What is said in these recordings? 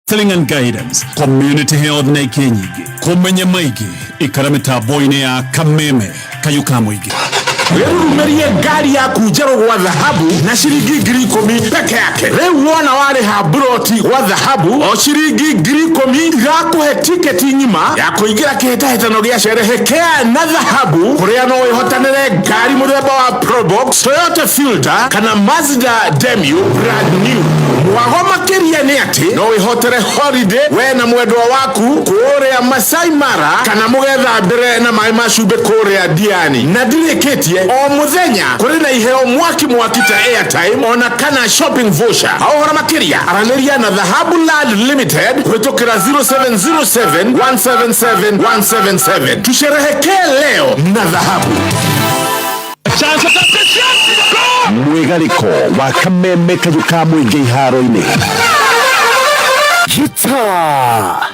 counseling and guidance, community health na ikinyigi, kumenya maigi, ikaramita boine ya kameme, kayuka mwigi. Werumerie gari yaku njerũ wa dhahabu na ciringi 10,000 peke yake. Rĩu wona warĩha broti wa dhahabu o ciringi 10,000 igakuhe tiketi ng'ima ya kũingĩra kĩhĩtahĩtano gĩa Sherehekea na dhahabu, kũrĩa no wĩhotanĩre ngari mũthemba wa Probox, Toyota Fielder kana Mazda Demio brand new. Mwago makĩria nĩ atĩ no wĩhotere holiday we na mwendwa waku kũrĩa Masai Mara kana mũgetha mbere na maĩ ma cumbĩ kũrĩa Diani. Na ndirĩkĩtie o muthenya kuri na iheo mwaki ta airtime ona kana shopping voucher. Ahora makiria araniria na Dhahabu Land Limited kutokera 0707 177 177. Tusherehekee leo na dhahabu. Mwigariko wa kameme kayuka mwingi iharo-ini. Gita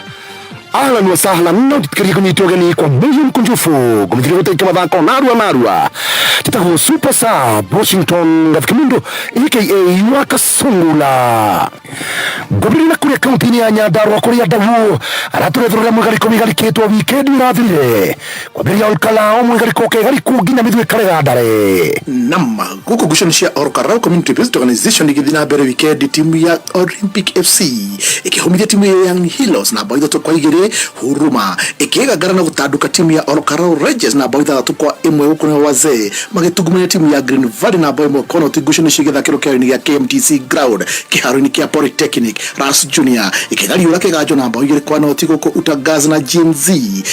ahlan wa sahlan no titkari kunyitogani kwa million kunjufu kumithiri gutaika mathako narua titago super sub Washington Gafikimundo aka Waka Sungula gobirina kuri akaunti ya Nyandarua kuri adabu araturethurira mwigariko migariketwo weekend irathire kwabiria olkala mwigariko kegariku nginya mithwe karega ndare namma guko gushonishia Olkalao Community Based Organization igithina mbere weekend timu ya Olympic FC ikihomithia timu ya Young Heroes na bao ithatũ kwa igĩrĩ Huruma ikigagara na gutanduka timu ya Olkalao Rangers na bao ithatũ kwa ĩmwe gũkũrĩa wazee magĩtungumania timu ya Green Valley na bao ĩmwe kono tigushonishia gĩthakĩro kĩao-inĩ gĩa KMTC Ground kĩharo-inĩ kĩa Polytechnic. Ras Junior ikigariũra kĩganjo na bao igĩrĩ kwa noti gũkũ Utagazi na GMZ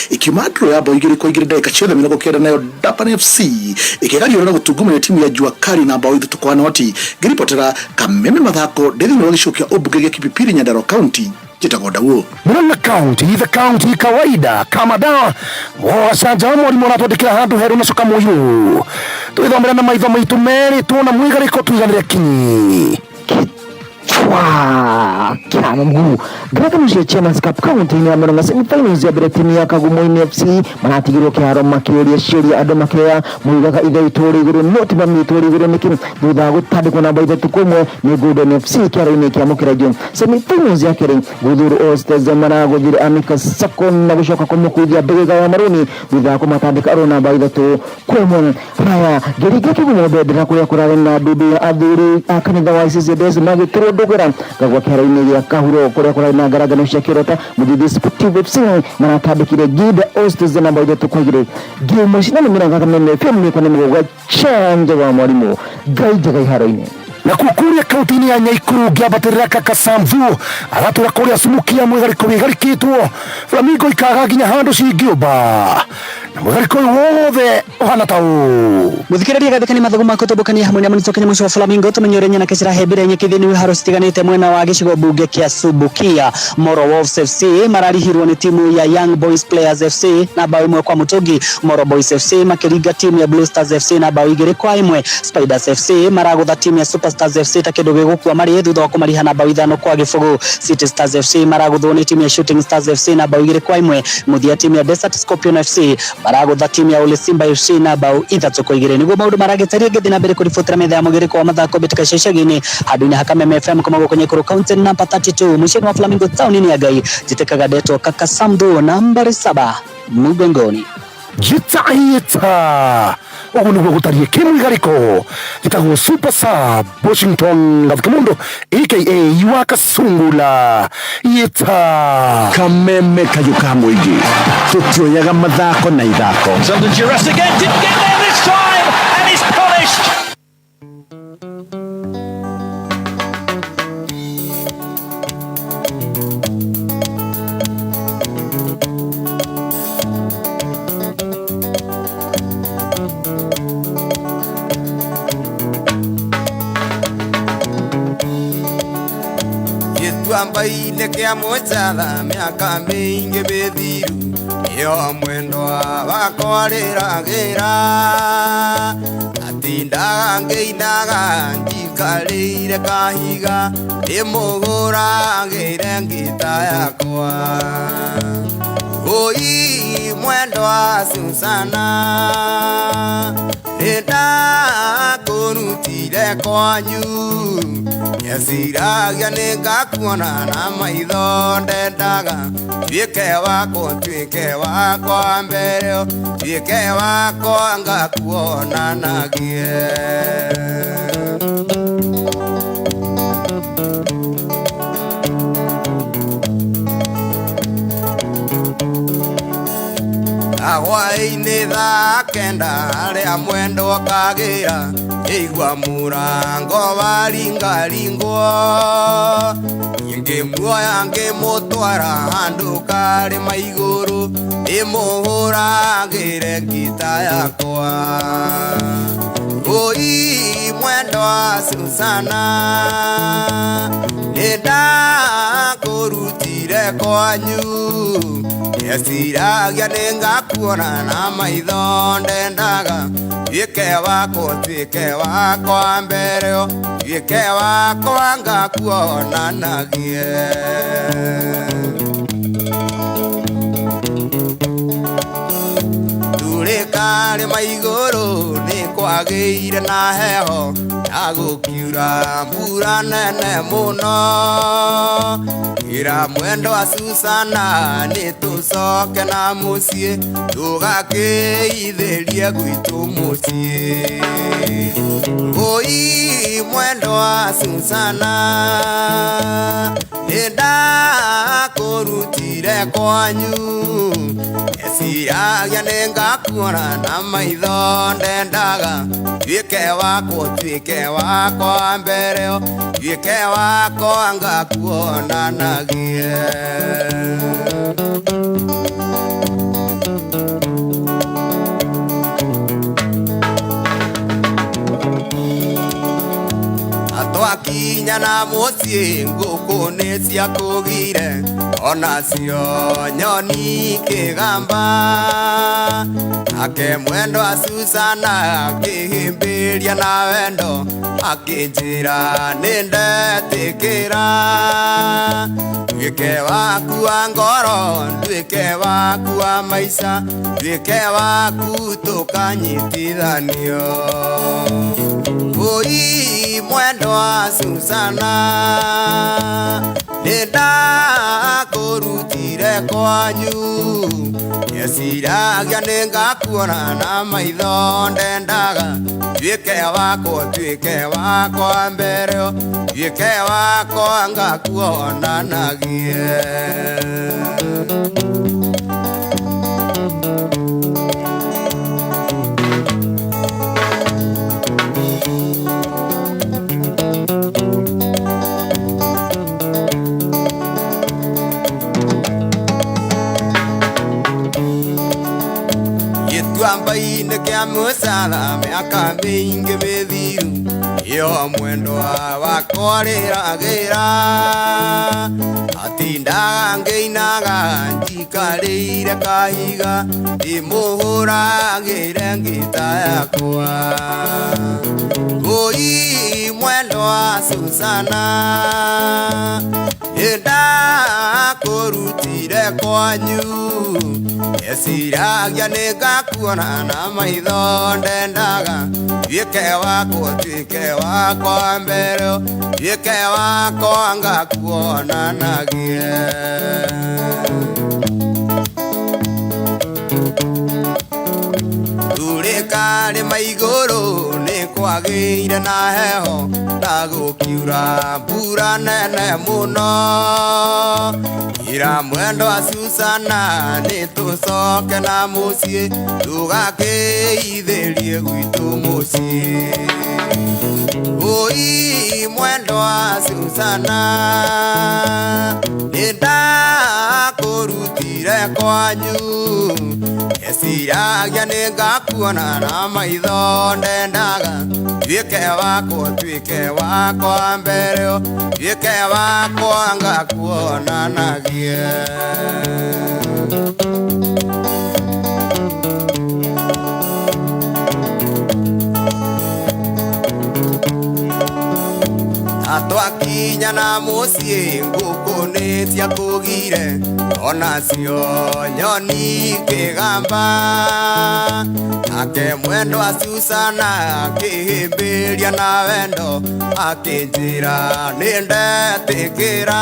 ikiuma draw ya bao igĩrĩ kwa igĩrĩ ndagĩka ciothe mĩrongo kenda nayo Dapan FC ikigariũra na gũtungumania timu ya Jua Kali na bao ithatũ kwa noti. Ngiripotera kameme mathako ndĩthĩinĩ wa gĩcigo kĩa ũmbunge gĩa Kipipiri Nyandarua County jitagoda huo Murang'a County the county kawaida kama dawa wasanja mwalimu anatwandikira handu heru na coka muyu twithomera na maitho maitu meri tuona mwigariko tuiganire kinyi Kama mguu Graka nushia Chairman's Cup County ni ameronga semi-finals ya timu ya Kagumo FC manatigirwo kĩharo makĩũria ciũria andũ makĩoya mũigaga ithe itũũri igũrũ noti mami itũũri igũrũ nĩkĩ thutha gũtandĩkwo na bao ithatũ kwa ĩmwe nĩ Golden FC kĩharo-inĩ kĩa mũkĩrajio semi-finals ya kerĩ Gũthũrũ All Stars maragũthire Amika Sacco na gũcoka kũmũkuithia Mbĩgĩga ya Maruni thutha kũmatandĩka arũ na bao ithatũ kwa ĩmwe. Haya Ngĩringa Kĩgumo Bendera kũrĩa kũrarĩ na ndundu ya athuri a kanitha wa ICCDS magĩtũrwo ndũgĩra gagwa kĩharo-inĩ gĩa Kahuro kũrĩa kũrarĩ na ngaragano cia kĩrota Mũthithĩ Sportive FC maratandĩkire Gida All Stars na bao ithatũ kwa igĩrĩ. Game cina nĩ mĩranga kameme FM nĩ mũgwa chanja wa mwarimu Ngai njega iharo-inĩ na kukuria kaunti-inĩ ya Nyaikuru ngĩambatĩrĩra kaka Samvu agatũra kũrĩa Sumukia mwigariko wĩgarikĩtwo Flamingo ikaga nginya handũ cingĩũmba na mwigariko wothe ũhana ta ũũ. Mũthikĩrĩria gathekani mathagu makũtũmbũkania hamwe na mũnitũkanya mũcio wa Flamingo tumenyore na kĩcira hembere nyekithĩinĩ haro citiganĩte mwena wa gĩcigo bunge kĩa Subukia. Moro Wolves FC mararihirwo nĩ timu ya Young Boys Players FC na bao ĩmwe kwa mũtũngi. Moro Boys FC makĩringa timu ya Blue Stars FC na bao igĩrĩ kwa ĩmwe. Spiders FC maragũtha timu ya Super Stars FC ta kĩndũ gĩgũkua marĩ thutha wa kũmariha na bao ithano kwa gĩbũgũ. City Stars FC maragũthwo nĩ timu ya Shooting Stars FC na bao igĩrĩ kwa ĩmwe. Mũthia timu ya Desert Scorpion FC maragũtha timu ya Ole Simba FC na bao ithatũ kwa igĩrĩ. Nĩguo maũndũ maragĩtaria gĩthiĩ na mbere kũribotera metha ya mũgĩrĩko wa mathako betika cecagi-inĩ handũ-inĩ ha Kameme FM kũmagwo kwenye Kuru County namba 32 mũciĩ wa Flamingo town-inĩ ya Ngai jitekaga Deto kaka Samdo nambari 7 mugongoni Gita ogu nĩguo gũtariĩ kĩmwigariko gĩtagwo Super Sub Washington Gafikimundo aka Waka Sungula Gita kameme kayuka mwingi tutioyaga mathako na ithako. Under duress again, didn't get there this time and he's polished. Ambaine kia mojatha miaka mingi mithiru iyo mwendwa wakwa rĩragĩra atindaga ngĩinaga njikarĩire kahiga ndĩmũgũragĩre ngita yakwa oi mwendwa Susana ndakũrutire kwanyu Yesiragia nĩngakuona na maitho ndendaga tuĩke wako mbere tuĩke wako ngakuonanagie Hwaĩ-inĩ thaa kenda harĩa mwendwa kagĩra igua mũrango waringaringwo ngĩmuoya ngĩmũtwara handũ karĩma igũrũ ndĩmũhũragĩre ngita yakwa oi mwendwa Susana nĩndakũrutire kwanyu Yesiragia nĩngakuona na maitho ndendaga tuĩke wako mbere tuĩke wako ngakuonanagie Karĩma igũrũ nĩkwagĩire na heho na gũkiura mbura nene mũno ira mwendwa Susana nĩtũcoke na mũciĩ tũgakĩithĩrie gwitũ mũciĩ oi mwendwa Susana nĩndakũrutire kwanyu Yesiragia nĩngakuona na maitho ndendaga tuĩke wako mbere tuĩke wako ngakuonanagie Twakinya na mũciĩ ngũkũ nĩciakũgire onacio nyoni kĩgamba ake mwendwa Susana akĩhĩmbĩria na wendo akĩnjĩra nĩndetĩkĩra tuĩke waku wa ngoro tuĩke waku wa maica tuĩke waku tũkanyitithanio oi mwendwa Susana nĩndakũrutire kwanyu Yesiragia nĩngakuona na maitho ndendaga tuĩke wako mbere tuĩke wako ngakuonanagie Gĩtuamba-inĩ kĩa mũcara mĩaka mĩingĩ mĩthiru yo mwendwa wakwa rĩragĩra atindaga ngĩinaga njikarĩire kahiga ndĩmũhũragĩre ngita yakwa oi mwendwa Susana nĩndakũrutire kwanyu Yesiragia nĩngakuona na maitho ndendaga tuĩke wako mbere tuĩke wako ngakuonanagie Karĩma igũrũ nĩkwagĩire na heho na gũkiura mbura nene mũno ira mwendwa Susana nĩtũcoke na mũciĩ tũgakĩithĩrie gwitũ mũciĩ oi mwendwa Susana nĩndakũrutire kwanyu Yesiragia nĩngakuona na maitho ndendaga tuĩke wako mbere tuĩke wako ngakuonanagie wakinya na musie ngukuni cia kugire ona cio nyoni kigamba ake mwendo wa Susana akihimbiria na wendo akinjira nindetikira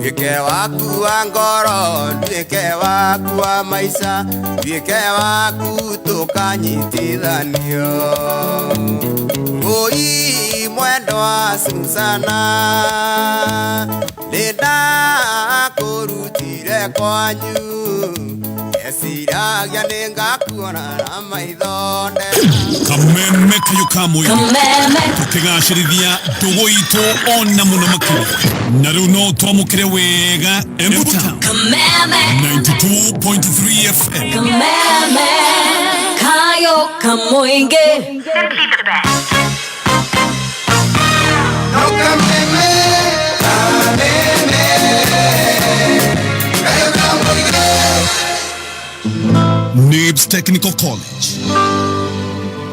wike waku wa ngoro wike waku wa maisha wike waku tukanyitithanio oi mwendo wa Susana nenda kurutire kwanyu esiragia ningakuona na maithonde Kameme kayukamwe tukigashirithia ndugu itu ona muno makiri na riu no twamukire wega Embuta 92.3 FM Kameme kayo kamoinge simply for the best. NIBS Technical College.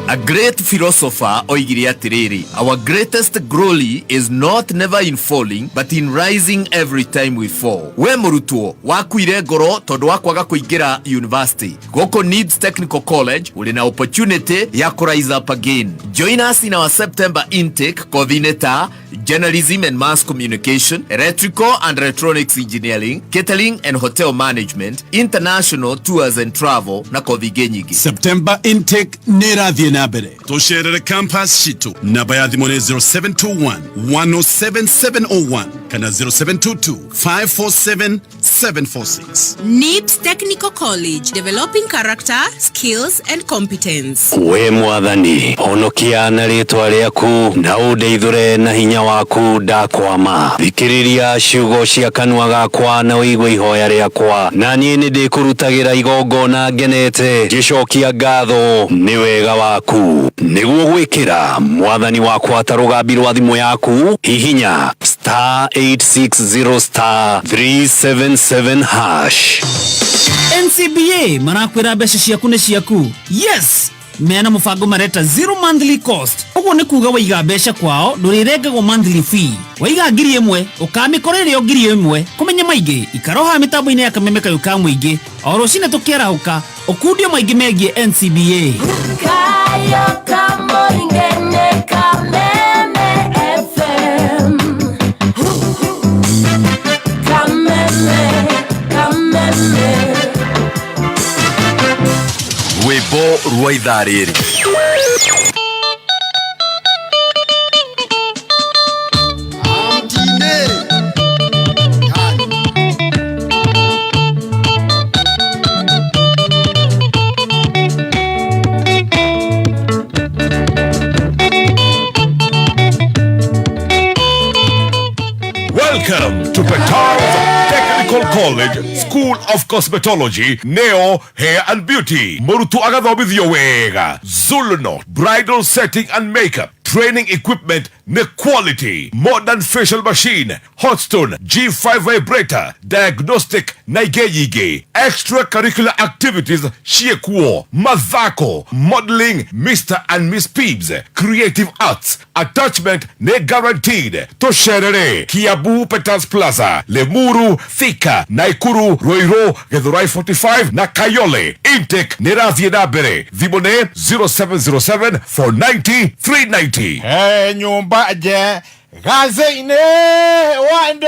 A great philosopher oigire atiriri, our greatest glory is not never in falling but in rising every time we fall. We murutuo wakuire ngoro tondu wa kwaga kuingira university. Goko NIBS Technical College uli na opportunity ya ku rise up again. Join us in our September intake coordinator journalism and mass communication, electrical and electronics engineering, catering and hotel management, international tours and travel na kothi nyingi. September intake nerathie na mbere. Tusherere campus shitu namba ya thimũ nĩ 0721 107701 kana 0722 547 746. NIBS Technical College, developing character, skills and competence. We mwathani honokia na rĩtwa rĩaku na ũndeithũre na hinya waku ndakwama. Thikĩrĩria ciugo cia kanua gakwa na ũigue ihoya rĩakwa, na niĩ nĩndĩkũrutagĩra igongona ngenete ngĩcokia ngatho nĩ wega waku. Nĩguo gwĩkĩra mwathani wakwa ta rũgambi rwa thimũ yaku hihinya *860 *377#. NCBA marakwira mbeca ciaku nĩ ciaku. Yes, mena mũbango mareta zero monthly cost. Ũguo nĩ kuuga waiga mbeca kwao ndũrĩrengagwo monthly fee. Waiga 1,000 ũkamĩkorera 1,000 kũmenya maingĩ ikaroha mĩtambo-inĩ ya Kameme kayuka mũingĩ o rũcinĩ tũkĩarahũka ũkundio maingĩ megiĩ NCBA. Kayuka mũingĩ nĩ Kameme FM. Kameme, Kameme. Rwĩmbo rwa ithaa rĩrĩ. Welcome to Petals Technical College, School of Cosmetology, Neo Hair and Beauty. Morutu agathomithio wega. Zulno, bridal setting and makeup. Training equipment, ne quality. Modern facial machine, Hotstone, G5 vibrator, diagnostic, naigeyige. Extracurricular activities, shiekuo, mazako, modeling, Mr. and Miss Peeps. Creative arts, attachment, ne guaranteed. Tosherere, Kiabu Petals Plaza, Lemuru, Thika, Naikuru, Roiro, Githurai 45, na Kayole. Intake, nerathie na mbere. Thimone 0707 490 390. nyumba je gaze-inĩ wando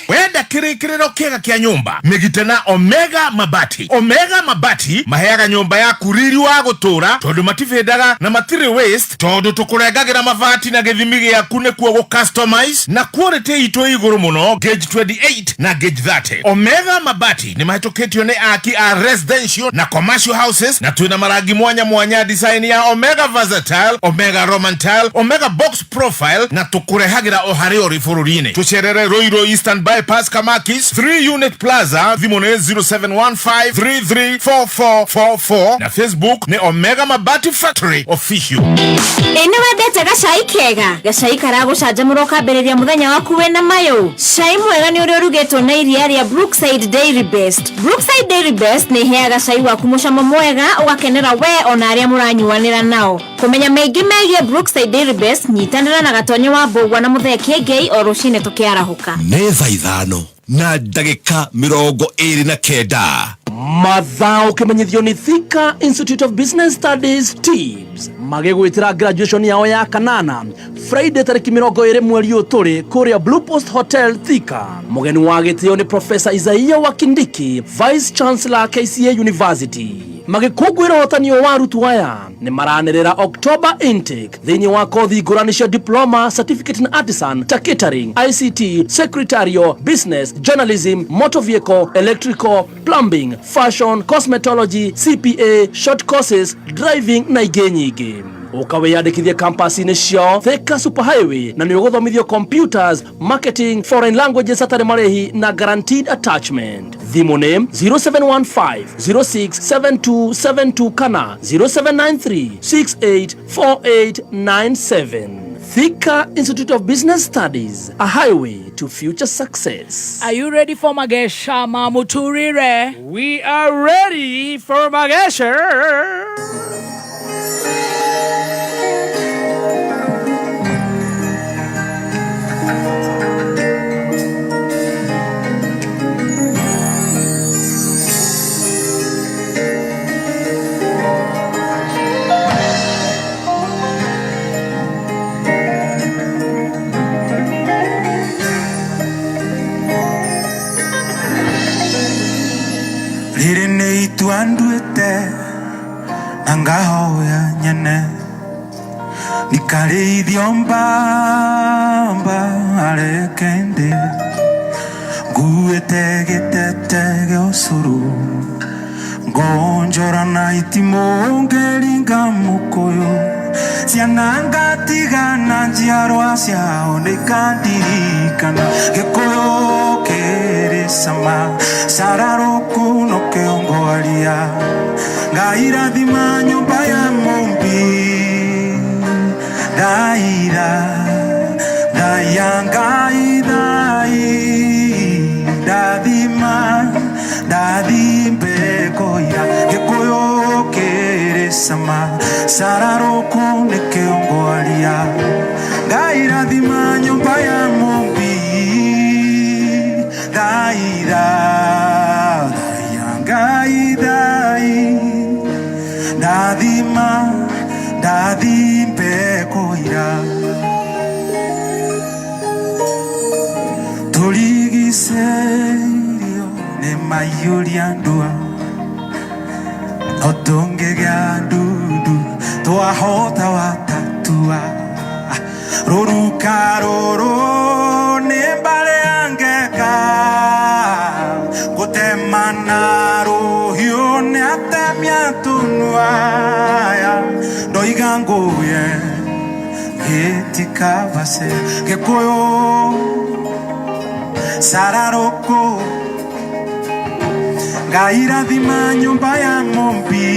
wenda kĩrĩkĩrĩro kĩega kĩa nyũmba mĩgitena Omega Mabati. Omega Mabati maheaga nyũmba yaku riri wa gũtũra tondũ matifĩndaga na matirĩ waste tondũ tũkũrengagĩra mabati na gĩthimi gĩaku nĩkuo gũ-customize na quality itũ igũrũ mũno gauge 28 na gauge 30. Omega Mabati nĩ mahĩtũkĩtio nĩ aki a residential na commercial houses na twĩna marangi mwanya mwanya design ya Omega Versatile, Omega Roman Tile, Omega Box Profile na tũkũrehagira o harĩ ori bũrũri-inĩ. Tũcerere Roiro Eastern Bypass Kamakis 3 Unit Plaza Thimone 0715334444 na Facebook ni Omega Mabati Factory Official. Ene wendete gacai kega gacai karagucanjamũra ũkambĩrĩria mũthenya waku wĩna mayũ. Cai mwega nĩ ũrĩa ũrugĩtwo na iria rĩa Brookside Dairy Best. Brookside Dairy Best nĩ iheaga cai waku mũcamo mwega ũgakenera we ona arĩa mũranyuanĩra nao. Kũmenya maingĩ megiĩ Brookside Dairy Best nyitanĩra na Gatonyo wa Mbũgua na Mũthee Kĩengei o rũcinĩ tũkĩarahũka. Nĩ thaa 5 na ndagĩka 29 Mathaa ũkĩmenyithio nĩ Thika Institute of Business Studies TIBS magĩgwĩtĩra graduation yao ya kanana Friday tarĩki 20 mweri ũyũ tũrĩ kũrĩa Blue Post Hotel Thika. Mũgeni wa gĩtĩo nĩ Professor Isaiah Wakindiki, Vice Chancellor KCA University. Magĩkũngũĩra ũhotanio wa arutwo aya nĩ maranĩrĩra October intake thĩinĩ wa kothi ngũrani cia diploma, certificate na artisan ta catering, ICT, secretarial, business, journalism, motor vehicle, electrical, plumbing, fashion, cosmetology, CPA, short courses, driving na ingĩ nyingĩ. Ukawiyandikithia campus-inĩ ciao Thika Superhighway na nĩũgũthomithio computers, marketing, foreign languages atarĩ marĩhi na guaranteed attachment. Thimũ nĩ 0715067272 kana 0793684897. Thika Institute of Business Studies, a highway to future success. Are you ready for Magesha Mamuturire? We are ready for Magesha. Riri tuanduete nangahoya nyene nikarithio mbamba arekende nguete gitete geosuru ngonjora na itimongeringa mukoyo ciananga tigana njiarwa ciao nikandirikana gikoyo keresama sararoku no keongoaria ngairathima nyumba ya mombi daira dayanga idai dadima dadimbe koya gikoyo keresama sararoku no keongoaria ngairathima nyumba ya mombi daira dadima dadimbe koira toligiserio ne mayuria ndua otonge gandudu toahota watatua roruka roro ne bale angeka gotemana rohio ne atamia tunuaya doigangoye etikavase gekoyo sararoko ngairathima nyumba ya mombi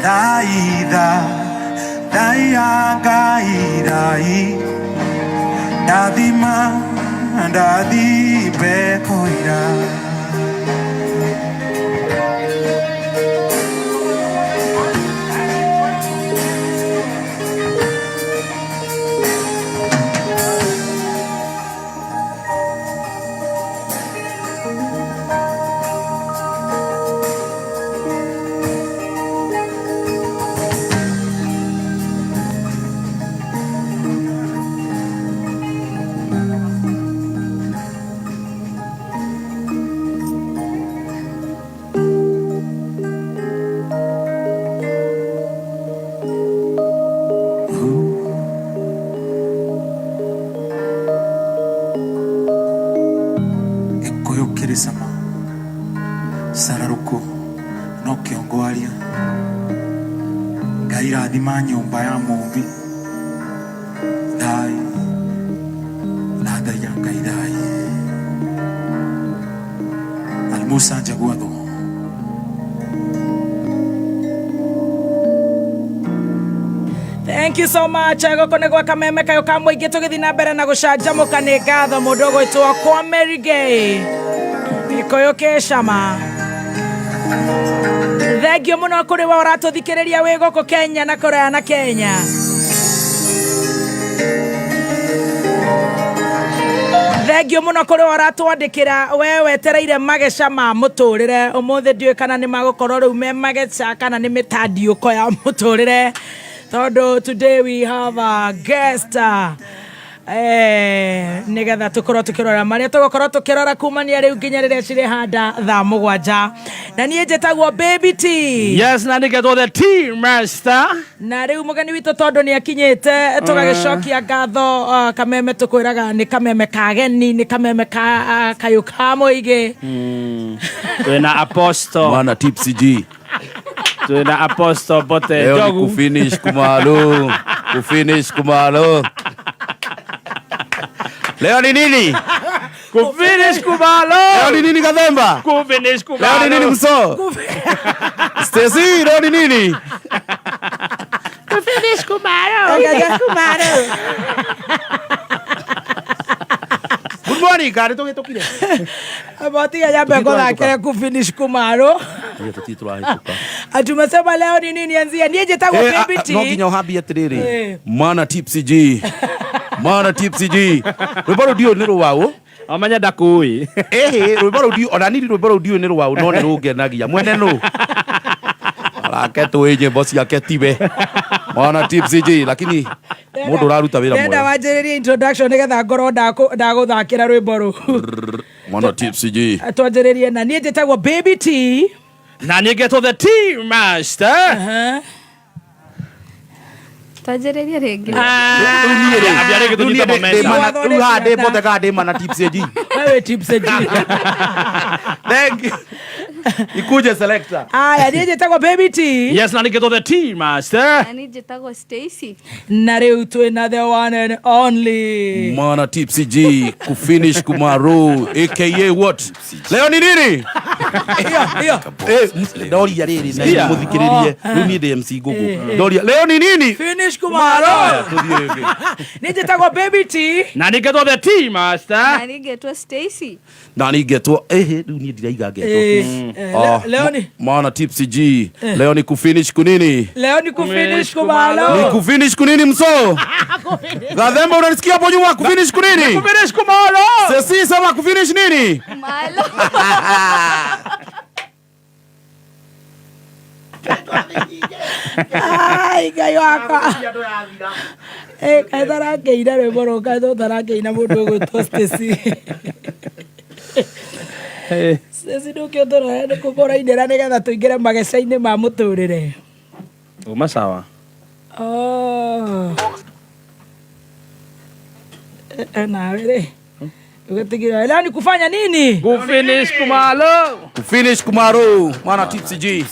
daida daya ngairai dadima dadibe koira sararuko no kiongoaria ngairathima nyumba ya mombi dai nada ya ngaidai Musa Njagũathũ. Thank you so much. Goko nĩ gwa kameme kayo ka mũingĩ tũgĩthiĩ na mbere na gũcanjamũka nĩ ngatho mũndũ ũgwĩtwo kwa Mary Gay gĩkũyũ kĩ cama. Thengio mũno kũrĩ wa ũratũthikĩrĩria wĩ gũkũ Kenya na kũraya na Kenya. Thengio mũno kũrĩ wa ũratwandĩkĩra we wetereire mageca ma mũtũrĩre. Ũmũthĩ ndiũĩ kana nĩ magũkorwo rĩu me mageca kana nĩ mĩtandiũko ya mũtũrĩre. Today we have a guest. Nigetha tukorwo tukirora maria tugokorwo tukirora kumania riu nginya riria cire handa thaa 7 na nie njetagwo Baby T. Yes, na nigetwo the T Master. Na riu mugeni witu tondu ni akinyite tugagicokia ngatho kameme tukwiraga ni kameme kageni ni kameme ka kayuka muigi. Twina Apostle Mana Tipsy G. Twina Apostle bote jogu kufinish kumalo. Leo ni nini? Kufinish kumalo. Leo ni nini Kadhemba? Kufinish kumalo. Leo ni nini Mso? Stacy, leo ni nini? Kufinish kumalo. Good morning, kare tokile. Abati ya bego la kile kufinish kumalo. Atumesema leo ni nini anzia? Nije njetagwo Baby T. No kinyo habi atiriri. Mana Tipsy G. Mana Tipsy G. Rwĩmbo dio nĩ rũwaũ. Amanya ndakui. Rwĩmbo dio ona nini rwĩmbo dio nĩ rũwaũ no nĩ rũngenagia. Mwene nũ? Arake tũĩ nyĩmbo ciake tiwe. Mana Tipsy G lakini mũndũ ũraruta wĩra mwega. Nenda wanjĩrĩrie introduction nĩgetha ngorwo ndagũthakĩra rwĩmbo rũu. Mana Tipsy G. Twanjĩrĩrie na niĩ njĩtagwo Baby T. Na niĩ ngetwo the T Master. Twanjĩrĩrie rĩngĩ. Rĩu handĩ mbote kandi Mana Tipsy G. Wewe Tipsy G. Thank you. Ikuje selector. Aya, niĩ njĩtagwo Baby T. Yes, na niĩ ngetwo the T Master. Na niĩ njĩtagwo Stacy. Na rĩu twĩna the one and only Mana Tipsy G kufinish kumaro aka what? Leo ni nini? Doria riri na muthikiririe rĩu ni MC Gugu. Doria leo ni nini? Finish kumaro. Niĩ njĩtagwo Baby T. Na niĩ ngetwo the T Master. Na niĩ ngetwo Stacy. Na niĩ ngetwo rĩu ni ndiraiga ngetwo. Leo ni Mana Tipsy G. Leo ni kufinish kunini? Leo ni kufinish kumalo. Ni kufinish kunini Mso? Kadhemba unanisikia hapo nyuma kufinish kunini? Kufinish kumalo. Sisi sema kufinish nini? Kumalo. Ai gayo aka. Kaithara keina rwĩmbo rũka tharakeina mũndũ ũgwĩtwo Stacy. Stacy ndũkĩũthũra nĩ kũgũrainĩra nĩgetha tũingĩre mageca-inĩ ma mũtũrĩre. Uma sawa. Nawe rĩ. Ugetegira leo ni kufanya nini? Kufinish kumalo. Kufinish kumaro. Mana Tipsy G.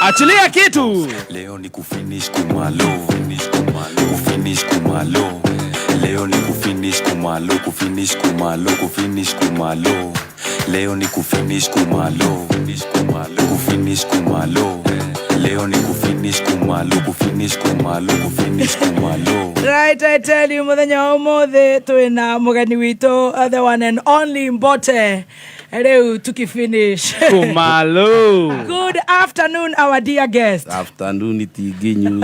Achilia kitu. Leo ni kufinish kumalo. Kufinish kumalo. Leo ni kufinish kumalo. Kufinish kumalo. Kufinish kumalo. Leo ni kufinish kumalo. Kufinish kumalo. Leo ni kufinish kumalo. Kufinish kumalo. Kufinish kumalo. Right, I tell you, muthenya ũmũthĩ twĩna mũgeni witũ the one and only Mbote. Rĩu tukifinish kumalo. Good afternoon our dear guest. Afternoon itinginyu.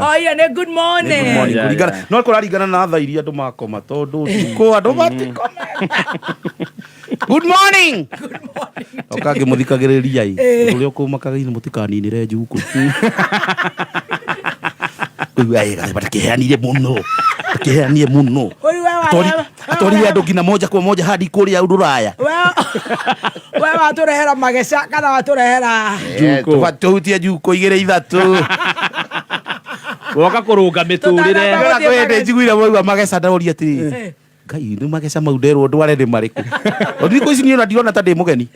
Oh yeah, ne good morning. Good morning. Kuringana no kũraringana na thaa iria andũ makoma tondũ thikũ andũ matikoma. Good morning. Good morning. Okage muthikagĩrĩria ũrĩa ũkũmakaga-inĩ mũtikaninĩre njuku. Keheanie muno. Keheanie muno. Atori andũ ngina moja kwa moja hadi kũrĩa Rũraya. Wewe waturehera mageca kana waturehera njuku. Tuhutie njuku 2-3. Woka kũrũnga mĩtũrĩre. Kwende njiguire moiga mageca ndaroria atĩrĩ. Ngai nĩ mageca mau nderwo ndware nĩ marĩkũ. Thikũ ici niĩ ona ndirona ta ndĩ mũgeni.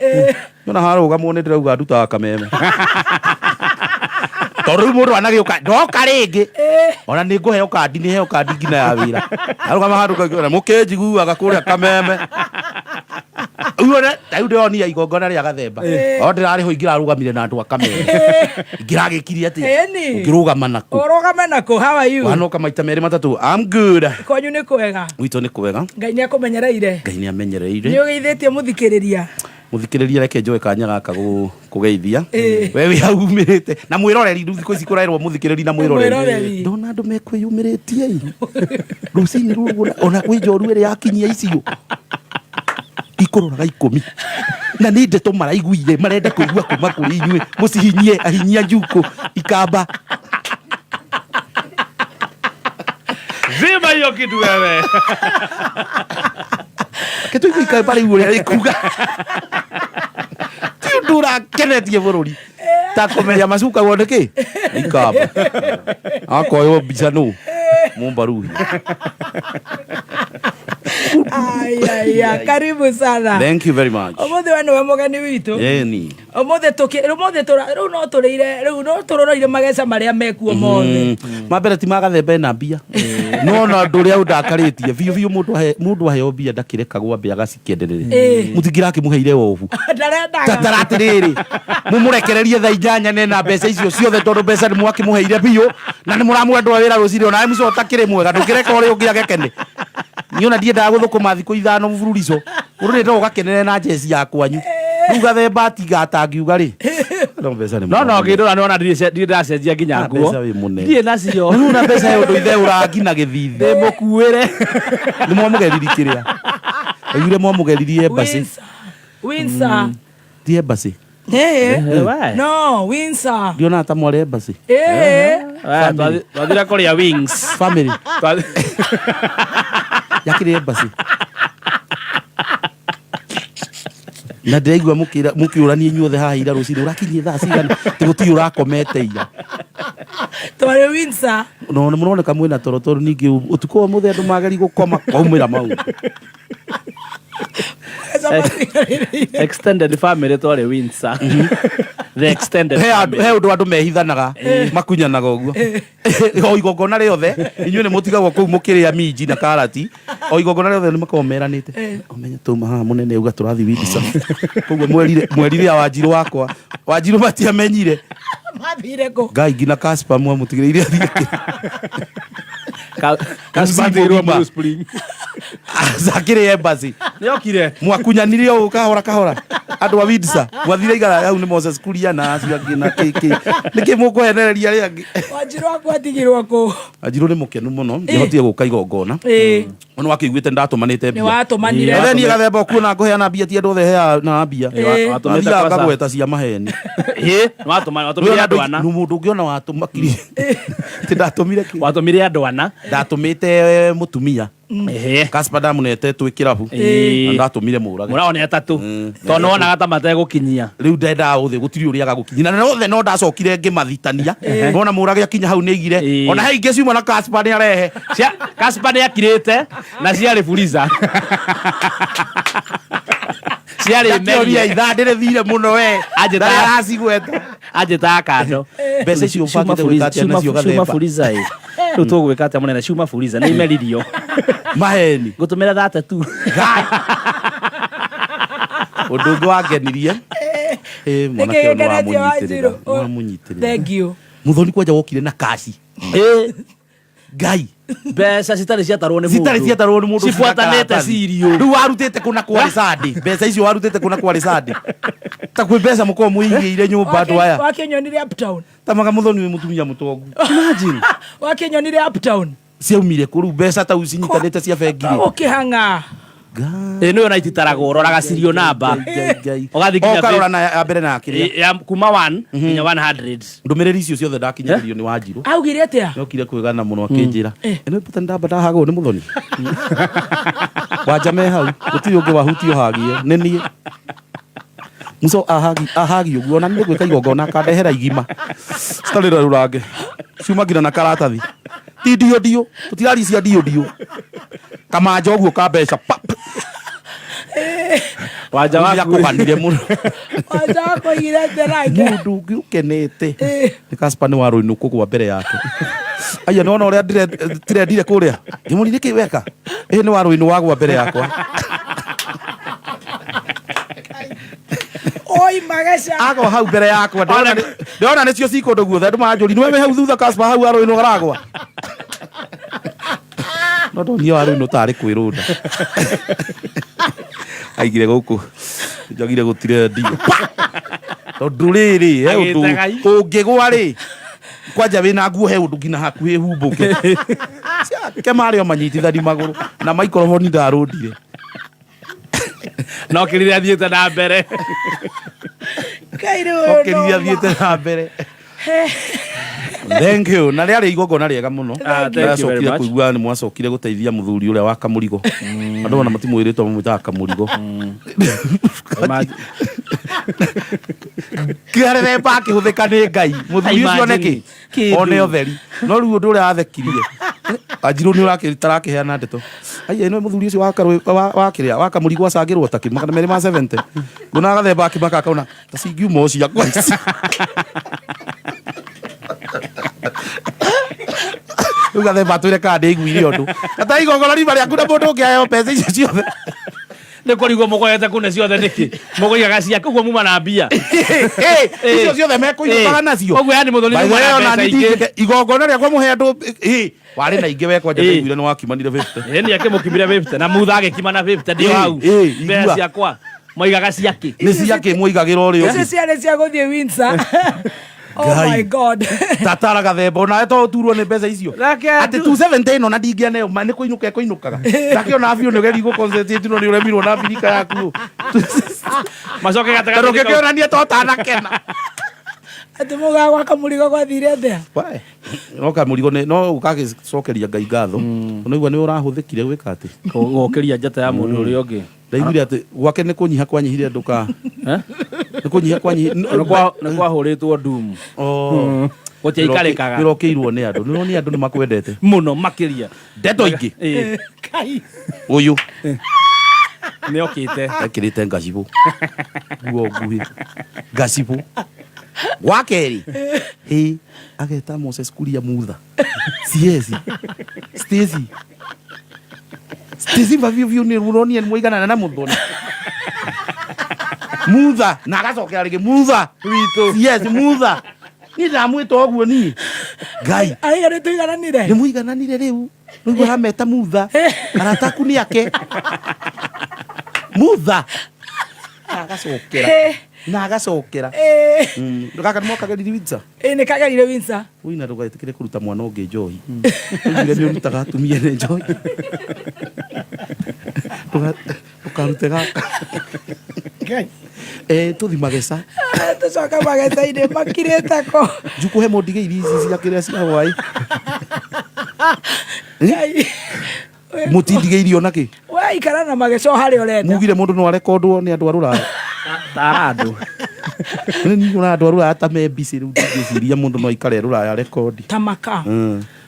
Nona harũgamwo nĩ ndĩrauga ndutaga kameme. Tondũ mũndũ anagĩũka ndoka rĩngĩ ona nĩ ngũheo kandi nĩ heo kandi ngina ya wĩra arũgama handũ kagiona mũkĩnjiguaga kũrĩa kameme uone tayu ndio igongona ria gathemba ndirari ho ingirarugamire na andu akamere ngiragikiria ati ngirugama nako urugama nako. How are you? wanoka maita meri matatu. I'm good. Kwanyu ni kwega? Wito ni kwega. Ngai ni akumenyereire. Ngai ni amenyereire. Ni ugeithitie muthikiriria reke njoe kanya gaka kugeithia wewe haumirite na mwiroreri thikũ ici kũrairwo muthikirĩri na mwiroreri ndona andũ mekwĩyumĩrĩtie rũcinĩ rũrũ ona kwĩ njoru ĩrĩ yakinyia icio ikũroraga 10 na nĩ ndeto maraiguire marenda kũigua kuma kũrĩ inyuĩ mũcihinyie ahinyia njuko ikamba zima hiyo kitu wewe kitu ikikae pale ule ikuga ndura kenetie bururi ta komeria macuka wone ki ikamba akoyo bica no mumbaru. Aya, karibu sana. Thank you very much. Omothe wano we mugeni witu. Yeni. Omothe riu no turoroire mageca maria mekuo mothe. Mambere ti magathembe na mbia. No na ndu ria undakaritie biu mundu aheo mbia ndakireka gwambia agacikenderere. Mutingira kimuheire wovu. Tataratiriri. Mumurekererie tha inyanya nena mbeca icio ciothe tondu mbeca ni mwakimuheire biu na ni muramwendwa wira ruciri ona muco takire mwega ndukireka uri ungiagekene. Niona ndiendaga guthukuma thikũ 5 bururico ururite ugakenere na jesi ya kwanyu riu gathemba tiga ngiuga ri no ngindura niona ndiracenjia nginya nguo ndie nacio riu na mbeca ya undu ithe urangina githithi mukuire ni mwamugeriri kiria ayure mwamugeririe basi Windsor die basi no Windsor ndiona hata mware basi twathira kuria wings family yakire basi na ndiraigua mukiurania inyuothe haha ira rucini urakinyie thaa cigana tigutiri urakomete ira twari Windsor no muroneka mwina toro toru ningi utuko wa muthe andu mageri gukoma kwaumira mau extended family twari Windsor the extended he undu andu mehithanaga makunyanaga uguo o igongona riothe inyuĩ nĩ mũtigagwo kũu mũkĩrĩa minji na karati o igongona riothe nĩ makoragwo meranĩte omenya tuma haha mũnene uga tũrathiĩ Windsor koguo mweri rĩa Wanjirũ wakwa Wanjirũ matiamenyire mathire kũ Ngai ngina Casper mwamũtigĩrĩire athiĩ Casper ndirwo Blue Spring zakire embassy niokire mwakunyanirie o kahora andu a Windsor mwathire igara hau ni Moses Kuria na acio angĩ na kiki niki mukwehereria ri angĩ Wanjirũ akwatigirwo kũ Wanjirũ ni mukenu muno ngihotire guka igongona ono wakiguite ndatumanite mbia ni watumanire etheni gathemba kuona nguheana mbia ti andu othe hea na mbia watumite kwa ngagweta cia maheni watumire andu ana nu mundu ngiona watumakiri ti ndatumire ki watumire andu ana ndatumite mutumia Casper ndamunete twikirabu ndatumire murage muraone atatu tono wona gata mategukinyia riu ndenda uthi gutiri uri agagukinyia na othe no ndacokire ngimathitania nona murage akinya hau ni igire ona he ingi ciuma na Casper ni arehe Casper ni akirite na ciarĩ Fuliza ciarĩ meria ithandire thire muno we anjeta acigweta anjeta kando mbeca icio bangite gwikatia nacio gathemba Fuliza riu tugwika atia munene ciuma Fuliza ni imeririo maheni gutumira 32 undu ungi wangenirie mwanake ono wamunyitirira thank you muthoni kwanja wokire na kaci Ngai mbeca citarĩ ciatarwo nĩ mundu cibuatanĩte cirio riu warutĩte kuna kwari sandi mbeca icio warutĩte kuna kwari sandi ta kwĩ mbeca mũkorwo mũigĩire nyũmba andũ aya wakinyonire Uptown tamaga muthoni wĩ mũtumia mũtongu imagine wakinyonire Uptown ciaumire kũru mbeca ta uci nyitanĩte cia bengi ukihanga nĩyo na ititaragwo roraga cirio namba ũgathiĩ nginya ũkarora na ya mbere na kĩrĩa kuma 1 nginya 100 ndũmĩrĩri icio ciothe ndakinyĩrĩrio nĩ Wanjirũ augire atĩa nokire kwĩgana mũno akĩnjĩra ĩno pata ndamba ndahagwo nĩ mũthoni wanja me hau gũtirĩ ũngĩ wahutio hagio nĩ niĩ muso ahagi ũguo na nĩ gwĩka igongona akandehera igima citarĩ na rũrange ciuma nginya na karatathi ti dio tutirari cia dio kama njoguo ka mbeca wanja waku kuganire muno wanja wako igire nderage mundu ngiukenete ni Casper ni waruinuku kwa mbere yake aya nona uria ndire kuria ngimuri niki weka ni waruinu wagwa mbere yakwa Oi magesha. Ago hau mbere yakwa ndona nicio cikundu guothe andu manjuri niwe hau thutha Kaspa hau aro ino garagwa no ndonio aro ino tari kwirunda aigire guku njagire gutire ndio tondu riri he undu ungigwa ri kwanja wina nguo he undu ngina hakuhi humbuke ke mario manyitithani maguru na microphone ndarundire no kirire athiete na mbere kairo kirire athiete na mbere thank you na riari igongona riega muno ndacokire kuigua ni mwacokire guteithia muthuri uria wa Kamurigo andu ona matimwiritwo mumwitaga Kamurigo kiarere ba kihuthika ni Ngai muthuri ucio neki one otheri no riu undu uria athekirie Anjiru ni urakitara kiheana ndeto ai eno muthuri ucio wa kiria wa Kamurigo acangirwo ta kimaka mere ma 70 ngona gathemba kimaka kauna tacingiuma ucio akwa ugathe batwire kandi iguire undu ata igongona riba riaku na mundu ngiayo pesa icio ciothe ne korigo mugoyete kune ciothe niki mugoyaga ciake uguo muma na mbia icio ciothe mekuinukaga nacio uguo yani muthoni ni mwana pesa ingi igongona riakwa muhe andu wari na ingi wekwa nje iguire no wakimanire 50 ni akimukimire 50 na mutha agikima na 50 ndio hau mbea ciakwa moigaga ciake ni ciake moigagira urio icio ciare cia guthie Windsor. Oh my God. Tatara gathembo na eto turwo ni mbeca icio ati 270 no na ndingia nayo mane kuinukaga ndakio na afio negeri go concentrate no ni uremirwo na birika yaku macoke gatagata roke kiona ni to tana kena ati muga gwa Kamurigo gwathire thea wae no Kamurigo no ukagicokeria Ngai ngatho no igwa ni urahuthikire gwika ati gokeria njata ya mundu uri ungi ndaigire ati gwake ni kunyiha kwanyihire nduka ni kunyiha kwanyihire ni kwahuritwo ndum gotia ikarekaga nirokeirwo ni andu ni andu ni makwendete muno makiria ndeto ingi kai uyu ni okite akirite ngacibu guo nguhi ngacibu wakeri ageta Moses Kuria mutha siezi Stacy vavio ni ruroni en muigana na muthoni mutha na agacokera rigi mutha wito yes mutha ni ndamwita oguo ni Ngai aigare tuigananire ni muigananire riu nigu hameta mutha arataku ni ake mutha agacokera gaka ni mwakagerire Windsor ni kagerire Windsor wina ndugaitikire kuruta mwana ungi njoi ngire ni urutaga atumia ne njoi tukarute gaka tuthi magesa tucoka magesa ine makirite ko njukuhe mondige iri ici cia kiria cia hwai mutindige irio naki we ikara na mageco hari urenda mugire mundu no arekondwo ni andu arura taradu ni una andu arura ata me busy riu ndingiciria mundu no ikare rura rekondi tamaka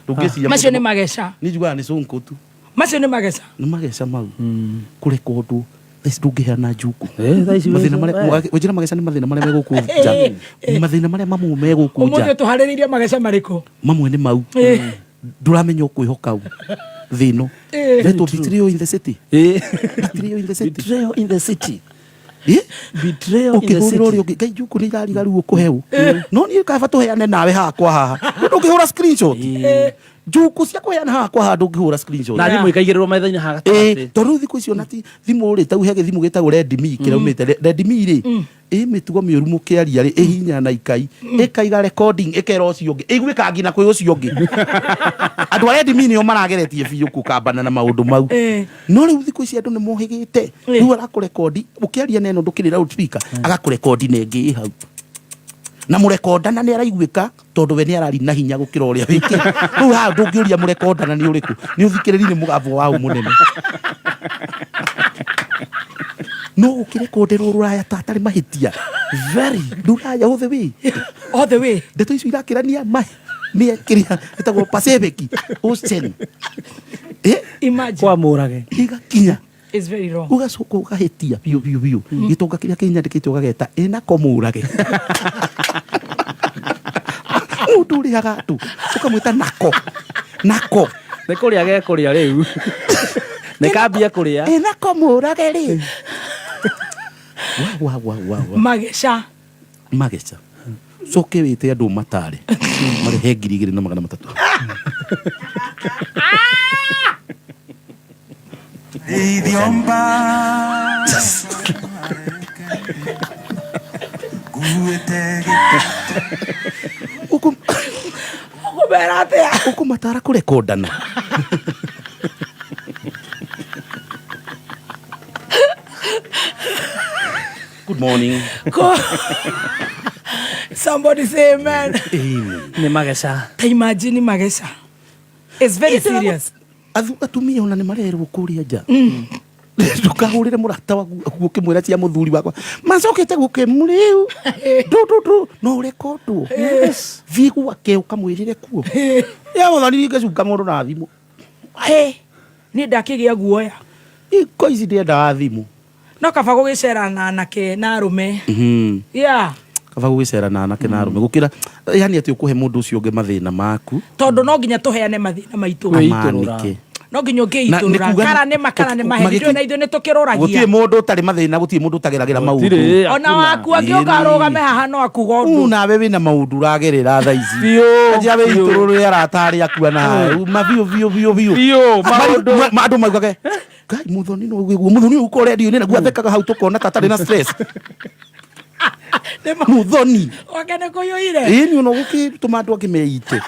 ndungiciria macio ni mageca ni njuga ni sonko tu macio ni mageca mau kurekondwo thaici ndungiheana njuku mathina maria wajira mageca ni mathina maria megukunja mathina maria mamu megukunja umuthi tuhariririe mageca mariko mamwe ni mau nduramenya ukwihoka thino leto betrayal in the city betrayal in the city betrayal in the city ngai njuku ni irariga riu ukuheu no ni kaba tuheane nawe hakwa haha ndungihura screenshot njuku cia kuheana hakwa haha ndungihura screenshot na thimu ikaigirwo metha-ini haha gatagatĩ tondu thiku icio nati thimu ri tau he githimu gitagwo Redmi kiraumite Redmi ri mitugo mioru mukiaria ri ihinya na ikai ikaiga recording ikera ucio ungi igwika ngina kwi ucio ungi andu a Redmi nio marageretie biu kukambana na maundu mau no riu thiku ici andu ni mohigite riu arakurekondi ukiaria neno ndukirira loudspeaker agakurekondi nengi hau na murekondana ni araiguika tondu we ni arari na hinya gukira uria wiki riu ha ndungiuria murekondana ni uriku ni uthikiriri ni mugambo wao munene no ukirekonderwo ruraya tatari mahitia very ruraya all the way ndeto icio irakirania ni kiria etagwo Pacific Ocean imagine kwa murage igakinya is very wrong ugacoka ugahitia biu gitonga kiria kinyandikite ugageta ena komurage nduri haga tu ukamwita nako ni kuria ge kuria riu ni kambia kuria ena komurage ri Magesha coke wite andu matare marehe 2,300 Idiomba uko matara kurekondana. Good morning. Somebody say amen. Ni Magesha. Imagine Magesha. It's very serious. Atumia ona ni marerwo kuria nja. Tukahurire murata waku ukimwira cia muthuri wakwa macokete gukimuriu du no rekodo vigu wake ukamwirire kuo ya muthoni ngecunga mundu na thimu ni ndakigia guoya iko ici ndienda thimu no kaba gugicera na anake na arume kaba gugicera na anake na arume gukira yani ati ukuhe mundu ucio unge mathina maku tondu no nginya tuheane mathina maitu no nginya ngiiturura kana ni mahe na ithu ni tukiruragia gutie mundu tari mathina gutie mundu tageragira maundu ona waku angioka rugame haha no akuga undu nawe wina maundu ragerera tha ici aja we itururu aratari akua na mavio maundu maugage kai muthoni no gwiguo muthoni uko radio ni naguo athekaga hau tukona tatari na stress muthoni okene kuyoire ni no gukituma andu akimeite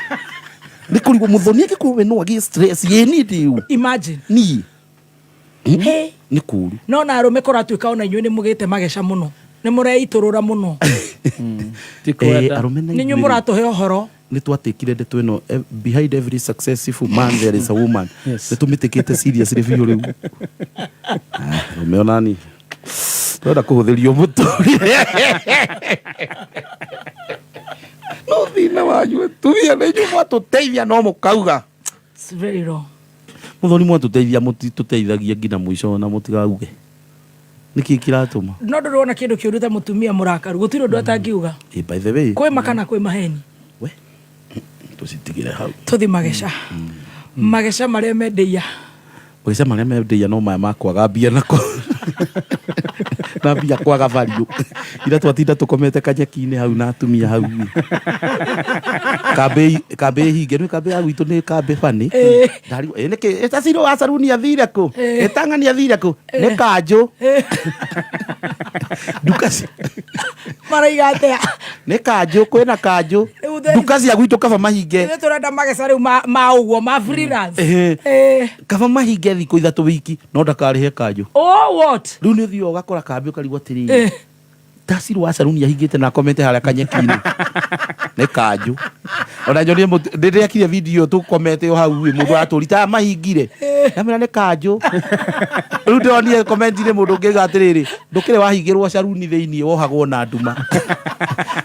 ni kurigo muthoni akikuwe no agi stress ye ni diu imagine ni ni kuru no na arume koratuika ona inywe ni mugite Magesha muno ni mureiturura muno arume ni nyu muratuhe ohoro ni twatikire ndeto ino behind every successful man there is a woman tumitikite serious review riu umeona ni twenda kuhuthirio muturi no thina wanyu tumia na inyu mwatuteithia no mukauga it's very wrong muthoni mwatuteithia mutituteithagia ngina mwisho na mutigauge niki kiratuma no ndurona kindu kiuruta mutumia murakaru gutiro ndu atangiuga by the way kwe makana kwe maheni we tusitigire hau tuthi Magesha Magesha maria mendeia Magesha maria mendeia no maya makwaga mbia nako na mbia kwaga value ira twatinda tukomete kanyeki-ini hau na atumia hau kambe hinge ni kambe agu itu ni kambe fani ndari niki etaciro wa saruni athire ku etangani athire ku ni kanju dukasi maraigatea ni kanju kwina kanju dukasi agwitu kaba mahinge ni turenda Magesha riu ma uguo ma freelance kaba mahinge thiku 3 wiki no ndakarihe kanju what riu ni thio gakora kambe ukarigwo tiri tasiri wa saruni ahingite na comment haria kanyeki-ini ne kanju ona nyoni ndire akire video tu comment yo hau mundu aturita mahingire amira ne kanju riu ndonire comment ni mundu ngiga atiriri ndukire wahingirwo saruni theini wohagwo na nduma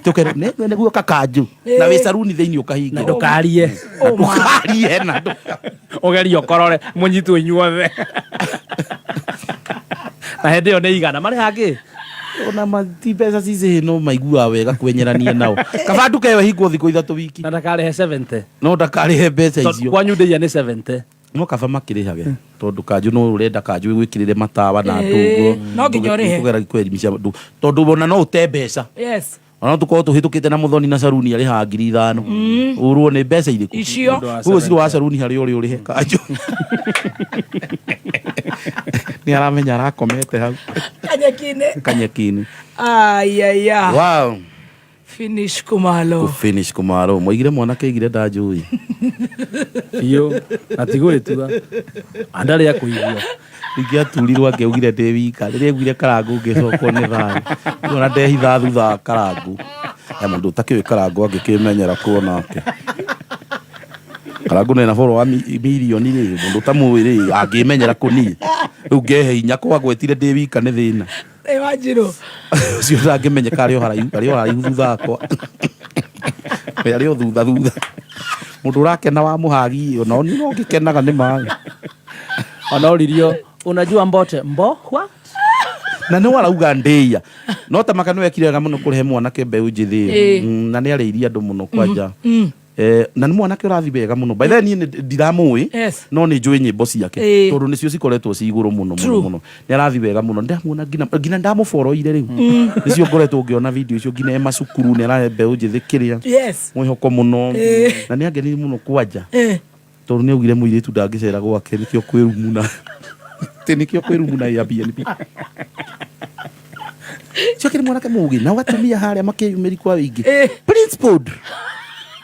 tukere ne guo kakanju na we saruni theini ukahinga ndukarie na ugerio korore munyitu inyuothe na hende yo ne igana mari hangi ona matipesa cici no maigua wega kwenyerania nao kaba ndukewe hingwo thiku 3 wiki na ndakarihe 70 no ndakarihe mbeca icio kwanyu ndeia ni 70 no kaba makirihage tondu kanju no urenda kanju gwikirire matawa na ndugo no nginya rihe kugera kwerimisha tondu bona no ute mbeca yes ona tuko tuhitukite na muthoni na saruni ari ha 5,000 urwo ni mbeca iriku icio ugo ciro wa saruni hari uri urihe kanju ni aramenya arakomete hau kanyeki-ini ayaya wow finish kumalo moigire mwanake igire ndanjui iyo atiguritua andari ya kuigua ingiaturirwo angeugire ndi wika riria aiguire karangu ngicokwo ni thayu ona ndehitha thutha karangu mundu utakiwi karangu angikimenyera kuonake karangu nena boro wa milioni ri mundu tamwiri angimenyera kuni riu ngehe inya kwa gwetire ndi wika ni thina wajiro cio ndangimenyeka ari haraihu thutha akwa ari o thutha mundu urakena wa muhagi ona oni no ngikenaga ni mai ona uririo unajua mbote what na no arauga ndeia no ta makano ekirega muno kurihe mwanake mbeu njithi na ni ariiria andu muno kwanja na nĩ mwanake ũrathi wega mũno by then niĩ ndiramũĩ no nĩ njũĩ nyĩmbo ciake tondũ nĩcio cikoretwo ci igũrũ mũno mũno nĩ arathi wega mũno ndamuona ngina ndamũboroire rĩu nĩcio ngoretwo ngĩona video icio ngina macukuru nĩ arahe mbeũ njĩthĩ kĩrĩa mwĩhoko mũno na nĩ angenirie mũno kwanja tondũ nĩ augire mũirĩtu ndangĩcera gwake nĩkĩo kwĩrumuna nĩkĩo kwĩrumuna ya BNB cio kĩrĩ mwanake mũgĩ na watumia harĩa makĩyumĩri kwa wĩingĩ principled.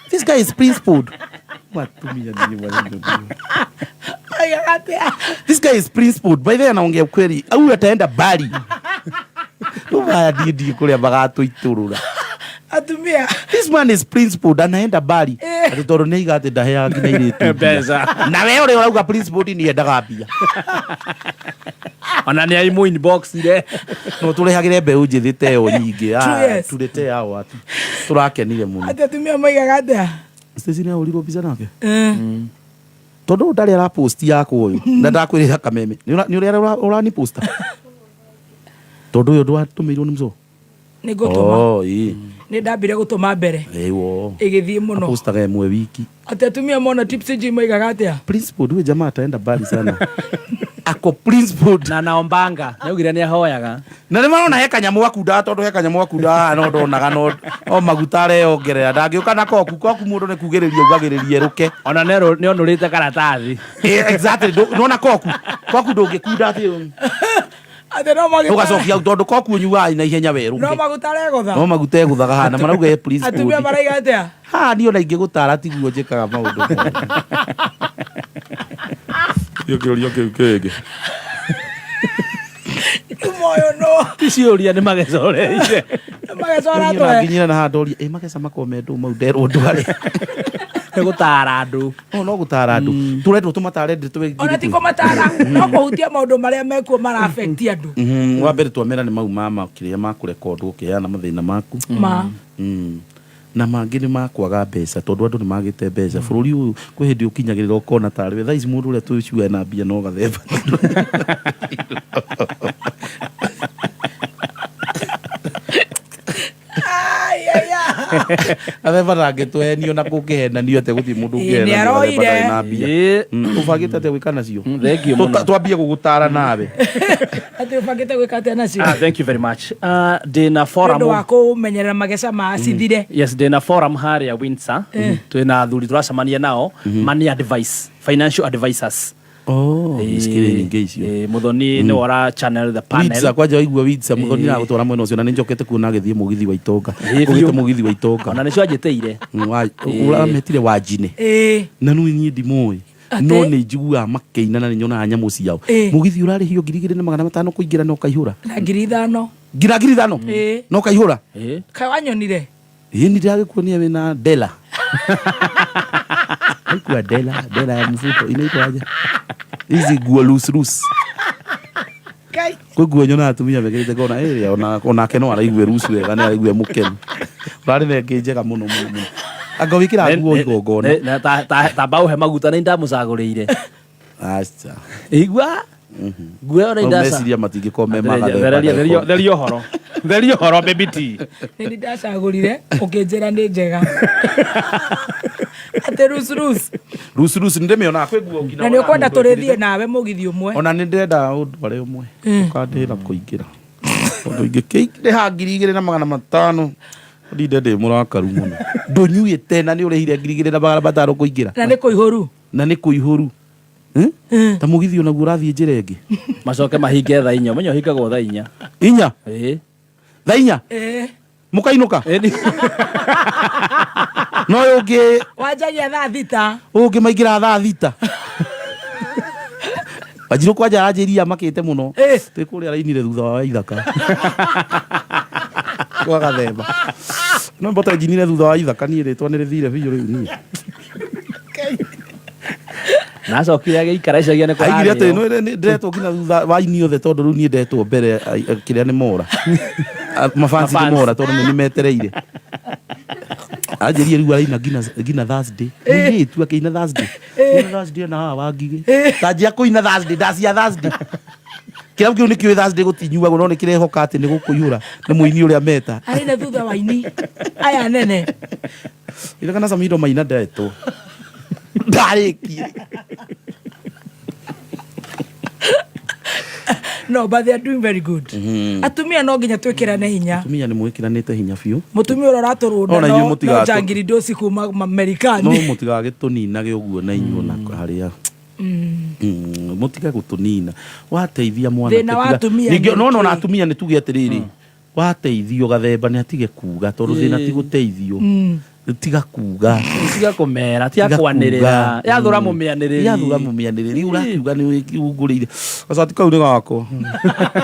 This guy is principled. This guy is principled. By the way anaongea kweli. Au ataenda Bali. Nubaya didi kule bagato iturura. Atumia. This man is principled anaenda Bali. Atotoro neiga ate dahea kina ile tu. Na wewe ule urauga principled ni endaga bia. Ona ni aimu inbox ile. No turehagire mbeũ njĩthĩ teo nyingĩ. Turete hao watu. Turakenire muno. Atumia maigaga atia. Station ya uligo biza nake. Tondu ndari ara post yako uyu na ndakwirira kameme. Ni uri urani posta. Tondu uyu ndwatumirwo ni mzo. Ni gutuma. Ni ndambire gutuma mbere. Igithie muno. Postaga imwe wiki. Atumia mona tips ji maigaga atia. Principal duwe jamaa ataenda bali sana. Ako principal na naombanga naugire ni ahoyaga na nĩ marona he kanyamu gakunda tondu he kanyamu gakunda no ndonaga no o magutare ongerera ndangĩũka na koku mũndũ nĩ kugĩrĩria ugagĩrĩria eruke ona nĩ onũrĩte karatathi exactly nona koku ndũngĩkunda atĩ ate no magita ugacokia tondu koku nyuai na ihenya weruke no magutare gutha no magute guthaga hana marauga e principal atumia maraiga atia ha ni ona ingĩgũtara tiguo njĩkaga maũndũ Yo que moyo no ciũria nĩ magecoreire magecora twe nginyira na handori mageca makomendo mau nderwo ndware nĩ gũtara andũ no gũtara andũ turetwo tũmatare nditwe ona ti kũmatara no kũhutia maũndũ marĩa mekuo mara affect andũ wa mbere twamera nĩ mau mama kĩrĩa makũrekondwo kĩheana mathĩna maku na mangĩ nĩ makwaga mbeca tondũ andũ nĩ magĩte mbeca bũrũri ũyũ kwĩ hĩndĩ ũkinyagĩrĩra ũkona tarĩ we thaa ici mũndũ ũrĩa tũciuaga na mbia no gathemba athemba ndangĩtũhenio na kũngĩhenanio atĩ gũtirĩ mũndũ ũngĩhenanio na mbia ũbangĩte atĩa gwĩka nacio twambie gũgũtara nawe atĩ ũbangĩte gwĩka atĩa nacio thank you very much ndĩna forum wa kũmenyerera mageca ma cithire yes ndĩna forum harĩa Windsor twĩna athuri tũracemania nao money advice financial advisors iskire nyingĩ icio Muthoni nĩ wara channel the panel Windsor kwanja waigua Windsor Muthoni na gũtwara mwena ũcio na nĩ njokete kuona agĩthiĩ mũgithi wa Itonga ũgĩte mũgithi wa Itonga ona nĩcio anjĩtĩire ũrametire Wanjine na nĩ niĩ ndimũĩ no nĩ njiguaga makĩina na nĩ nyonaga nyamũ ciao mũgithi ũrarĩhio 2,500 kũingĩra no kaihũra na 5,000 ngira 5,000 no kaihũra kaĩ wanyonire nĩ ndĩragĩkuonia wĩna Dela aikua Dela ya mfuko inaitwa aje hizi nguo loose kai kwa nguo nyona atumia mekĩrĩte kona ĩrĩa onake no araigue rusu wega nĩ araigue mũkenu ũrarĩ nengĩ njega mũno anga wĩkĩra nguo igongona tamba ũhe maguta nĩ ndamũcagũrĩire aca igua nguo ĩyo nĩ ndacagũrĩire meciria matingĩkorwo me therio horo baby tea nĩ ndacagũrire ũkĩnjĩra nĩ njega ate rusu ndĩmĩona kwĩ nguo na nĩ ũkwenda tũrĩthiĩ nawe mũgithi ũmwe ona nĩ ndĩrenda ũndware ũmwe ũkandĩra kũingĩra ũndũ ingĩkĩrĩha 2,500 ndinde ndĩ mũrakaru mũno ndũnyuĩte na nĩ ũrĩhire 2,500 kũingĩra na nĩ kũihũru ta mũgithi onaguo ũrathiĩ njĩra ĩngĩ macoke mahinge thaa 4 menyo hingagwo thaa 4 thaa 4 mũkainũka no ũngĩ wanjagia thaa 6 ũngĩ maingĩra thaa 6 Wajirũ kwanja aranjĩria makĩte mũno twĩ kũrĩa rainire thutha wa ithaka kwa gathemba no mbota njinire thutha wa ithaka niĩ rĩtwa nĩ rĩthire biũ rĩu niĩ nacokire agĩikara icagia nĩ kũrarĩo aigire atĩ ndĩretwo nginya thutha wa ini othe tondũ rĩu niĩ ndetwo mbere kĩrĩa nĩ mora mafansi nĩ mora tondũ nĩ metereire anjĩria rĩu araina ngina Thursday mũirĩtu akĩina Thursday na haha Wangigĩ tanjia kũina Thursday ndacia Thursday kirabu kiu nikio Thursday gutinyuaga no nikirehoka ati nigukuyura ni muini uria meta ari na thutha waini aya nene ila kana Samido Maina ndeto ndariki no but they are doing very good atumia no nginya twikirane hinya atumia ni mwikiranite hinya biu mutumia ura raturunda no jangiri dosi kuma Amerikani no mutigage tuninage uguo na inyu na haria mutiga gutunina wateithia mwana ningio no na atumia ni tuge atiriri wateithio gathemba ni atige kuga tondu thina ti guteithio tiga kuga tiga kumera tiga kwanirira yathura mumianiriri urakiuga ni wikungurire gacati kau ni gako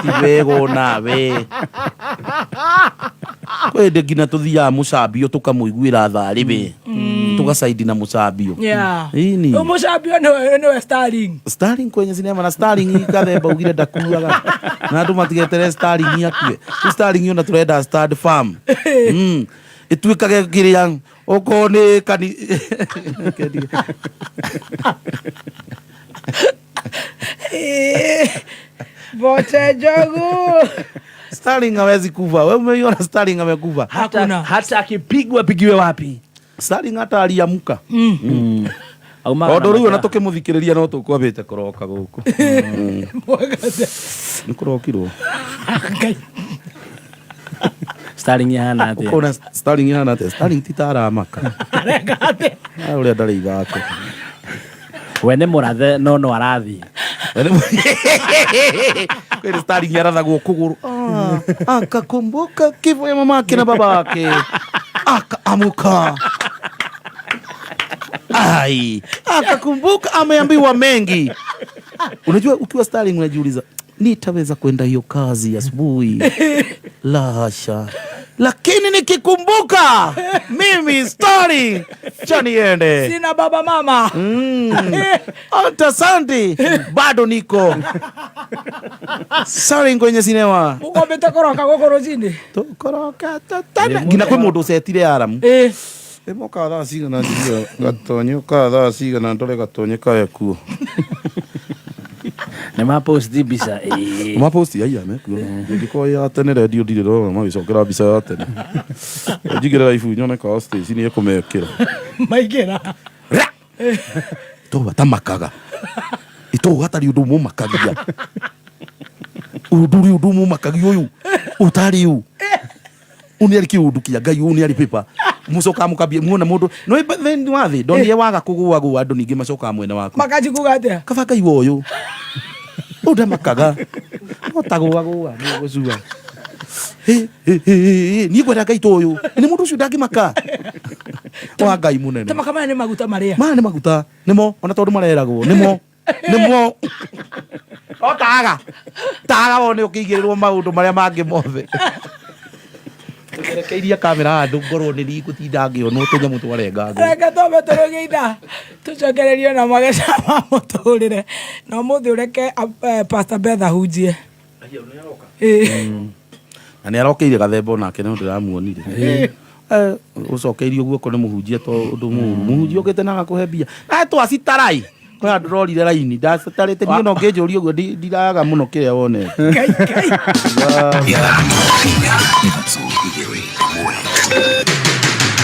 tigego nawe kwende ngina tuthia mucambio tukamuiguira tharibe tugasaidi na mucambio ini mucambio no Starling kwenye sinema na Starling kathemba ugire ndakuaga na andu matigetere Starling akue Starling yona turenda Start Farm ituikage kiria okone kani bote jogu Starling hawezi kufa. Wewe umeiona Starling amekufa? Hakuna. Hata akipigwa pigiwe wapi? Starling hata aliamuka. Odo riu na tukimuthikireria no tukwabite koroka guku. Ni kurokirwo. Starling yana atia. Ukona Starling yana atia. Starling titara maka. Aregate. Ule ndari igako. Wene murathe no arathi. Kweli Starling yarathaguo kuguru. Akakumbuka kifo ya mamake na babake. Akaamuka. Ai, akakumbuka ameambiwa mengi. Unajua ukiwa Starling unajiuliza nitaweza kwenda hiyo kazi asubuhi? La hasha. Lakini nikikumbuka mimi Starling chaniende. Sina baba mama. Asante. Bado niko. Starling kwenye sinema. Ukombe takoroka gokoro chini. Tokoroka tatana. Gina kwe mundu setire aramu. Emo kadha siga na ndio gatonyo kadha siga na ndole gatonyo kaya ku. Ne maposti bisa maposti aya me ngiko ya tene radio diriro mabicokera bisa ya tene jigera ifu nyone ka station ye komekera maigera to batamakaga ito hatari udu mu makagia uduri udu mu makagi uyu utari u uni ali kiudukia gai uni ali pepa musoka mukabie muona mundu no then wathi ndonire waga kugua gua andu ningi macoka mwena waku makaji kugatia kabaka iwo uyu uda makaga otagua gua ni gocua ni gwera gai to uyu ni mundu ucio ndangimaka wa gai munene tama kama ni maguta maria ma ni maguta nimo ona tondu mareragwo nimo otaga wone ukigirirwo maundu maria mangi mothe Kerekeria kamera andu ngorwo ni rigutinda ngionwo tunyamu twarenga reka tobe turugeitha tucokererio na mageca ma muturire na muthi ureke Pastor Betha hunjie na ni arokeire gathembo nake no ndiramuonire ucokeirio guoko ni muhunjia to undu muhunjia ukite na gakuhe mbia na twacitarai kwa ndororire raini ndacitarite ni no ngejurio guo ndiraga muno kiria wone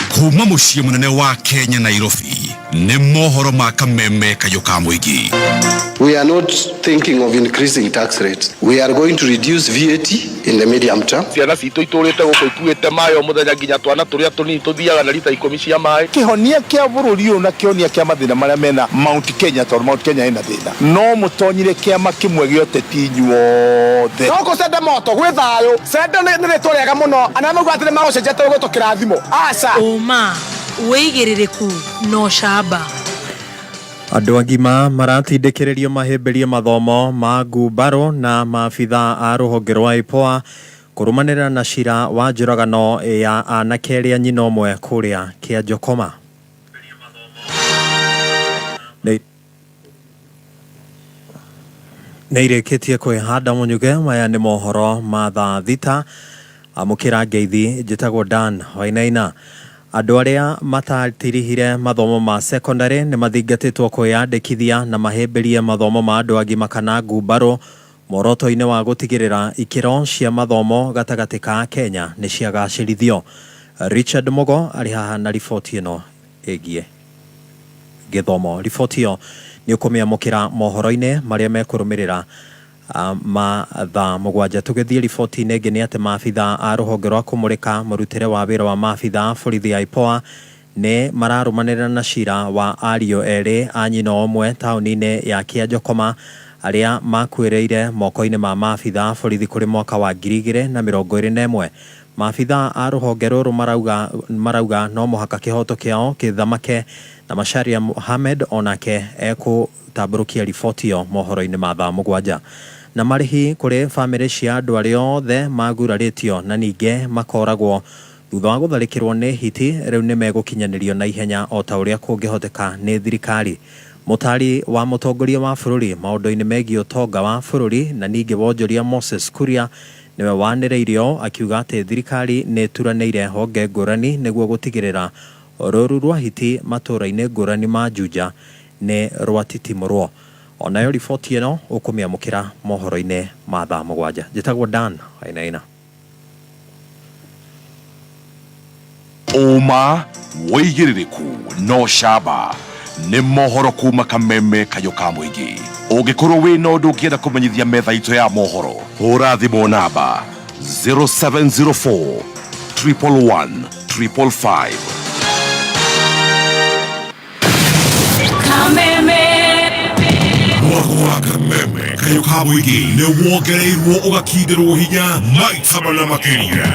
kuma muciĩ munene wa Kenya Nairobi nĩ mohoro ma kameme kayo ka mũingĩ. We are not thinking of increasing tax rates. We are going to reduce VAT in the medium term. Ciana citũ itũrĩte gũkũ ikuĩte mayo mũthenya nginya twana tũrĩa tũnini tũthiaga na lita 10 cia maĩ. Kĩhonia kĩa bũrũri ũyũ na kĩhonia kĩa mathĩna marĩa mena Mount Kenya tondũ Mount Kenya ĩna thĩna. No mũtonyire kĩama kĩmwe gĩa ũteti inyuothe. No gũcende moto gwĩ thayũ. Cende nĩ rĩtwa rĩega mũno. Ana mauga atĩ nĩ magũcenjia tũgũtũ kĩrathimo. Aca. Uma wĩigĩrĩrĩku no camba. Andũ agima maratindĩkĩrĩrio mahĩmbĩrie mathomo ma ngumbarũ na maabitha a rũhonge rwa IPOA kũrũmanĩrĩra na cira wa njũragano ya anake erĩ a nyina ũmwe kũrĩa Kĩanjokoma. Nĩ irĩkĩtie kwĩhanda mũnyuge. Maya nĩ mohoro ma thaa thita. Amũkĩra ngeithi njĩtagwo Dan Wainaina. Andũ arĩa matatirihire mathomo ma secondary nĩ mathingatĩtwo kwĩyandĩkithia na mahĩmbĩrie mathomo ma andũ agima kana ngumbarũ moroto-inĩ wa gũtigĩrĩra ikĩro cia mathomo gatagatĩ ka Kenya nĩ ciagacĩrithio. Richard Mogo arĩ haha na riboti ĩno ĩgiĩ gĩthomo. Riboti ĩyo nĩ ũkũmĩamũkĩra mohoro-inĩ marĩa mekũrũmĩrĩra mathaa mũgwanja. Tũgĩthiĩ riboti-inĩ ĩngĩ nĩ atĩ maabitha a rũhonge rwa kũmũrĩka mũrutĩre wa wĩra wa maabitha borithi ya IPOA nĩ mararũmanĩrĩra na cira wa ariũ erĩ a nyina ũmwe taũni-inĩ ya Kĩanjokoma arĩa makuĩrĩire moko-inĩ ma maabitha borithi kũrĩ mwaka wa 2021. Maabitha a rũhonge rũrũ marauga no mũhaka kĩhoto kĩao kĩthamake, na Macharia Mohamed onake ekũtambũrũkia riboti ĩyo mohoro-inĩ ma thaa mũgwanja. Na marĩhi kũrĩ bamĩrĩ cia andũ arĩa othe magurarĩtio na ningĩ makoragwo thutha wa gũtharĩkĩrwo nĩ hiti rĩu nĩ megũkinyanĩrio na ihenya o ta ũrĩa kũngĩhoteka nĩ thirikari. Mũtari wa mũtongoria wa bũrũri maũndũ-inĩ megiĩ ũtonga wa bũrũri na ningĩ wonjoria Moses Kuria nĩwe wanĩrĩirio akiuga atĩ thirikari nĩ turanĩire honge ngũrani nĩguo gũtigĩrĩra rũru rwa hiti matũra-inĩ ngũrani ma Juja nĩ rwatitimũrwo. Onayo riboti ĩno ũkũmĩamũkĩra mohoro-inĩ ma thaa mũgwanja. Njĩtagwo Dan Ainaina. Ũma, wĩigĩrĩrĩku no camba nĩ mohoro kuma Kameme Kayũ ka Mũingĩ. Ũngĩkorwo wĩna ũndũ ũngĩenda kũmenyithia metha itũ ya mohoro, hũra thimũ namba 0704 111 555. Mwako wa Kameme Kayũ ka Mũingĩ nĩ wongereirwo ũgakindĩrwo hinya maita mana makĩria.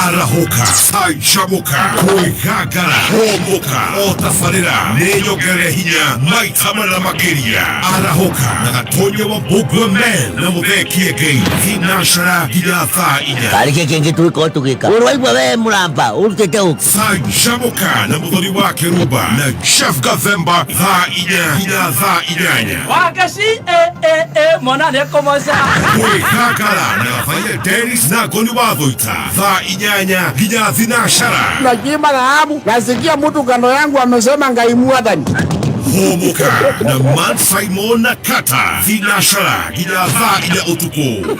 Arahũka, canjamũka, kwĩgangara, homũka, o tabarĩra nĩ nyongere hinya maita mana makĩria. Arahũka na gatonye wa Bogwa Men na Mũthee Ngai thinacara nginya thaa 4. Karĩke kĩngĩ twĩko tũgĩka. Ũrwaigua we mũramba ũrutĩte ũku. Canjamũka na mũthoni wa Kĩrumba na Chef Gathemba thaa 4 nginya thaa 8. Wagaci mwana nĩ kũmoca. Kwĩgangara na Vaile Dennis na Goni wa Thũita thaa 8 nginya thinacara. Najima dhahabu, nasikia mtu kando yangu amesema Ngai Mwathani. Homuka na Man Simon na Kata thinacara nginya thaa 4 ũtukũ.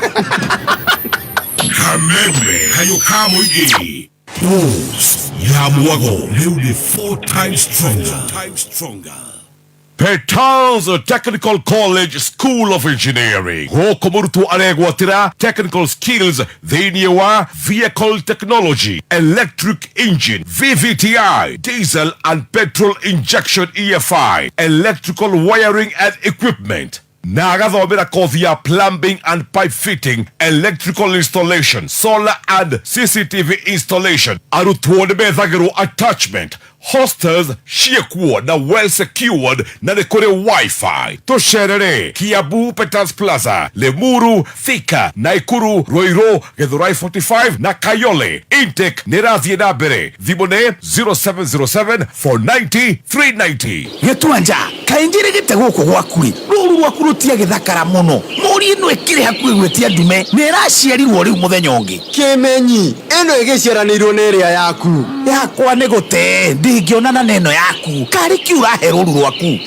Kameme Kayũ ka Mũingĩ. Dose ya Mwago rĩu nĩ 4 times stronger. Petals Technical College School of Engineering. Gũkũ mũrutwo aregwatĩra technical skills thĩinĩ wa vehicle technology, electric engine, VVTI, diesel and petrol injection EFI, electrical wiring and equipment. Na agathomera kothi ya plumbing and pipe fitting, electrical installation, solar and CCTV installation. Arutwo nĩ methagĩrwo attachment, hostels ciekuo na well secured na nĩ kũrĩ wifi. Tũcerere Kiambu Petals Plaza, Limuru, Thika, Naikuru, Ruiru, Githurai 45 na Kayole. Intake nĩ rathiĩ na mbere. Thimũ nĩ 0707 490 390. Gĩtuanja kaingĩ gĩte gũkũ gwaku-rĩ rũru rwaku rũtia gĩthakara mũno. Mũri ĩno ĩkĩrĩ hakuhĩ gwĩtia ndume nĩ ĩraciarirwo rĩu mũthenya ũngĩ. Kĩmenyi ĩno ĩgĩciaranĩirwo nĩ ĩrĩa yaku. Yakwa nĩ gũte ndĩngĩonana na ĩno yaku. Karĩ ki ũrahe rũru rwaku.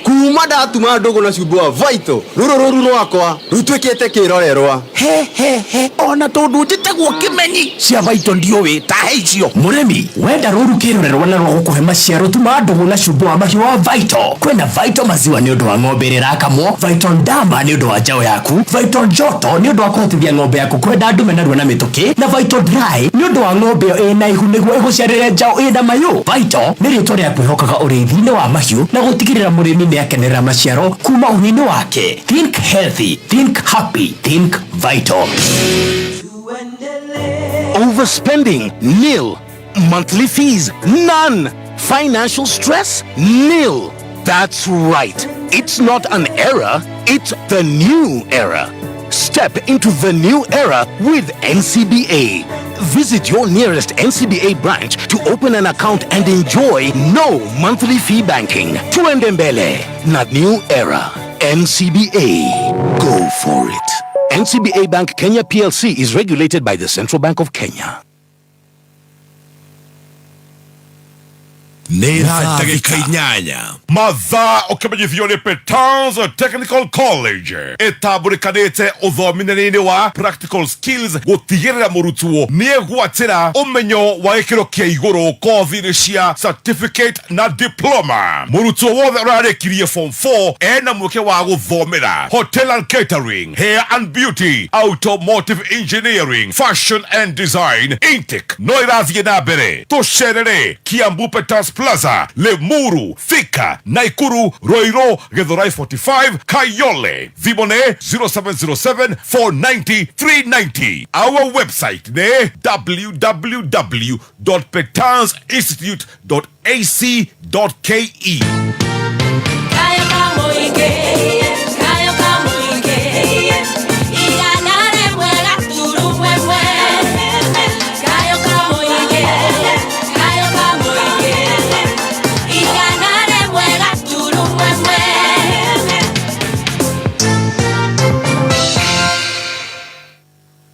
Kuma ndatuma ndũgũ na cumbũ wa Vaito rũrũ rwakwa rũtuĩkĩte kĩrorerwa. He ona tondũ njĩtagwo Kĩmenyi cia Vaito ndiũĩ tahe icio. Mũrĩmi wenda rũru kĩrorerwa na rũgũkũhe maciaro tuma ndũgũ na cumbũ wa mahiũ wa Vaito. Kwĩna Vaito maziwa nĩ ũndũ wa ng'ombe ĩrĩa ĩrakamwo, Vaito ndama nĩ ũndũ wa njaũ yaku, Vaito Joto nĩ ũndũ wa kũhotithia ng'ombe yaku kwenda ndume narua na mĩtũkĩ, na Vaito Dry nĩ ũndũ wa ng'ombe ĩyo ĩna ihu nĩguo ĩgũciarĩre njaũ ĩna mayũ. Vaito nĩ rĩtwa rĩa kwĩhokaga ũrĩithi-inĩ wa mahiũ na gũtigĩrĩra mũrĩmi nĩ akenerera maciaro kuma ũhĩ-inĩ wake. Think healthy, think happy, think Vaito. Overspending? Nil. Monthly fees? None. Financial stress? Nil. That's right. It's not an era, it's the new era. Step into the new era with NCBA. Visit your nearest NCBA branch to open an account and enjoy no monthly fee banking. Tuende mbele na new era. NCBA. Go for it. NCBA Bank Kenya PLC is regulated by the Central Bank of Kenya. nera ndagika inyanya mathaa ũkĩmenyithio nĩ Petals Technical College ĩtambũrĩkanĩte ũthominĩri-inĩ wa practical skills gũtigĩrĩra mũrutwo nĩegwatĩra ũmenyo wa gĩkĩro kĩa igũrũ kothi-inĩ cia certificate na diploma. Mũrutwo wothe ũrarĩkirie form 4 ena mweke wa gũthomera hotel and catering, hair and beauty, automotive engineering, fashion and design. Intake no ĩrathiĩ na mbere. Tũcerere Kiambu Petals Plaza, Lemuru, Thika, Naikuru, Roiro, Githurai 45, Kayole. Thimone 0707 490 390. Our website ne www.petalsinstitute.ac.ke.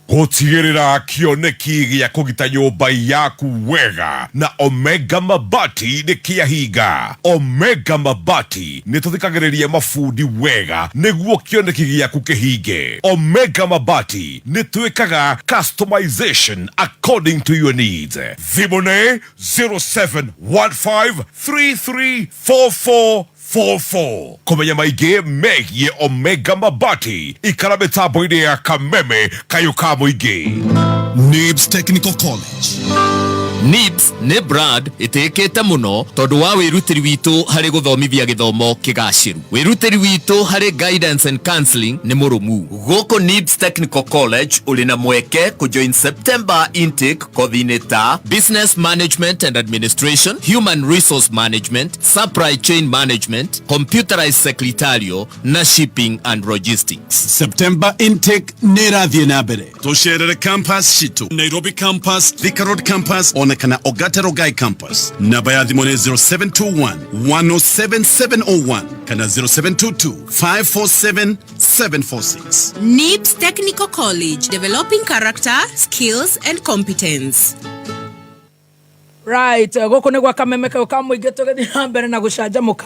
Gũtigĩrĩra kĩoneki gĩa kũgita nyũmba yaku wega na Omega Mabati nĩ kĩahinga. Omega Mabati nĩ tũthikagĩrĩria mabundi wega nĩguo kĩoneki gĩaku kĩhinge. Omega Mabati nĩ twĩkaga customization according to your needs. Thimone 0715334444. Kumenya maingĩ megiĩ Omega Mabati ikara mĩtambo-inĩ ya Kameme Kayuka mũingĩ. NIBS Technical College. NIBS nĩ brand ĩtĩkĩte mũno tondũ wa wĩrutĩri witũ harĩ gũthomithia gĩthomo kĩgacĩru. Wĩrutĩri witũ harĩ guidance and counseling nĩ mũrũmu. Gũkũ NIBS Technical College ũrĩ na mweke kũjoin September intake kothi-inĩ ta Business Management and Administration, Human Resource Management, Supply Chain Management, Computerized Secretarial na Shipping and Logistics. September intake nĩrathiĩ na mbere. Tũcerere campus citũ, Nairobi campus, Thika Road campus, kana Ogata Rogai campus. Namba ya thimũ nĩ 0721 107 701 kana 0722 547 746. NIBS Technical College, developing character, skills and competence. Right, gũkũ nĩ gwa Kameme Kayuka mũingĩ tũgĩthiĩ na mbere na gũcanjamũka.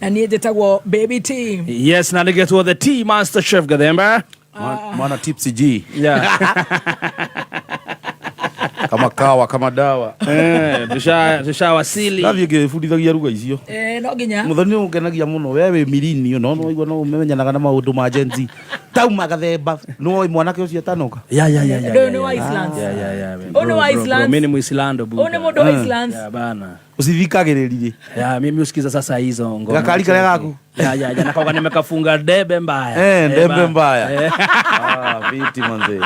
Na niĩ njĩtagwo Baby T. Yes, na nĩgetwo the T Master Chef Gathemba. Mwana Tipsy G. Yeah. Kama kawa kama dawa tushawasili lavie ngĩbundithagia ruga icio no nginya mũthoni ũngenagia mũno wewe mirini no waigua no ũmenyanaga na maũndũ ma Gen Z tauma Gathemba no mwanake ũcio atanoka ndio wa Iceland ono wa Iceland mimi ni Muislando buda ono mũndũ wa Iceland ya bana usithikagĩrĩrie ya mimi usikiza sasa hizo ngoma gakari kale gaku ya nakauka nimekafunga debe mbaya debe mbaya viti manze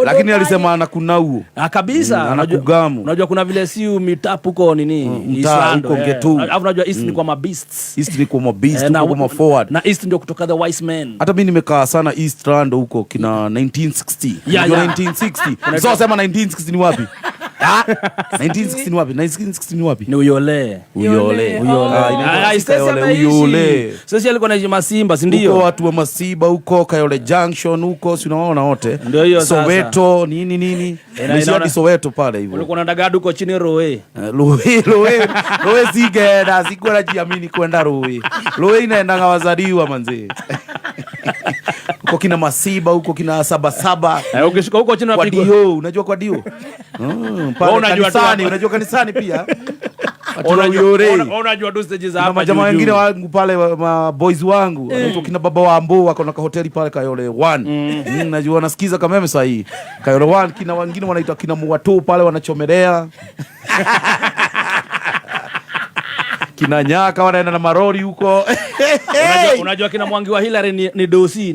lakini alisema anakunauo kabisa. Unajua kuna vile si mitapu huko nini Iceland getu. Alafu unajua East ni kwa mabeasts. East ni kwa mabeasts huko kwa forward. Na East ndio kutoka the wise men. Hata mimi nimekaa sana Eastland huko kina 1960. Unajua 1960. Sasa sema 1960 ni wapi? 1960 ni wapi? 1960 ni wapi? Ni Uyole. Sasa alikuwa na Masimba, si ndio? Huko watu wa Masiba huko Kayole Junction huko si unaona wote. Ndio hiyo sasa. Soweto nini? Ndio Soweto pale hivyo. Ulikuwa na dagadu huko chini Roe. Roe zigenda sikuwa najiamini kwenda Roe. Roe inaenda ngawazaliwa manze. Huko kina Masiba huko kina Sabasaba. Ukishika huko chini unapigwa. Kwa Dio, unajua kwa Dio? Pale kanisani, unajua kanisani pia. Unajua do stages hapa. Na jamaa wengine wangu pale ma boys wangu, wanaitwa kina baba wa Ambo wako na hoteli pale Kayole 1. Najua nasikiza Kameme sasa hii. Kayole 1 kina wengine wanaitwa kina Muwatu pale wanachomelea. Kina Nyaka wanaenda na marori huko. Unajua kina Mwangi wa Hillary ni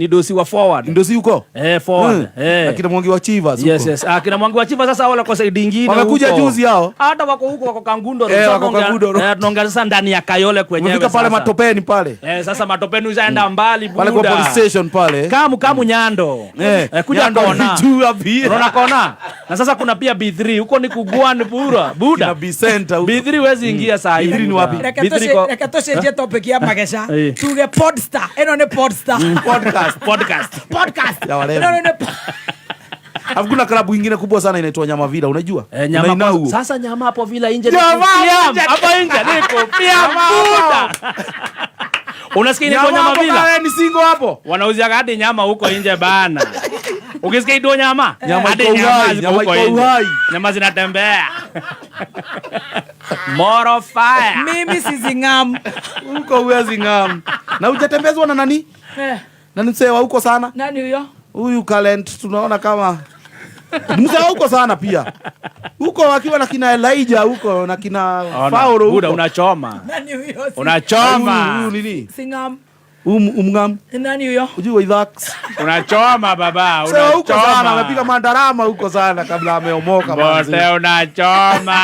dosi wa forward. Ndosi huko? Forward. Kina Mwangi wa Chivas huko. Yes. Kina Mwangi wa Chivas sasa wala kwa side nyingine huko. Wamekuja juzi hao. Hata wako huko wako Kangundo. Tunaongea sasa ndani ya Kayole kwenyewe sasa. Pale Matopeni pale. Sasa Matopeni uzaenda mbali buda. Pale kwa police station pale. Kamu Nyando. Kuja kona. Unaona kona. Na sasa kuna pia B3 huko ni kugwani buda. Kina B center huko. B3 wezi ingia saa hii. B3 ni wapi? Reka tucenjie topic ya magesha. Tuge Podstar. Eno ni Podstar. Podcast. Eno ni Hakuna klabu nyingine kubwa sana inaitwa Nyama Villa, unajua? Nyama sasa nyama hapo Villa nje ni hapa nje niko pia buda. Unasikia ni Nyama Villa? Wewe ni singo hapo. Wanauzia hadi nyama huko nje bana. Ukisikia ndio nyama? Hadi nyama huko nje. Nyama zinatembea. Moro fire. Mimi si zingam. Huko huwezi ngam. Na hujatembezwa na nani? Na msewa huko sana? Nani huyo? Huyu Talent tunaona kama msewa huko sana pia. Huko wakiwa na kina Elijah huko na kina Paulo huko. Buda unachoma. Nani huyo? Unachoma. Huyu nini? Singam. Umngam. Nani huyo? Unajua Idhax. Unachoma baba, unachoma. Huko sana amepiga mandarama huko sana kabla ameomoka bwana. Bote unachoma.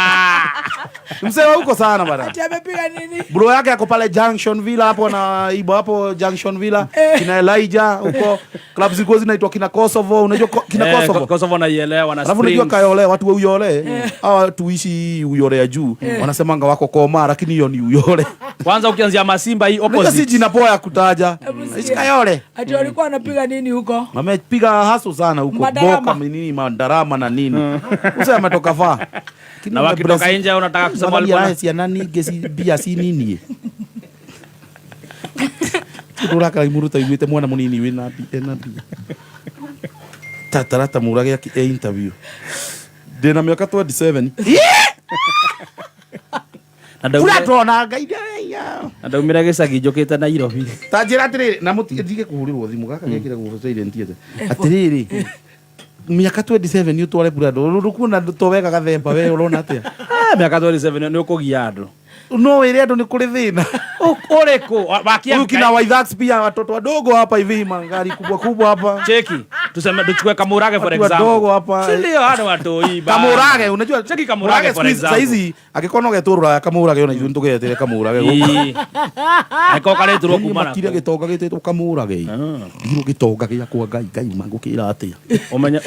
Msewa huko sana bwana. Ati amepiga nini? Bro yake yako pale Junction Villa hapo na ibo hapo Junction Villa. Kina Elijah huko. Clubs ziko zinaitwa kina Kosovo, unajua kina Kosovo. Kosovo naielewa na Springs. Unajua Kayole, watu wa Uyole. Hawa tuishi Uyole ya juu. Wanasemanga wako Koma lakini hiyo ni Uyole. Kwanza ukianzia Masimba hii opposite. Si jina poa ya kutaja. Ishi Kayole. Ati walikuwa anapiga nini huko? Wamepiga hasu sana huko. Boka nini mandarama na nini. Usa ametoka faa. Na wakitoka nje unataka kusema walikuwa si nani gesi bia si nini. Tudura kala imuruta igwete mwana munini we na bia. Tatarata murage ya interview. Dena miaka 27. Uratona gaida ya. Ndaumira gicagi njokete Nairobi. Tajira atiriri na mutige kuhurirwo thimu gaka gekira gucoire ntiete. Atiriri. Miaka 27 ni utware burado rukuna toweka gathemba we urona atia. Miaka 27 ni ukugia andu. No ile andu ni kuri thina. Ureko wakia ukina Waithax pia watoto wadogo hapa hivi magari kubwa kubwa hapa. Cheki. Tuseme tuchukue Kamurage for example. Wadogo hapa. Ndio hado watoi ba. Kamurage unajua cheki Kamurage for example. Saizi akikono geturura Kamurage ona ithu tugetere Kamurage. Ako kale turu kumana. Kire gitoga gitete Kamurage. Ndio gitoga gya kwa ngai mangukira atia.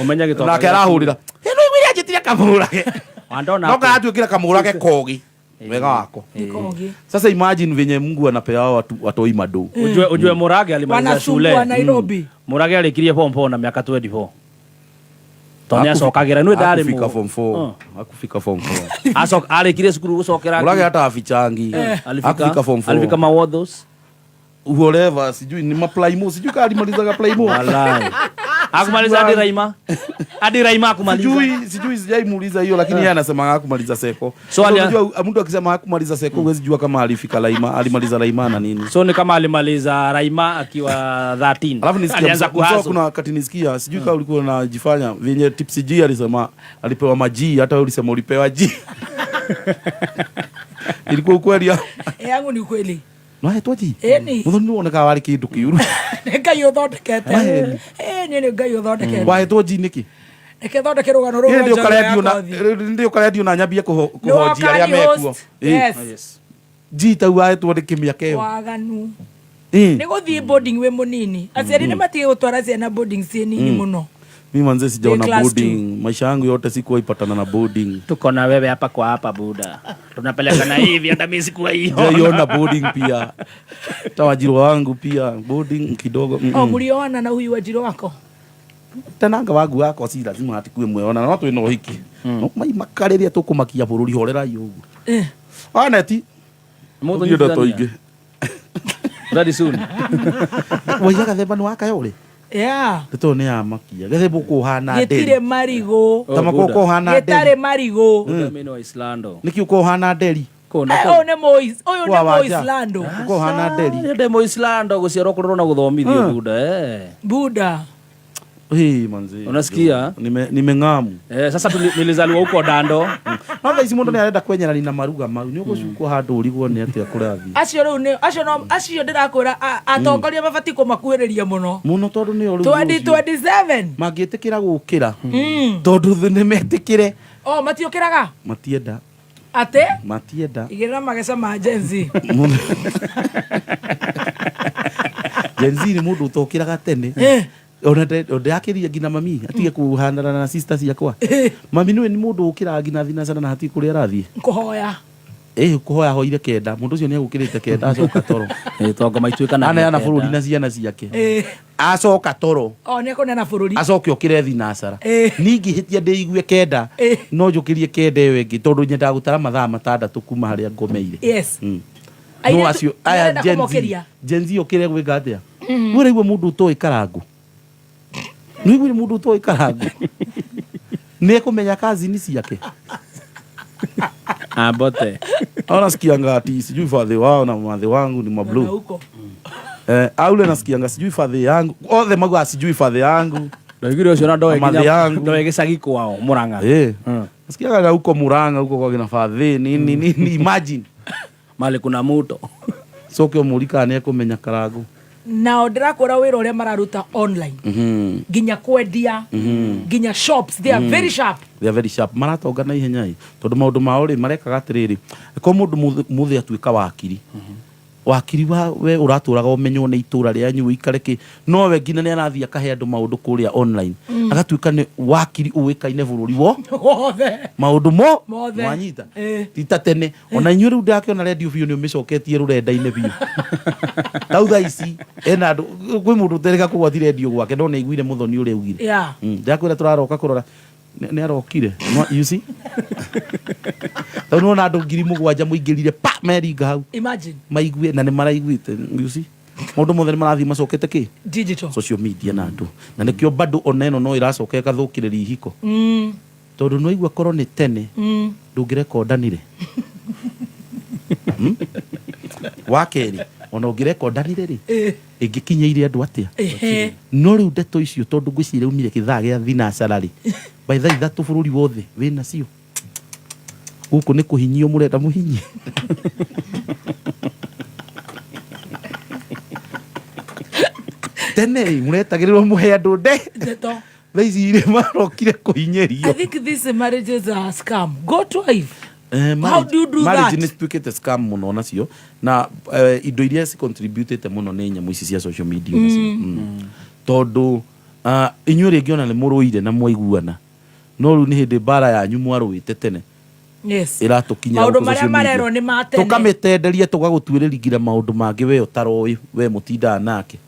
Umenya gitoga. Na kerahurira. Eno igwira ajitire Kamurage. Wandona. No atuikira Kamurage kogi. Wega wako. Sasa imagine venye Mungu anapea watu watoi mado. Ujue Murage alimaliza shule. Wanasumbua Nairobi. Murage alikirie form 4 na miaka 24. Tonya sokagira nwe ndari mu. Akufika form 4. Akufika form 4. Asok alikirie sukuru gusokera. Murage hata afichangi. Akufika form 4. Alifika mawodos. Whatever, sijui ni maplaimo, sijui kama alimaliza ka plaimo. Wallahi. Akumaliza hadi Raima. Hadi Raima akumaliza. Sijui sijaimuuliza hiyo lakini yeye anasema hakumaliza seko. So unajua mtu akisema hakumaliza seko huwezi jua kama alifika Raima, alimaliza Raima na nini. So ni kama alimaliza Raima akiwa 13. Alafu nisikia kuna wakati nisikia sijui kama ulikuwa unajifanya venye Tipsy G alisema alipewa maji hata wewe ulisema ulipewa G. Ilikuwa ukweli yangu ni kweli. No etwaji. Eni. Muthoni woneka wari kindu kiuru. Ngai uthondekete. Ni ngai uthondekete. Wa etwaji niki. Eke thondeke rugano ruga. Ndio karedio na nyambia kuhojia ya mekuo. Yes. Jita wa etwaje miaka yo. Waganu. Ni guthii boarding we munini. Aciari ni matige gutwara ciana boarding ci nini muno. Mimi manze sijaona boarding. Maisha yangu yote sikuwa ipatana na boarding. Tuko na wewe hapa kwa hapa buda. Tunapeleka na hivi hata mimi sikuwa hiyo. Sijaona boarding pia. Tawajiro wangu pia boarding kidogo. Mlioana na huyu wajiro wako? Tananga wangu wako si lazima atikue mweona na watu ino hiki. No mai makareria tukumakia bururi horera iyo. Aneti. Mudo ndio toige. Very soon. Waiga gathemba ni waka yole. Yeah. Toto ne amakia. Gathemba ko hana deli. Getire marigo. Tamako ko hana deli. Getare marigo. Mino Islando. Niki uko hana deli. Oyo ne Moislando. Uko hana deli. Nde Moislando guciarwo kurwo na guthomithio buda Buda. Hii manzi. Unasikia? Nimeng'amu. Sasa nilizaliwa huko Dando. Na hizo mundu ni arenda kwenyera ni na maruga mau. Ni ugucukwo handu urigwo ni atia kurathi. Acio ndirakwira atongoria mabati kumakuhiriria muno. Muno tondu ni uru. 2027. Magietikira gukira. Tondu thine metikire. Matiukiraga? Matienda. Ate? Matienda. Igirira magesa ma Gen Z. Gen Z ni mundu utokiraga tene. Ona akiria ngina mami atige kuhandana na sisters yakwa. Mami niwe ni mundu ukira ngina thina sana na hati kuria rathie. Nkuhoya. kuhoya hoire kenda mundu ucio ni agukirite kenda acoka toro tongo maituika na ana bururi na ciana ciake acoka toro ne ko na bururi acoke okire thinasara ningi hitia ndiigue kenda no njukirie kenda iyo ingi tondu nyenda gutara mathaa matandatu kuma haria ngomeire yes no acio aya jenzi okire gwika atia wira igwe mundu utoi karangu ni igwe mundu utoi karangu ni kumenya kazi ni ciake Abote. Nasikianga ati sijui fadhi wao na madhi wangu ni mablu. Aule nasikianga sijui fadhi yangu. Othe magwa sijui fadhi yangu. Ndio ucio na ndo egecagi kwao Muranga. Nasikianga huko Muranga huko kwa kina fadhi nini imagine. Mali kuna muto. Sokyo mulika ne kumenya karago. Now ndirakora wira uria mararuta online ginya kwendia ginya shops they are very sharp maratonga na ihenya tondu maundu mao ri marekaga atiriri ko mundu muthi atuika wakiri wakiri we uraturaga umenywo ni itura ria nyu ikareki no we ngina ni arathia kahe andu maundu kuria online agatuika ni wakiri uikaine bururi wo maundu mo mwanyita tita tene ona inyu riu ndakiona radio view ni umicoketie rurenda-ine biu tauga ici ena andu kwi mundu tereka kugwati radio gwake no neiguire muthoni uria ugire ndakwira turaroka kurora ni arokire you see tano na andu 7,000 muingirire pa meringa hau imagine maigue na ni maraiguite you see mundu mothe marathi macokete ki digital social media na andu na nikio bado oneno no iracoka kathukiriria ihiko tondu no igua korwo ni tene ndungirekondanire wakeri ona ungirekondanire ri ingikinyeire andu atia no riu ndeto icio tondu ngwicire umire kithaa gia thinacara ri by the 3 bururi wothe wina cio guku ni kuhinyio murenda muhinyi tene muretagirwo muhe andu ndeto thaici ire marokire kuhinyerio. I think these marriages are scam. Go to wife. How do you do that? Marriage ni twikite scam muno nacio na indo iria ci contributed muno ni nyamu ici cia social media nacio tondu inyu ringi ona ni muruire na mwaiguana no riu ni hindi bara yanyu mwaruite tene yes iratukinya maundu maria marero ni matene tukamitenderia tugagutwiriringira maundu mangi we utaroi we mutinda nake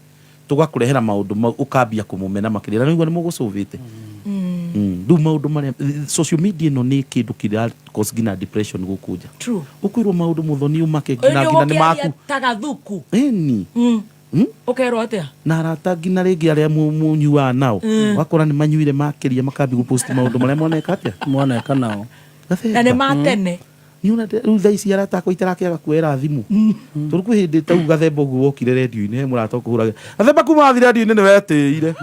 tugakurehera maundu mau ukambia kumumena makirira niguo ni mugusuvite ndu maundu maria social media no ni kindu kira cause gina depression gukuja true ukwirwo maundu muthoni umake gina ni maku tagathuku ni ukerwo atia na arata ngina ringi aria munyua nao wakora ni manyuire makiria makambi gupost maundu maria moneka atia moneka nao na ni matene niuna riu thaa ici arata akwa itarakiaga kuera thimu tondu kwi hindi tau gathemba uguo wokire radio-ini he murata kuhuraga gathemba kuma athi radio-ini ni wetĩire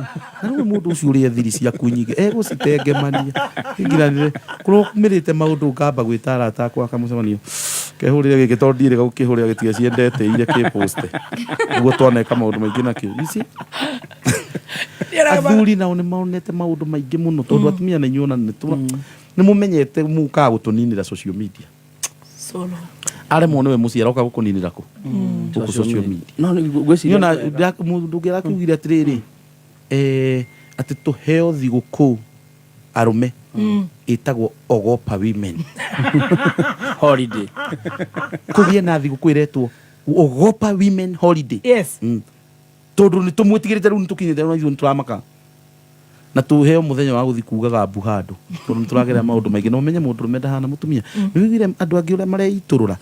na riu mundu ucio uria thiri ciaku nyingi egucitengemania ngiranire kurumirite maundu ngamba gwita arata akwa kamucemanio kehurire giki tondu ndire gukihurira gitiga ciendete ire ki poste niguo twaneka maundu maingi nakio ici athuri nao ni maonete maundu maingi muno tondu atumia na inyuona ni mumenyete muka gutuninira social media solo ale mone we muciaroka gukuninira ku ku social media no gweci na mundu ngira kiugire atiriri ati tuheo thiguku arume itagwo ogopa women holiday kugie na thiguku iretwo ogopa women holiday yes tondu ni tumwitigirite riu nitukinyite no ithu turamaka na tuheo muthenya wa guthi kugaga mbu handu tondu turagerera maundu maingi no menye mundu rumenda hana mutumia niwigire andu angi uria mareiturura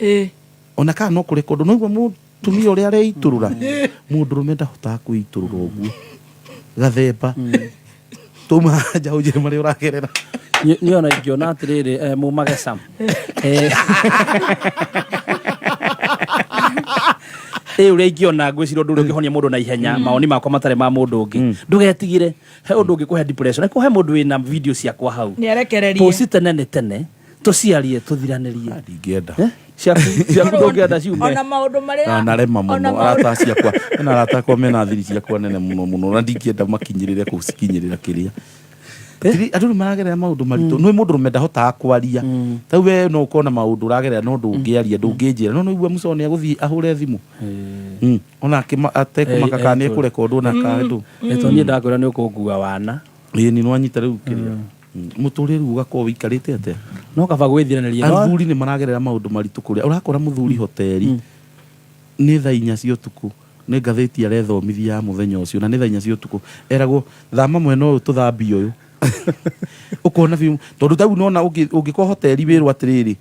ona kana no kuri kundu no igwa mutumia uria areiturura mundu rumenda hotaga kuiturura uguo gathemba tuma jaujire mari uragerera ni ona ingiona atiriri mumage sam uria ingiona ngwiciria undu ungihonia mundu na ihenya maoni makwa matare ma mundu ungi ndugetigire he undu ungikuhe depression ariko he mundu wina video ciakwa hau ni arekererie post tene tuciarie tuthiranirie ndingienda ciaku ndungienda ciume ona maundu maria na rema muno arata ciakwa na arata kwa mena thiri ciakwa nene muno na ndingienda makinyirire kucikinyirira kiria andu maragerera maundu maritu no mundu rumenda hotaga kwaria tau we no ukona maundu uragerera no ndungiaria ndungijira no igua muconi aguthi ahure thimu ona atekumaka kana ekurekondo na kandu eto ni ndakwira ni ukungua wana ni nwanyita riu kiria muturire ugako wikarite ate no kaba gwithiraneria athuri ni maragerera maundu maritu kuria urakora muthuri hoteli ni thaa 4 cia utuku ni ngatheti arethomithia ya muthenya ucio na ni thaa 4 cia utuku eragwo thama mweno uyu tuthambie uyu ukona biu tondu tau nona ungiko hoteli wirwo atiriri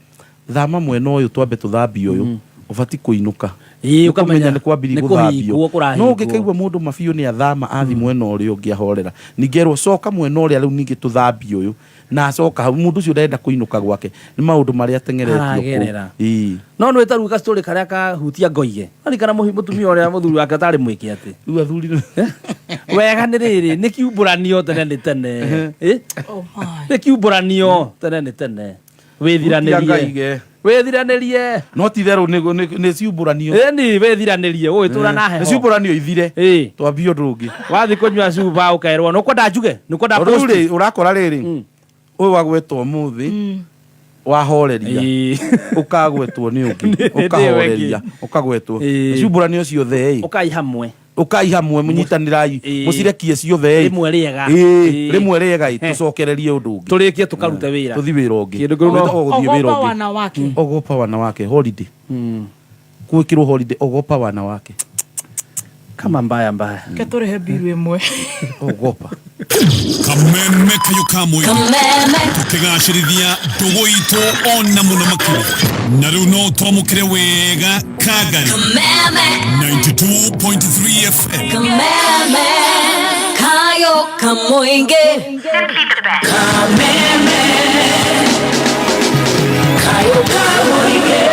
thama mweno uyu twambe tuthambie uyu ubati kuinuka ukamenya ni kwambiri guthambio no ngikaigua mundu mabiu ni athama athi mweno uri ungiahorera ningerwo coka mweno uri riu ningi tuthambie uyu na acoka mundu ucio ndenda kuinuka gwake ni maundu maria atengeretio no no etaru ka story karia ka hutia ngoige ari kana mutumia uria muthuri wake atari mwiki ati riu athuri wega ni riri ni kiumburanio tene ni tene oh my ni kiumburanio tene ni tene wethiranirie no ti theru ni ciumburanio ni wethiranirie uitura na heho ciumburanio ithire twambie undu ungi wathi kunywa cuba ukairwo no kwenda njuge no kwenda post urakora riri uyu wagwetwo muthi wahoreria ukagwetwo ni ungi ukahoreria ukagwetwo ciumburanio ciothe ukai hamwe munyitanirai mucirekie ciothe rimwe riega tucokererie undu ungi turikie tukarute wira tuthi wira ungi ogopa wana wake holiday kuikirwo holiday ogopa wana wake kama mbaya keturihe biru imwe ogopa kameme kayo kamwe tukigashirithia ndugu itu ona muno makuru na riu no twamukire wega Kagari 92.3 FM kameme kayo kamoinge kameme kayo kamoinge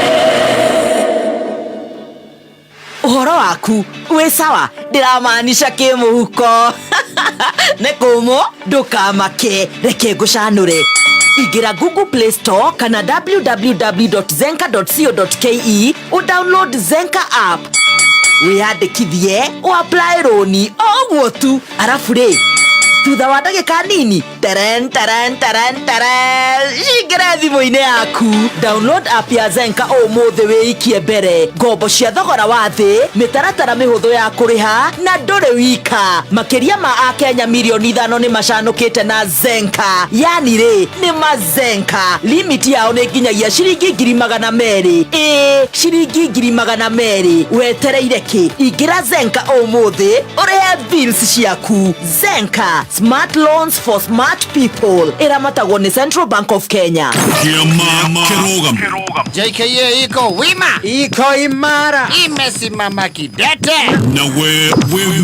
uhoro waku we sawa ndiramaanisha kimuhuko nekumo ndukamake reke ngucanure ingira Google Play Store kana www.zenka.co.ke udownload Zenka app wiyandikithie uapply roni oguo tu arafu ri thutha wa ndagika nini teren ingire thimu-ini yaku download app ya Zenka umuthi wiikie mbere ngombo cia thogora wa thi mitaratara mihuthu ya kuriha na nduri wika makiria ma akenya milioni 5 ni macanukite na Zenka yani ri ni mazenka limit yao ni nginyagia ciringi 200,000 ciringi 200,000 wetereire ki ingira Zenka umuthi urihe bills ciaku Zenka smart loans for smart people iramatagwo ni Central Bank of Kenya kirugam JKA iko wima iko imara imesimama kidete na we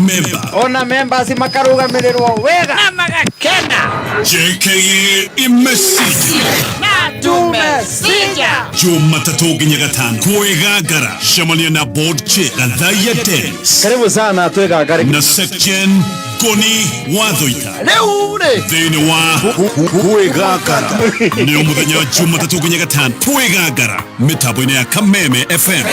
member ona members makarugamirwo wega na magakena JKA imesija na tumesija Jumatatu nginya gatano kwegagara shamania na board chair Gathaya Dennis karibu sana twegagara na section Koni Wathoita Leure thini wa kwegagara ni umuthenya Jumatatu nginya gatano kwegagara mitambo-ini ya Kameme FM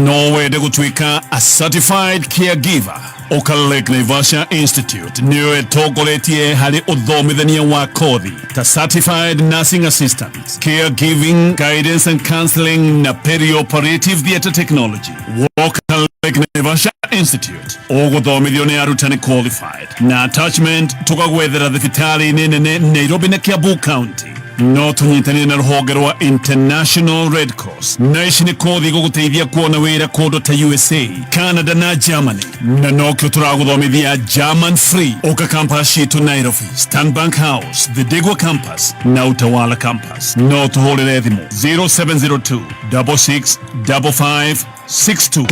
no wende gutwika a certified caregiver Oka Lake Naivasha Institute niyo etogoretie hari uthomithania wa kothi ta certified nursing assistant, caregiving, guidance and counseling na perioperative theatre technology. Oka Lake Naivasha Institute oguthomithio ni arutani qualified na attachment tukagwethera thibitari nene Nairobi na Kiambu County. No tunyitanire na ruhonge rwa International Red Cross na ici ni kothi guguteithia kuona wira kundu ta USA, Canada na Germany na no kio turaguthomithia German free Oka campus shitu Nairobi, Stanbank House, the Digwa campus na Utawala campus. No tuhorere thimu 0702 665562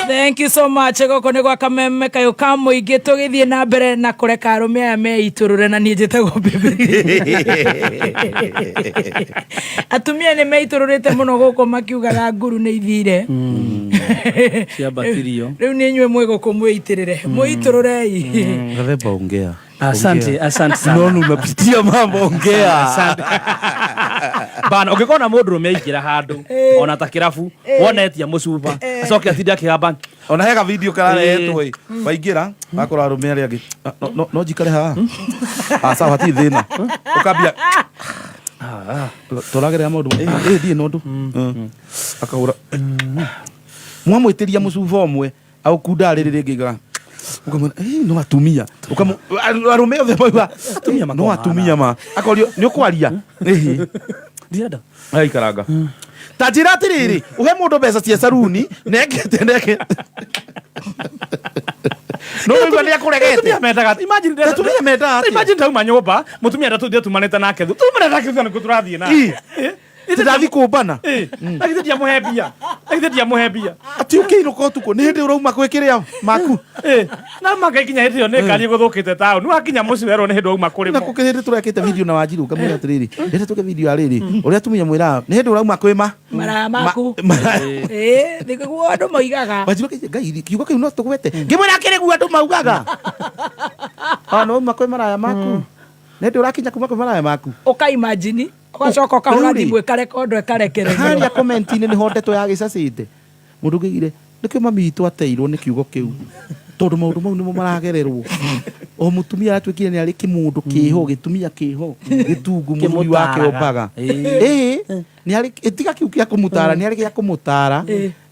Thank you so much. Goko ni gwa Kameme kayo ka muingi tugithie na mbere na kureka arume aya meiturure na nie njitagwo Bibi. Atumia ni meitururite muno guko makiugaga nguru ni ithire. Cia batirio. Riu ni nywe mwego kumwitirire. Muitururei. Gatheba ongea. Asante sana. Nono umepitia mambo ongea. Asante. bana ukikona mundu umeikira handu ona ta kirabu wonetia mucuba acoke atinda kigamba ona hega video kararetwo waingira akora rume ari angi no jikare ha sawa ti thina ukambia toragere mundu die nondu akahura mwamwitiria mucuba omwe au kundari ringiga ukamwona no atumia arume othe boiwa atumia no atumia ma akorio ni ukwaria ndienda ai karanga tajira tiriri uhe mundu mbeca cia saruni nengete no wewe ndia kuregete tumia metaga imagine tumia metaga imagine tauma nyumba mutumia ndatu tumanete nake tumana nake thana kuturathie na Tirathi kumbana agithiria muhebia ati ukiinuka utuko ni hindi urauma kwikiria maku na magakinya hindi yo nekari guthukite tao nu akinya muci wero ni hindi urauma kurimo na kukihindi turekite video na Wanjiru kamwira atiriri ndi tuke video ariri uria tumia mwira ni hindi urauma kwima mara maku ndikuguo andu moigaga Wanjiru ngai kiugo kiu no tugwete ngimwira kiriguo andu maugaga no uma kwima maraya maku ni hindi urakinya kuma kwima maraya maku uka imagine ugacoka ukahura thimũ ĩkarekondo ĩkarekererio haria komenti-inĩ nĩ hondeto ya gĩcacĩte mũndũ ũngĩgire nĩkĩo mami witũ ateirwo nĩ kiugo kĩu tondũ maũndũ mau nĩmo maragererwo o mũtumia aratuĩkire nĩ arĩ kĩmũndũ kĩho gĩtumia kĩho gĩtungu mũthuri wake ombaga nĩ arĩ ĩtiga kĩu gĩa kũmũtara nĩ arĩ gĩa kũmũtara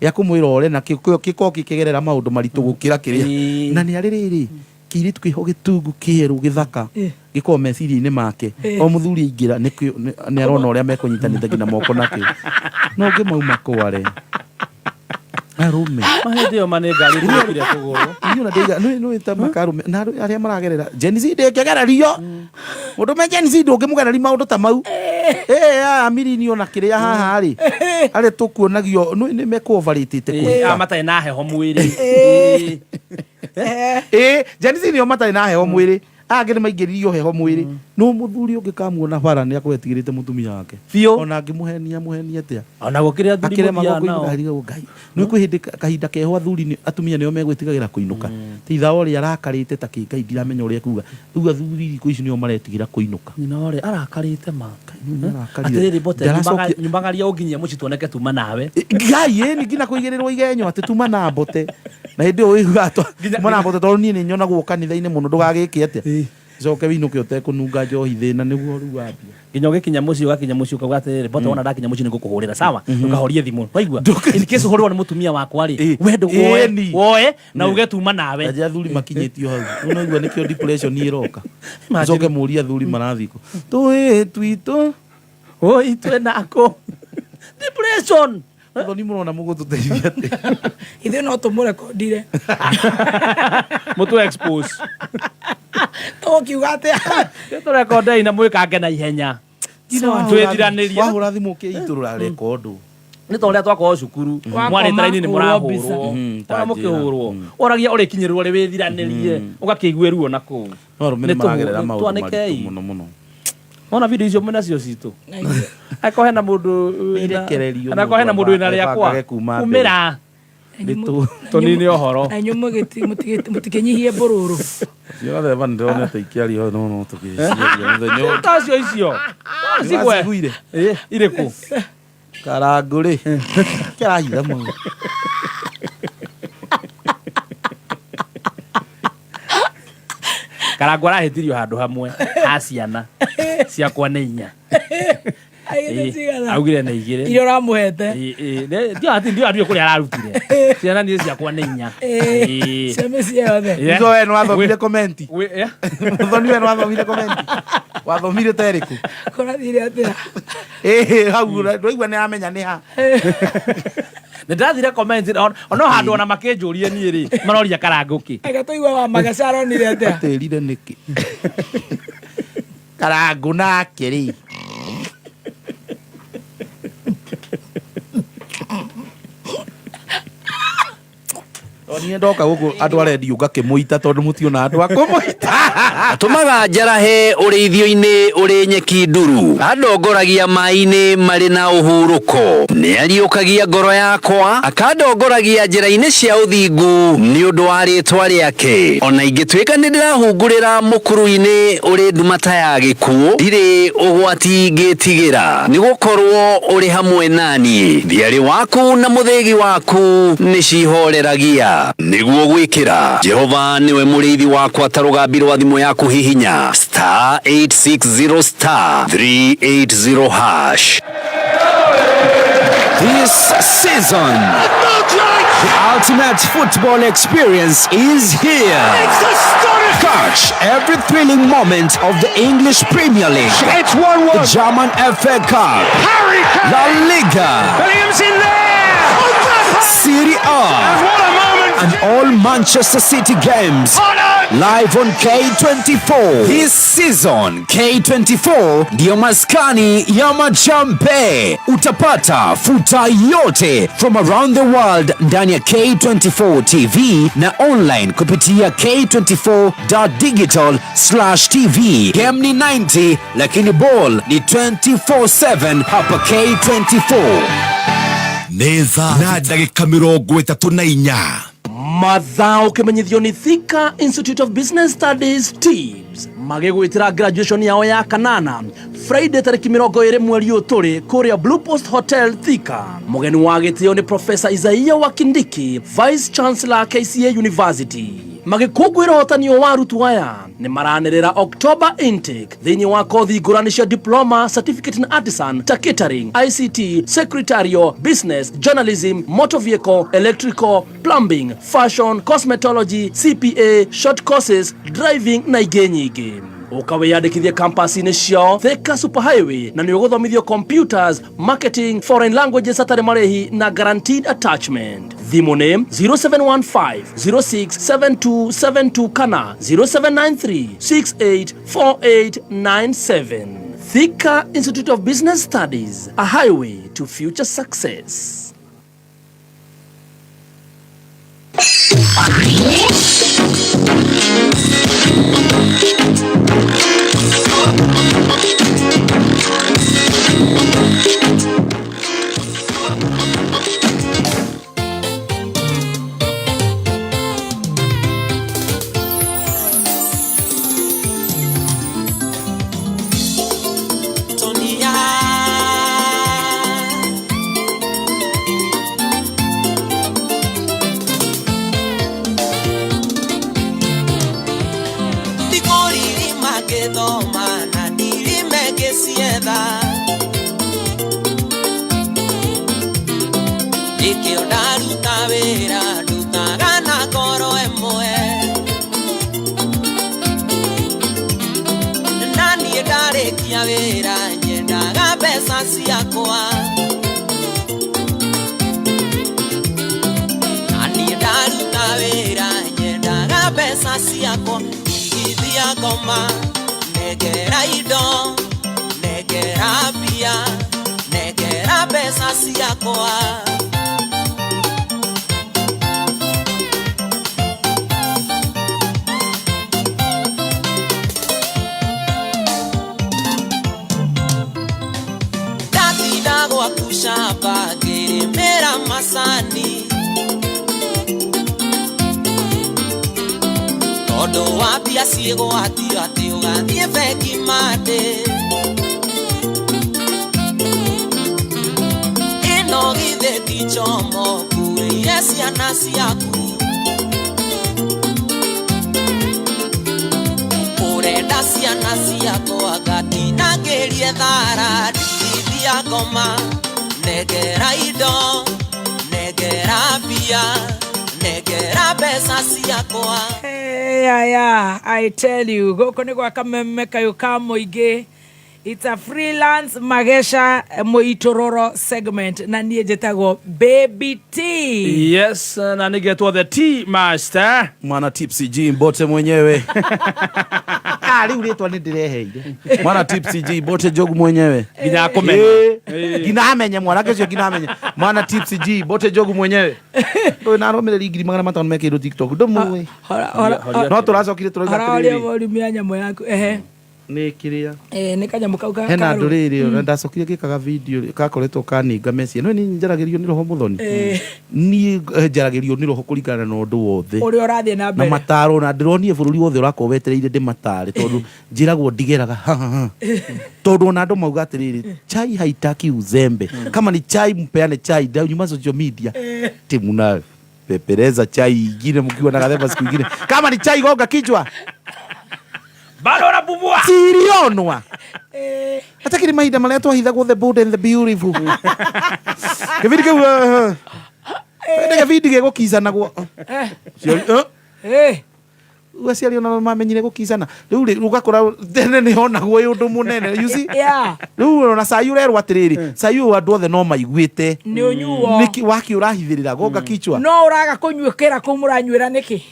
gĩa kũmwĩra ore na gĩkorwo gĩkĩgerera maũndũ maritũ gũkĩra kĩrĩa na nĩ arĩ rĩrĩ kĩirĩtu kĩho gĩtungu kĩerũ gĩthaka gĩkorwo meciria-inĩ make o mũthuri aingĩra nĩ arona ũrĩa mekũnyitanĩte nginya moko nakĩo no ngĩ mauma kware arume mahĩndĩ ĩyo manĩ ngari ĩkire kũgũrũ nĩ ta makarume na arĩa maragerera Gen Z ndĩngĩgererio mũndũ me Gen Z ndũngĩmũgereri maũndũ ta mau amiri ona kĩrĩa haha rĩ arĩ tũkuonagio nĩ mekũovaritĩte kũruta matarĩ na heho mwĩrĩ Gen Z nĩo matarĩ na heho mwĩrĩ angĩ nĩ maingĩririo heho mwĩrĩ no mũthuri ũngĩ kamuona bara nĩ akwetigĩrĩte mũtumia wake ona angĩmũhenia atĩa ona gũkĩrĩa athuri ngai nĩ kwĩhĩndĩ kahinda keho athuri atumia nĩo megwĩtigagĩra kũinũka ti itha ũrĩa arakarĩte ta kĩngai ndiramenya ũrĩa kuga rĩu athuri thikũ ici nĩo maretigĩra kũinũka nyina ũrĩa arakarĩte ma atĩrĩrĩ bote nyumbagaria ũnginyia mũci tuoneke tuma nawe ngai ni nginya kũigĩrĩrwo igenyo atĩ tuma na mbote na hĩndĩ ĩyo wĩigaga tuma na mbote tondũ niĩ nĩ nyonagwo kanitha-inĩ mũno ndũgagĩke atĩa coke winuke ũtekũnunga njohi thĩna nĩguo rĩu wambia nginya ũgĩkinya mũciĩ ũgakinya mũciĩ ũkauga atĩrĩrĩ bote wona ndakinya mũciĩ nĩngũkũhũrĩra sawa ũkahorie thimũ waigua in case ũhũrĩrwo nĩ mũtumia wakwa rĩ wendo woe na uge tuma nawe aja athuri makinyĩtio hau unaigua nĩkĩo depression ĩroka coke mũrie athuri marathikwo tũĩ twitũ itwe nako depression thoni mũrona mũgũtũteithia atĩ ithuĩ no tũmũrekondire mũtũ expose tũkiuga atĩa tũrekondei na mwĩkange na ihenya twĩthiranĩrie wahũra thimũ ũkĩitũrũra rekondũ nĩ ta ũrĩa twakorwo cukuru mwarĩtara-inĩ nĩ mũrahũrwo ona mũkĩhũrwo oragia ũrĩkinyĩrĩrwo rĩ wĩthiranĩrie ũgakĩiguĩruo na kũu mũno mũno ona video icio mwena cio citũ ako hena mũndũ wĩna rĩakwa kumĩra tonini ohoro na nyumu mutikinyihie mbururu ciothe bana ndona ta ikiari ho no tugiciria muthenya tacio icio cigwe iriku karanguri kirahitha mu karangu arahĩtirio handũ hamwe ha ciana ciakwa nĩ inya augire nĩ igĩrĩ iria ũramũhete ndio andũ kũrĩa ararutire ciana nĩ ciakwa nĩ inya ciana ciothe izo we no wathomire komenti muthoni we no wathomire komenti wathomire teriku kũrathire atĩa hau ndũigua nĩ amenya nĩ ha nĩndathire comment ono handũ ona makĩnjũrie niĩ rĩ maroria karangũki ega tũigua wa magacaronire atĩa atĩrire nĩkĩ karangũ nake rĩ Oni ndoka gugu andu arendi ngakimuita tondu mutiona andu akumuita. Tumaga njarahe urithio-ini uri nyeki nduru. Andongoragia mai-ini mari na uhuruko. Ni ariukagia ngoro yakwa, akandongoragia njira-ini cia uthingu ni undu wa ritwa riake. Ona ingituika ni ndirahungurira mukuru-ini uri ndumata ya gikuo, ndiri ugwati ngitigira. Ni gukorwo uri hamwe nani. Thiari waku na muthegi waku ni cihoreragia. Niguo gwikira. Jehova niwe murithi wakwa tarugambirwo thimu yaku hihinya *860*380#. This season, the ultimate football experience is here. Catch every thrilling moment of the English Premier League, it's 1-1. The German FA Cup, La Liga, Williams in there, Serie A, and all Manchester City games live on K24. This season, K24 ndio maskani ya majambe. Utapata futa yote from around the world ndani ya K24 TV na online kupitia k24.digital/tv. Game ni 90 lakini ball ni 24/7 hapa K24. Neza na ndagika 34. Mathaa ukimenyithio ni Thika Institute of Business Studies TIBS magegwitira graduation yao ya kanana Friday tariki 20 mweri uturi kuria Blue Post Hotel Thika. Mugeni wa gitio ni Professor Isaiah Wakindiki, Vice Chancellor KCA University. Magikugwira hotanio wa arutu aya ni maranirira October intake thini wa kothi ngurani cia diploma, certificate in artisan ta catering, ICT, secretarial, business, journalism, motor vehicle, electrical, plumbing, fashion, cosmetology, CPA, short courses, driving na ingĩ nyingĩ. Ukawiyandikithia campus-ini cio Thika Superhighway na ni uguthomithio computers, marketing, foreign languages atari marehi na guaranteed attachment. Thimu ni 0715-067272 kana 0793-684897. Thika Institute of Business Studies, a highway to future success. Odo wapia siego ati ugathie bengi mande ino githe ti chomo kuria ciana ciaku urenda ciana ciaku agatinagĩrie thara ndithia ngoma negera indo negera mbia negera pesa ciakwa. I tell you, goko ni gwa kameme kayo ka muingi It's a freelance Magesha Moitororo segment na niye jetagwo Baby T. Yes, na nigetwa the T Master. Mwana Tipsy G Mbote mwenyewe. Riu ritwa ni ndireheire. Mwana Tipsy G Mbote Jogu mwenyewe. Gina akomenya. Gina amenya mwana kecio gina amenya. Mwana Tipsy G Mbote Jogu mwenyewe. Ndo na romere ligiri magana matano meke TikTok. Ndo muwe. No turacokire turoiga atiriri. Ara oli nyamo yaku ni kiria ni kanyamũ kau ka hena nduriri ndacokire gikaga video kakoretwo kaninga meci no ni njaragirio ni roho muthoni ni njaragirio ni roho kuringana na undu wothe uri urathie na mbere na mataro na ndironie bururi wothe urako wetereire ndi matare tondu njiragwo ndigeraga tondu na andu mauga atiriri chai haitaki uzembe kama ni chai mpeane chai ndio nyuma social media timuna pepereza chai ingine mkiwa na gathemba siku ingine kama ni chai gonga kichwa bado unapumua sirionwa atakiri maida maleto hithagwo the bold and the beautiful kividi ke ndege vidi ke gukizana gwo ugaciari ona mamenyire gukizana riu ugakora tene ni honagwo undu munene you see yeah riu ona sayu rero atiriri sayu andu othe no maiguite ni unyuo niki waki urahithirira gonga kichwa no uraga kunyuikira kumuranyuira niki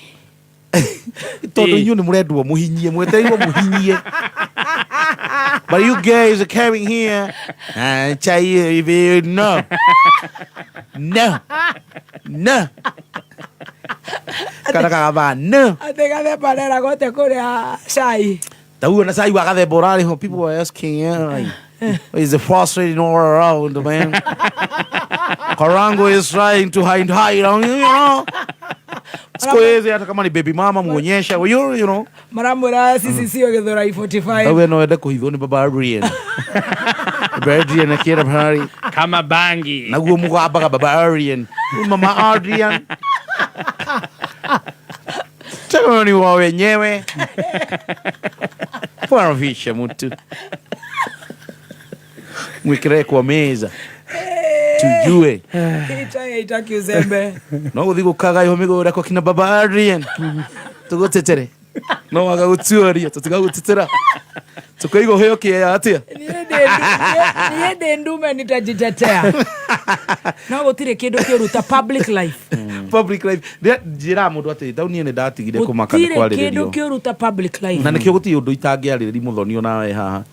todo inyu ni murendwo muhinyie mwetereirwo muhinyie but you guys are coming here and chai if you no karaga ba no atega de panera gote kuria chai tau na chai wa de borari ho people are asking is the frustrating all around man Karango is trying to hide you know Squeeze hata kama ni baby mama muonyesha you know maramura sisi sio gethora 45 awe no enda kuhithwo ni baba Adrian baba Adrian akira bari kama bangi naguo mugamba baba Adrian mama Adrian chama ni wao wenyewe kwa visha mtu mwikire kwa meza tujue itaki uzembe no guthi gukaga iho migura kwa kina baba Adrian tugotetere no waga gutsuaria tutiga gutitera tukaigo heyo kia atia niende ndume nitajitetea no gutire kindu kiruta public life njira mundu ati dauni ne datigire kumaka ni kwaririo kindu kiruta public life na nikio guti undu itangiariri muthoni onawe haha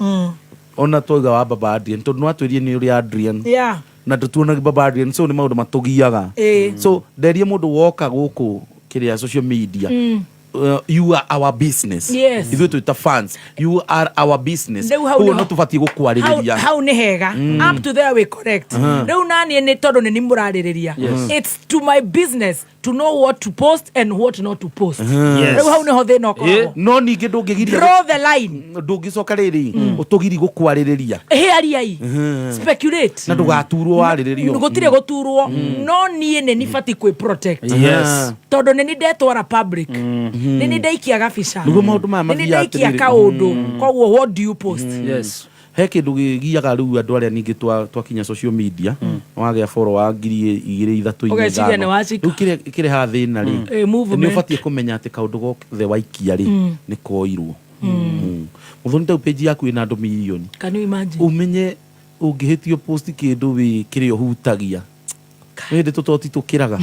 ona toiga wa baba Adrian tondu no atwirie ni uri Adrian yeah na tutuona baba Adrian so ni maundu matugiaga so derie mundu woka guku kiria social media you are our business yes ithu tuita fans you are our business who no tufati gukwariria how ni hega up to there we correct reu nani ni todo ni murariria it's to my business to know what to post and what not to post reu how ni hothe no ko no ningi ndungigiria draw the line ndungicoka riri utugiri gukwariria ariai speculate na ndugaturwo wariririo ngutire guturwo no nie ne ni fati kwi protect todo ni ndetwara public nini ndaikia gabica nini ndaikia kaundu koguo what do you post yes he kindu gigiaga riu andu aria ningi twakinya social media wagea follower 2,000 3,500 kire ha thina ri ni ubatie kumenya ati kaundu gothe waikia ri ni koirwo muthoni ta page yaku ina andu milioni can you imagine umenye ungihitio post kindu wi kire hutagia ndi tutoti tukiraga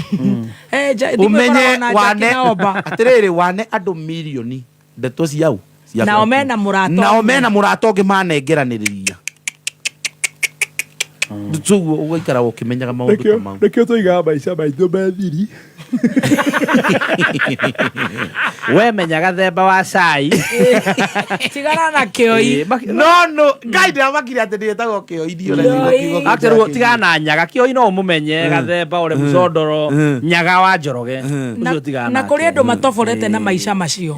umenye wane atiriri wane andu milioni ndeto ciau nao mena murato ngi manengeraniriria ndutuguo ugaikara ukimenyaga maundu kama rekio toiga maica maitho methiri we menyaga themba wa cai tigana na kioi no gaida makiri ati ndetagwo kioi idio na actually tigana na nyaga kioi no umumenye gathemba ore mucondoro nyaga wa njoroge ucio tigana na kuri andu matoforete na maica macio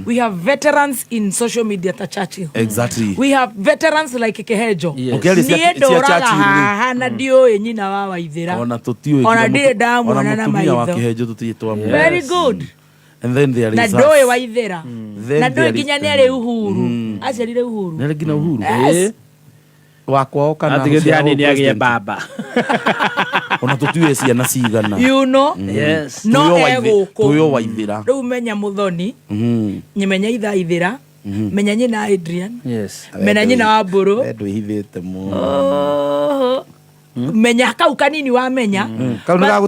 we have veterans in social media ta Churchill exactly we have veterans like Kehejo niendo haha na dio nyina wa Waithira ona tutio ona ndire ndamwana na maitho Kehejo tutitwa very good and then there is na ndoe Waithira na ndoe ginya ni ari Uhuru aciarire Uhuru nere gina Uhuru wakwa okana atigithani ni agie baba ona tutue ciana cigana you know yes no ego tuyo Waithira riu menya muthoni nyimenya Ithaithira menya nyina Adrian yes menya nyina wa Mburu ndwihithite mu menya kau kanini wa menya kau nä gagå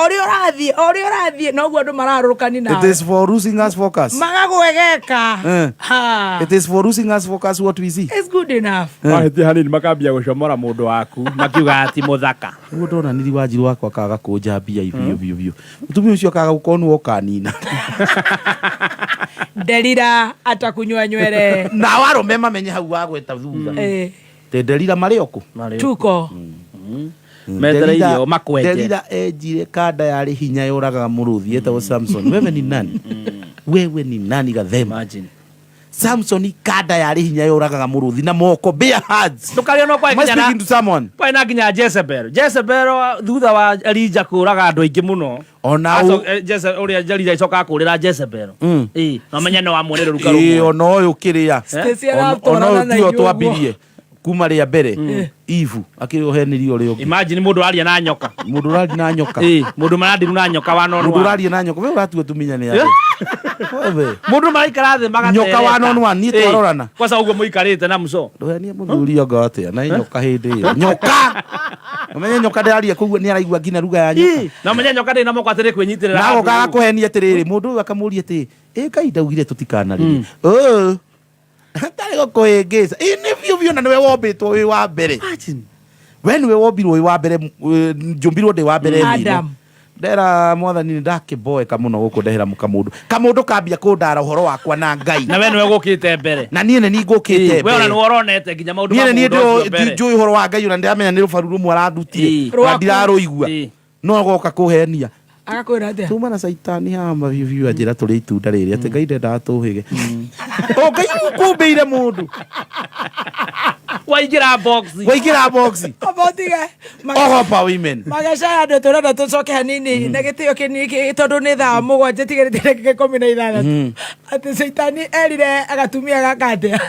ori orathie no guo andu mararukani na it is for losing us focus magagwegeka ha it is for losing us focus what we see it's good enough mahĩtia hanini makambia gũcomora mũndũ waku makiuga ati mũthaka nĩguo ndona niri Wanjiru wakwa akaga kũnjambia biũ mũtumia ũcio akaga gũkorwo nĩwe ũkanina Delira atakunywa nywele na warũme mamenye hau wagweta thutha te Delira marĩ oku tuko metereirio makwenje Delira enjire kanda yarĩ hinya yũragaga mũrũthi etagwo Samson wewe ni nani wewe ni nani gathema imagine Samson kanda yarĩ hinya yũragaga mũrũthi na moko bare hands tukario no kwa nginya speaking to someone kwa na nginya Jezebel thutha wa Elija kũraga andũ aingĩ mũno ona Jezebel ũrĩa Elija icoka kũrĩra Jezebel no menya no amwonere ruka rumwe ona ũyũ kĩrĩa ona ũyũ tio twambirie kuma rĩa mbere Ivu akĩohenirio rĩo imagine mũndũ aria na nyoka mũndũ marandiru na nyoka wanonu mũndũ aria na nyoka wewe ũratua tuminya nĩ atĩ wewe mũndũ maraikara thĩ magatereka nyoka wanonu niĩ twarorana kwanza ũguo mũikarĩte na mũco ndũhenia mũthuri anga atĩa na nyoka hĩndĩ ĩyo nyoka ũmenye nyoka ndaria kũguo nĩ araigua nginya ruga ya nyoka na ũmenye nyoka ndĩ na moko atĩrĩ kwĩnyitĩrĩra na gokaga kũhenia atĩrĩrĩ mũndũ ũyũ akamũria atĩ Ngai ndaugire tũtikanarĩe Tari go kuhingisa ini vyo na niwe wombitwo wi wa mbere we niwe wombirwo wi wa mbere njumbirwo ndi wa mbere Adam ndera mwathani ni ndakiboeka muno guku ndehera kamundu kambia kundara uhoro wakwa na Ngai na we niwe gukite mbere na niĩ nĩ ngũkĩte mbere we ona nĩ woronete nginya maundu ma mundu niĩ njui uhoro wa Ngai na ndiramenya nĩ rubaru rumwe arandutire na ndirarũigua no goka kuhenia agakwira atia tuma na saitani hama vivyo ajira tuli itunda rĩrĩ ati Ngai ndenda atuhige Ngai kumbeire mundu waingira box abotige ogopa women magasha andu turenda tucoke hanini na gitio kiniki tondu nĩ thaa mũgwanja tigĩrĩte ndagĩka 16 ati saitani erire agatumia gakatia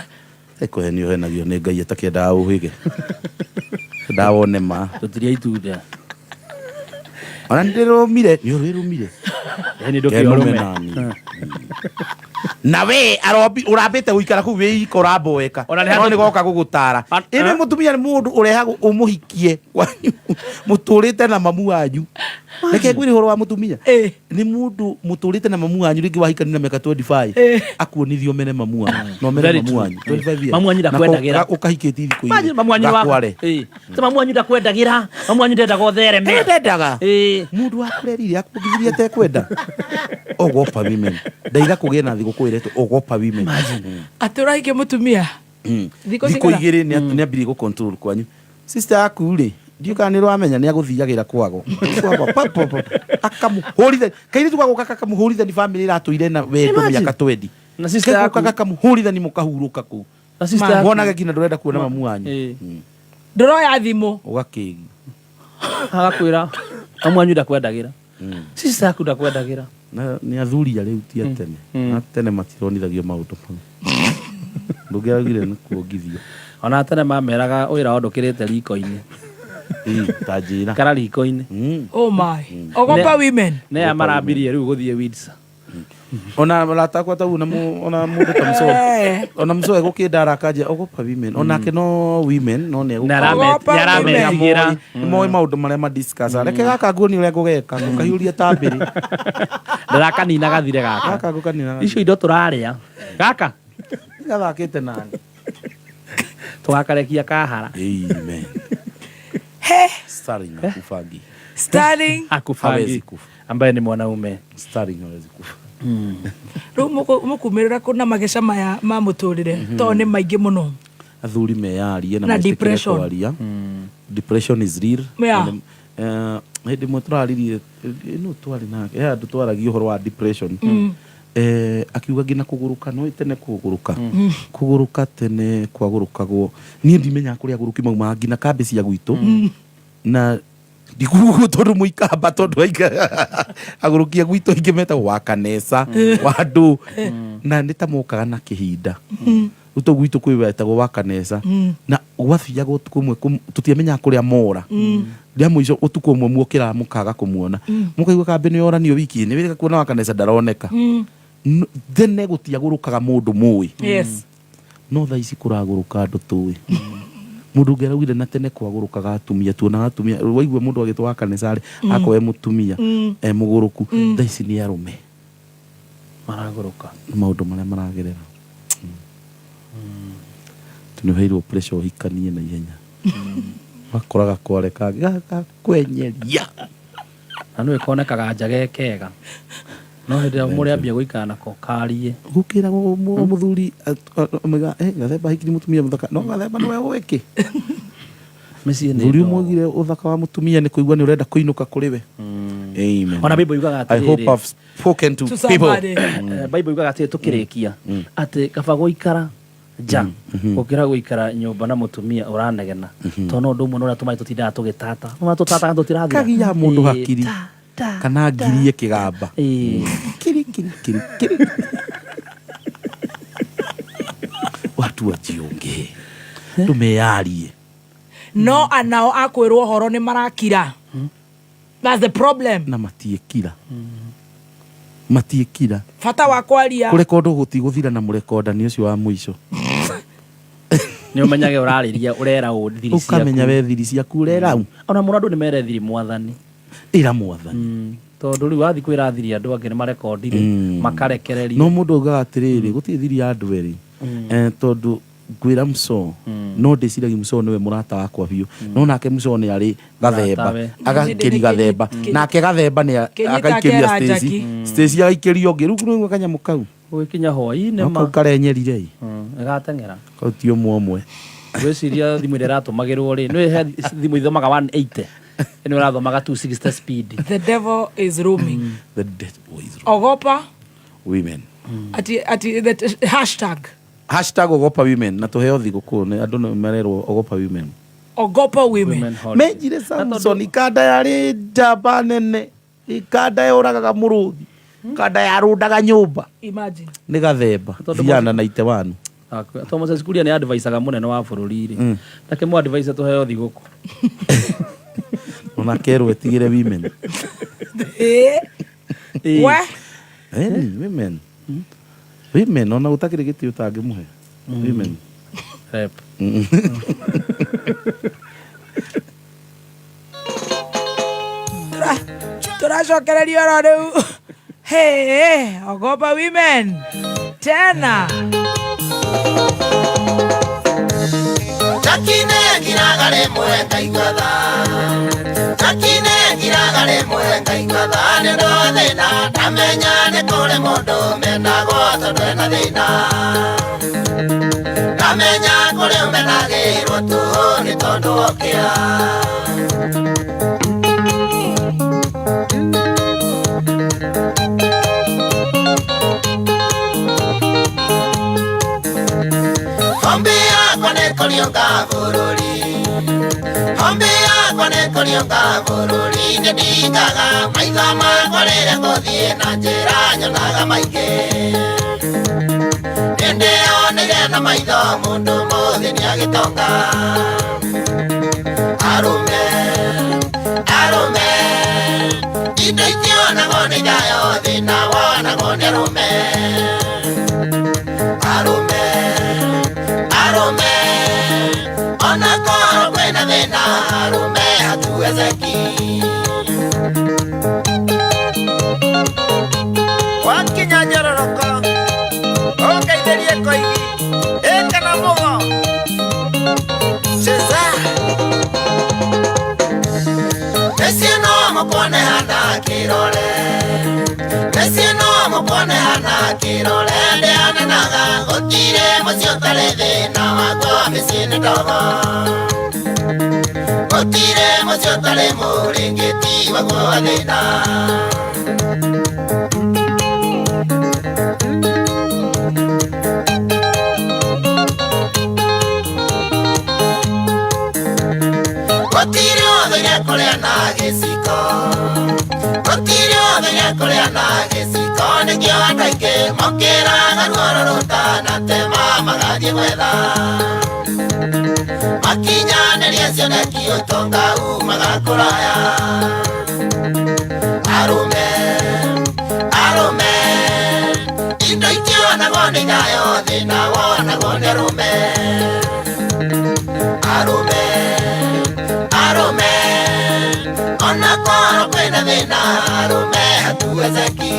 ekuhenio henagio nĩ Ngai atakĩendaga ũhige ndawone ma tutiria itunda ona ndirumire ni urumire ni ndukiorome na we urambite guikara ku we ikora boeka no ni goka gugutara ine mutumia ni mundu urehagwo umuhikie muturite na mamu wanyu reke gwiri horo wa mutumia ni mundu muturite na mamu wanyu ringi wahikani na miaka 25 akuonithio mene mamu wanyu no mene mamu wanyu 25 mamu wanyu ndakwendagira ukahikiti thiku mamu wanyu wakware te mamu wanyu ndakwendagira mamu wanyu ndenda gothereme ndendaga mundu akurerire akugithirie te kwenda ogopa women ndaiga kugia na thigu kwiretu ogopa women aturaike mutumia thiko igiri ni ambiri go control kwanyu sister yaku ri ndiukanirwo amenya ni aguthiagira kwago papo akamuhurithia kairi tugagoka akamuhurithia ni family iratuire na wendo miaka 20 na sister yaku akamuhurithia ni mukahuruka ku na sister wonage kina ndurenda kuona mamu wanyu ndoroya thimu ugakigi agakwira mamu wanyu ndakwendagira sister yaku ndakwendagira na ni athuria riu ti atene na tene matironithagio maundu ndungiragire ni kuongithio ona tene mameraga wira ondukirite riko-ini tajira kara riko-ini oh my ogopa women ne amarambirie riu guthie weeds ona ratakwa ta una ona mundu ta mso ona mso gukindara kaje ogopa women ona ke no women no ne narametigera moi maundu maria ma discuss reke gaka nguoni uria ngugeka ngukahiuria tambiri ndarakanina gathire gaka ngukanina icio indo turaria gaka gathakite nani twakarekia kahara amen Starling akufangi Starling akufangi ambaye ni mwanaume Starling hawezi kufa ru mukumirira kuna magesha maya ma muturire to ni maingi muno athuri meyarie na depression depression is real hindi mwe turaririe no twari nake andu twaragia uhoro wa depression akiuga ngina kuguruka no itene kuguruka tene kwagurukagwo ni ndimenya kuria guruki mauma ngina kambe cia gwitu na ndikugu tondu muikamba tondu agurukia gwitu ingimeta wa kanesa wandu na nitamukaga na kihinda uto gwitu kwibetagwo wa kanesa na wathia gutukumwe tutiamenya kuria mora ndia muico utuku umwe muokira mukaga kumuona mukaigwa kambe ni oranio wiki ni wika kuona wa kanesa ndaroneka Tene gutiagurukaga mundu muwi. Yes. No tha ici kuraguruka andu tuwi. Mundu ngeraugire na tene kwagurukaga atumia tuonaga atumia waigwe mundu agitwa kanisari akoe mutumia muguruku tha ici ni arume maraguruka maundu maria maragerera tunuheirwo pressure hikanie na ihenya makoraga kwareka gaka kwenyeria na no ikonekaga njage kega no hindi muri ambia guikara nako karie gukira muthuri omega gathemba hikiri mutumia muthaka no gathemba no weke meci ni uri umugire uthaka wa mutumia ni kuigwa ni urenda kuinuka kuriwe. Amen. Ona Bible yugaga ati I hope I've spoken to people. Bible yugaga ati tukirikia ati kaba guikara ja ukira guikara nyumba na mutumia uranegena tono ndu muno uratumai tutinda tugitata no tutata tutirathira kagia mundu hakiri kana ngirie kigamba kiri watu wajiunge tumeyarie no anao akwirwo horo ni marakira. That's the problem. Na matiekira matiekira fata wa kwaria kurekondo gutiguthira na murekondani ucio wa muico ni umenyage urariria urera uthiri ciaku ukamenya we thiri ciaku urera ona mundu ni mere thiri mwathani ira mwathani tondu riu wathi kwira thiri andu angi ni marekondire makarekereria no mundu ugaga atiriri guti thiri andu eri tondu gwira mso no ndiciragia mso niwe murata wakwa biu no nake mso ni ari gathemba agakiri gathemba nake gathemba ni agaikiria stage agaikirio ngi rugu no kanya mukau ugikinya hoi-ini ma karenyerire agatengera kautio mwomwe gwiciria thimu ira ratumagirwo ri no thimu ithomaga 180 eno rathomaga 260 speed. The devil is roaming. The devil is roaming. Ogopa women ati the hashtag ogopa women na tuheo thiguku ni andu no mererwo ogopa women. Ogopa women mejire Samson ikanda yari njamba nene ikanda yoragaga muruthi ikanda yarundaga nyumba imagine ni gathemba thiana na ite wanu Thomas Skulia ni advisaga munene wa bururi ri take mu advise tuheo thiguku ona kero etigire women women ona utakire giti utangi muhe women rep turacokereria ro riu ogopa women tena Jakine giragare mwenga igwatha Jakine giragare mwenga igwatha ne no thina tamenya ne kore mundu mena gwa twena thina tamenya kore mena giro tu ni tondu okia Konionga bururi Hombea konionga bururi Ndingaga maithama korere kothie na njira nyonaga maingi Ndionere na maitho mundu muthi ni agitonga Arume Indo itionagwo ni thayo thina wonagwo ni arume Ona koro kwena thina arume hatuwezeki Wakinya nyororoko Ongeithĩrie koigi Ĩkana mũgo Cheza Mesie no mukone hana kirore Mesie no mukone hana kirore Ndeananaga gũtirĩ mũciĩ ũtarĩ thĩna wakwa mĩciĩ-inĩ ndogo Gũtirĩ mũciĩ ũtarĩ mũrĩngĩti waguo wa thĩna Gũtirĩ ũthũire kũrĩa na gĩciko Gũtirĩ ũthũire kũrĩa na gĩciko Nĩkĩo andũ aingĩ mokĩraga ruoro rũtanatema magathiĩ gwetha Makinyanĩrie cioneki ũtonga umaga kũraya thina arume hatuwezeki.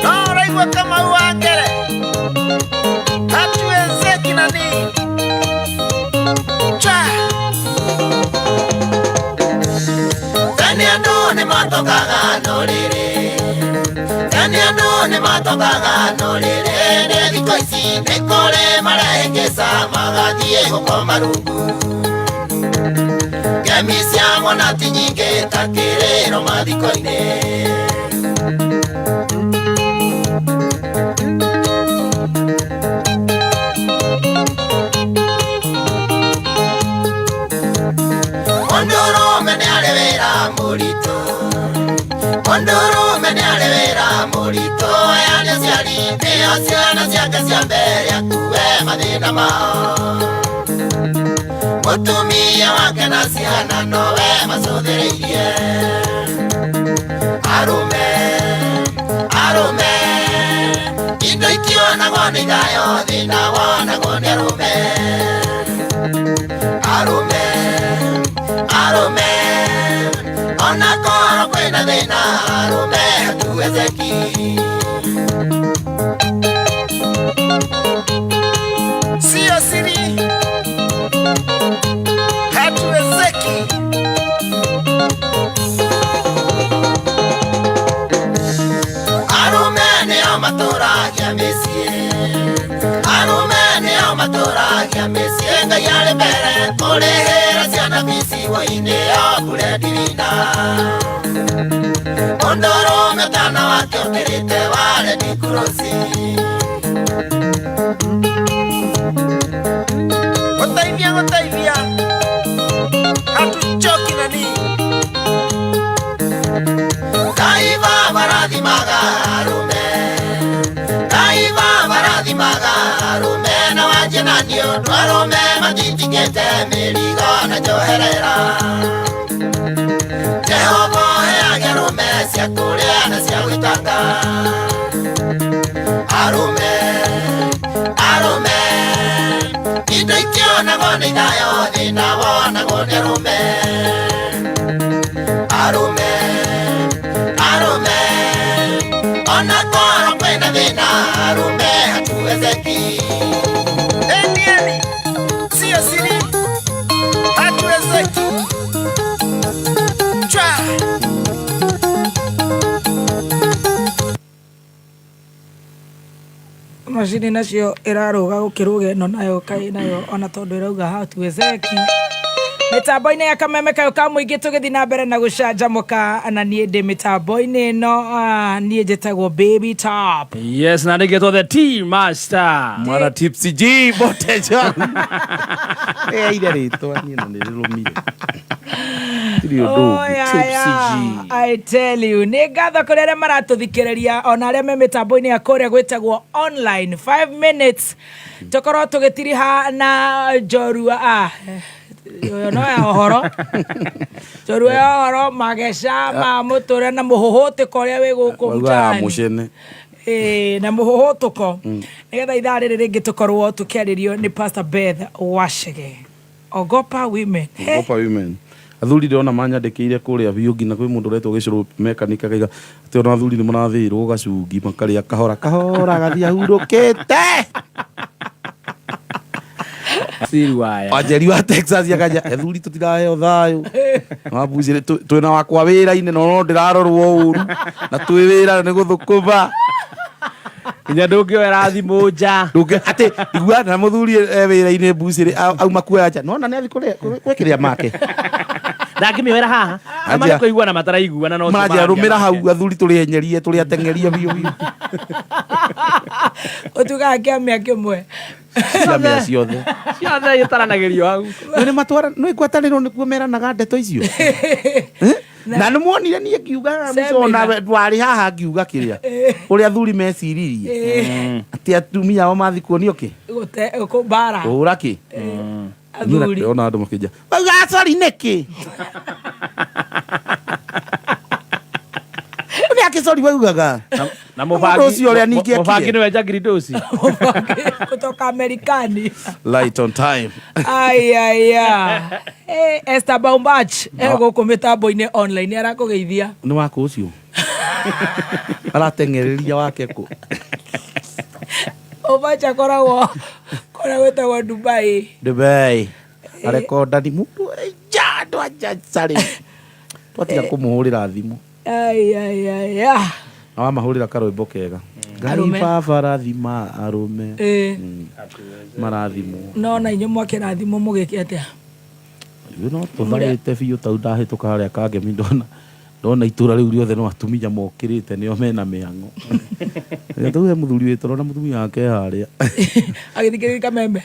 No raigua kama uangere hatuwezeki nani cha Kani andu ni matokaga norire Kani andu ni matokaga norire Ne thiko ici nikore marahengesa magathie gukoma rungu Ngemi cia mwana ti nyingĩ ta kĩrĩro mathiko-inĩ Mũndũrũme nĩarĩ wĩra mũritũ Mũndũrũme nĩarĩ wĩra mũritũ Yani aciari nĩo ciana ciake cia mbere akuwe mathĩna mao Mũtumia wake na ciana nowe macũthĩrĩirie Arũme Arũme Indo ikionagwo nĩ ithayo thĩna wonagwo nĩ arũme Arũme Arũme Ona korwo kwĩna thĩna arũme hatuwezeki Sio siri hatuwezeki Arũme nĩo matũragia mĩciĩ Arũme nĩo matũragia mĩciĩ Ngai arĩ mbere kũrĩhĩra ciana bici woinĩ o kũrĩa ndirina Mũndũrũme ũtana wake ũkĩrĩte warĩ ndikurosi Gũteithia hatuchoki nani Kaiva marathimaga arũme Kaiva marathimaga arũme Na wanjie na nĩ ũndũ arũme mathitingĩte mĩrigo na njoherera Jehova heage arũme cia kũrĩa na cia gwĩtanga Arũme Arũme Indo ikionagwo nĩ ithayo thĩna wonagwo nĩ arũme Arũme Arũme Ona korwo kwĩna thĩna arũme hatuwezeki Enieni Sio siri hatuwezeki Chwa Macini nacio ĩrarũga gũkĩrũga ĩno nayo kaĩ nayo ona tondũ ĩrauga hatuwezeki Mitambo-inĩ ya kameme kayo ka mũingĩ tũgĩthiĩ na mbere na gũcanjamũka na niĩ ndĩ mĩtambo-inĩ ĩno niĩ njĩtagwo Baby Top Yes, na nĩgetwo the Tea Master Mwana Tipsy G Bote John ire rĩtwa niĩ na nĩrĩrũmire I tell you nĩ ngatho kũrĩ arĩa maratũthikĩrĩria ona arĩa me mĩtambo-inĩ ya kũrĩa gwĩtagwo online 5 minutes tũkorwo tũgĩtiriha na njorua no ya ũhoro njorua ya ũhoro mageca ma mũtũrĩre na mũhũhũtĩko ũrĩa wĩ gũkũ mtaani na mũhũhũtũko nĩgetha ithaa rĩrĩ rĩngĩ tũkorwo tũkĩarĩrio nĩ Pastor Beth Wachege Ogopa Women Ogopa Women athuri ndĩrona manyandĩkĩire kũrĩa biũ nginya kwĩ mũndũ ũretwo gĩcũrũ mekanika kaiga atĩ ona athuri nĩ marathĩirwo gacungi makarĩa kahora kahora gathiĩ ahurũkĩte Wanjeri wa Texas yakaja athuri tũtiraheo thayũ mabucĩrĩ twĩna wakwa wĩra-inĩ no ndĩrarorwo ũru na twĩ wĩra nĩ gũthũkũma Nginya ndũngĩoera thimũ nja atĩ igua na mũthuri wĩra-inĩ bucĩrĩ auma kuoya nja no na nĩ athi gwĩkĩrĩa make ndangĩmĩoera haha na marĩ kũiguana mataraiguana no manjia rũmĩra hau athuri tũrĩenyerie tũrĩatengeria biũ ũtugaga kĩamĩa kĩmwe ciamĩa ciothe itaranagĩrio hau nĩ matwara nĩ ngwatanĩrwo nĩkuo meranaga ndeto icio na nĩ muonire niĩ ngiuga mĩcona warĩ haha ngiuga kĩrĩa ũrĩa athuri meciririe atĩ atumia ao mathi kuonio kĩ bara ũra kĩ athuri ona andũ makĩnja sorry nĩkĩ nĩ akĩcori waugaga na mũbangi nĩwe Jagiri Dosi kutoka Amerikani light on time ayaya Esther Baumbach ego kumitambo-ini online arakugeithia Nĩ wako ũcio aratengereria wake kũ Baumbach akoragwo kũrĩa gwĩtagwo Dubai arekondani mũndũ njandũ ajacarĩ twatiga kũmũhũrĩra thimũ na wamahũrĩra karwĩmbo kega Ngai baba rathima arũme marathimwo no na inyuĩ mwakĩrathimwo mũgĩke atĩa no tũtharĩte biũ tau ndahĩtũka harĩa Kangemi ndona itũra rĩu rĩothe no atumia mokĩrĩte nĩo mena mĩhang'o tau he mũthuri wĩ toro na mũtumia wake harĩa agĩthikĩrĩria Kamembe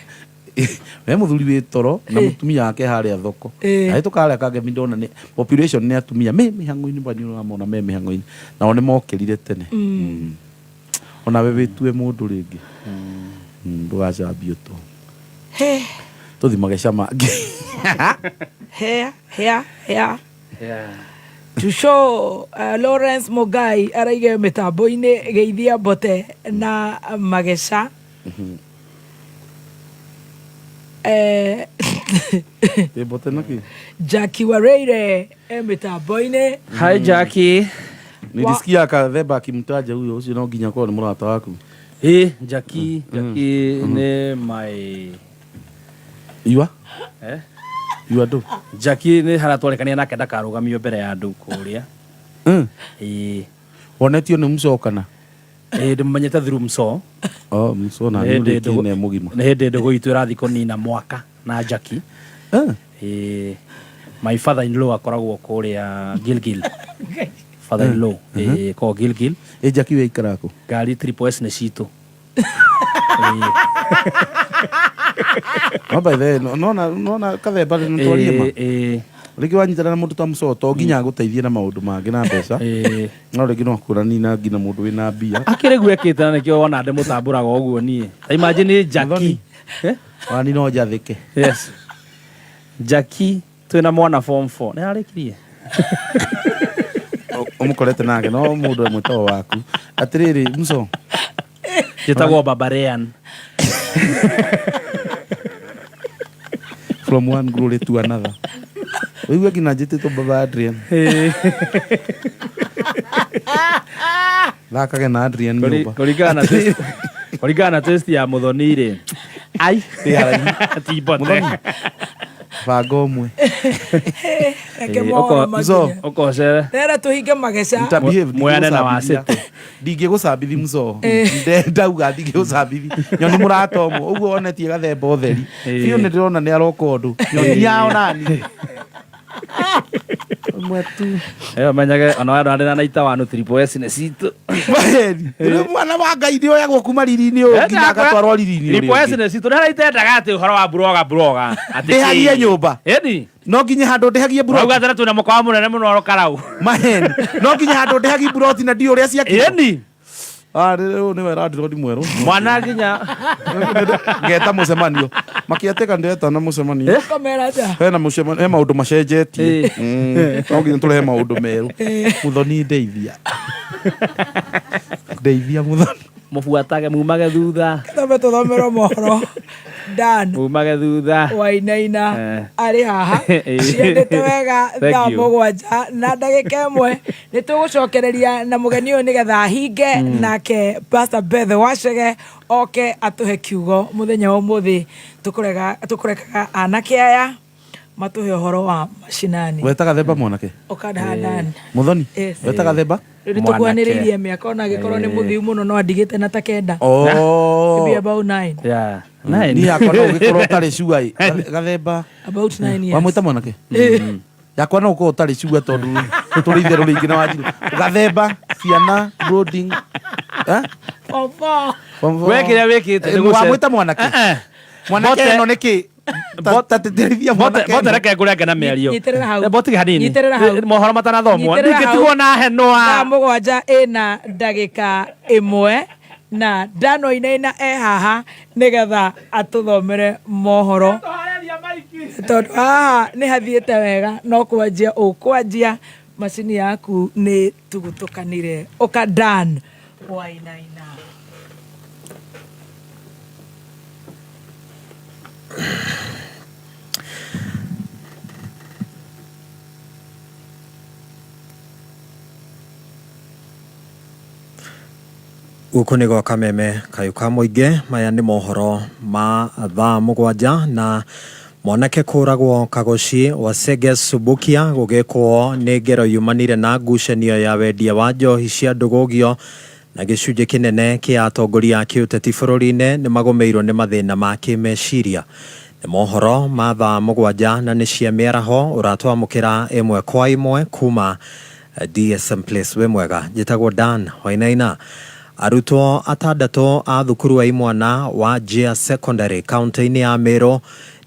we mũthuri wĩ toro na mũtumia wake harĩa thoko ndahĩtũka harĩa Kangemi ndona nĩ population nĩ atumia me mĩhang'o-inĩ banyũ ramona me mĩhang'o-inĩ nao nĩ mokĩrire tene ona we wĩtue mũndũ rĩngĩ ndũgacambio tũ tũthimage cama here to show Lawrence Mugai araige mitambo-ini geithia Mbote na Magesha Mbote naki Jackie Wareire mitambo-ini hi Jackie nilisikia Kathemba akimtaja huyo ucio no nginya kwa ni murata waku Jackie nĩ my Iwa do Jackie nĩ haratwarekania nake ndakarũgamio mbere ya andũ kũrĩa wonetio nĩ Mcokana ndĩmumenyete through Mco Mco na nĩ ũrĩkine mũgima nĩ hĩndĩ ndũgũ itũ ĩrathiĩ kũnina mwaka na Jackie my father in law akoragwo kũrĩa Gilgil father in law ko Gilgil Jackie we ikarako gari triple S nĩ citũ by the no Kathemba nĩ twarie ma rĩngĩ wanyitana na mũndũ ta Mco to nginya gũteithie na maũndũ mangĩ na mbeca no rĩngĩ no kũrani na nginya mũndũ wĩna mbia akĩrĩ gwekĩte na nĩkĩo wona ndĩ mũtambũraga ũguo niĩ imagine Jackie wani no njathĩke yes Jackie twĩna mwana form 4 nĩ arĩkirie ũmũkorete nake no mũndũ ũmwe to waku atĩrĩrĩ Mco njĩtagwo Barbarian from one glory to another wewe kina njĩtĩtwo Baba Adrian thakage na Adrian nyũmba kũringana na test ya Mũthoni rĩ ai ti Mbote bango mwe ukocere rera tuhinge Magesha mweane na wasete ndingĩgũcambithi Mco ndauga ndingĩgũcambithi nyoni mũratomo ũguo onetie Gathemba ũtheri biũ nĩ ndĩrona nĩ aroka ũndũ nyoni yao nani mwetu menyage ona wenda ndĩ na ita wanu triple S nĩ citũ rĩ mwana wa Ngai nĩ oyagwo kuma riri-inĩ ũyũ nginya agatwarwo riri-inĩ triple S nĩ citũ nĩ araitendaga atĩ ũhoro wa broga ndĩhagie nyũmba no nginya handũ ndĩhagie buroti auga tena twĩna mũkawa mũnene mũno rokarau maheni no nginya handũ ndĩhagie buroti na ndio ũrĩa ciakire rĩu nĩ wera ndirodi mwerũ mwana nginya ngeta mũcemanio makĩatĩka ndĩreta na mũcemanio hena mũcemanio he maũndũ macenjetie no nginya tũrehe maũndũ merũ Mũthoni ndeithia Mũthoni mũbuatage mumage thutha tũthambe tũthomerwo mohoro Dan mumage thutha Wainaina arĩ haha ciendete wega thaa mũgwanja na ndagĩka ĩmwe nĩ tũgũcokereria na mũgeni ũyũ nĩgetha hinge nake Pastor Beth Wachege oke atũhe kiugo mũthenya wa ũmũthĩ tũkũrekaga anake aya matuhe ũhoro wa macinani wetaga Themba mwanake ũkadahadan Mũthoni wetaga Themba rĩu tũkwanĩrĩirie mĩaka ona angĩkorwo nĩ mũthiu mũno no andigĩte na ta kenda maybe about 9 niĩ yakwa no ũgĩkorwo ũtarĩ cua Gathemba about 9 years wamwĩta mwanake yakwa no ũkorwo ũtarĩ cua tondũ tũrĩ itherũ rĩingĩ na Wanjirũ Gathemba ciana brooding we kĩrĩa wĩkĩte wamwĩta mwanake mwanake ĩno nĩkĩ Mbote reke ngũrenge na mĩario Mbote hanini mohoro matanathomwo ndingĩtigwo na henwa mũgwanja ĩna ndagĩka ĩmwe na Dan Wainaina haha nĩgetha atũthomere mohoro tondũ haha nĩ hathiĩte wega no kwanjia ũkwanjia macini yaku nĩ tũgũtũkanire ũka Dan Wainaina Guku ni gwa Kameme kayuka muingi maya ni mohoro ma thaa mugwanja na mwanake kuragwo Kagoshi Waseges Subukia gugekwo ni ngero yumanire na ngucanio ya wendia wa njohi cia ndugugio na gicunjĩ kinene kia atongoria a kiũteti bũrũri-inĩ ni magomeirwo ni mathĩna ma kĩmeciria. Ni mohoro ma thaa mugwanja na ni cia mĩaraho uratwamũkĩra ĩmwe kwa ĩmwe kuma DSM Place. We mwega, njĩtagwo Dan Wainaina. Arutwo atandatu a thukuru wa imwana wa Jia Secondary kaunti-inĩ ya Meru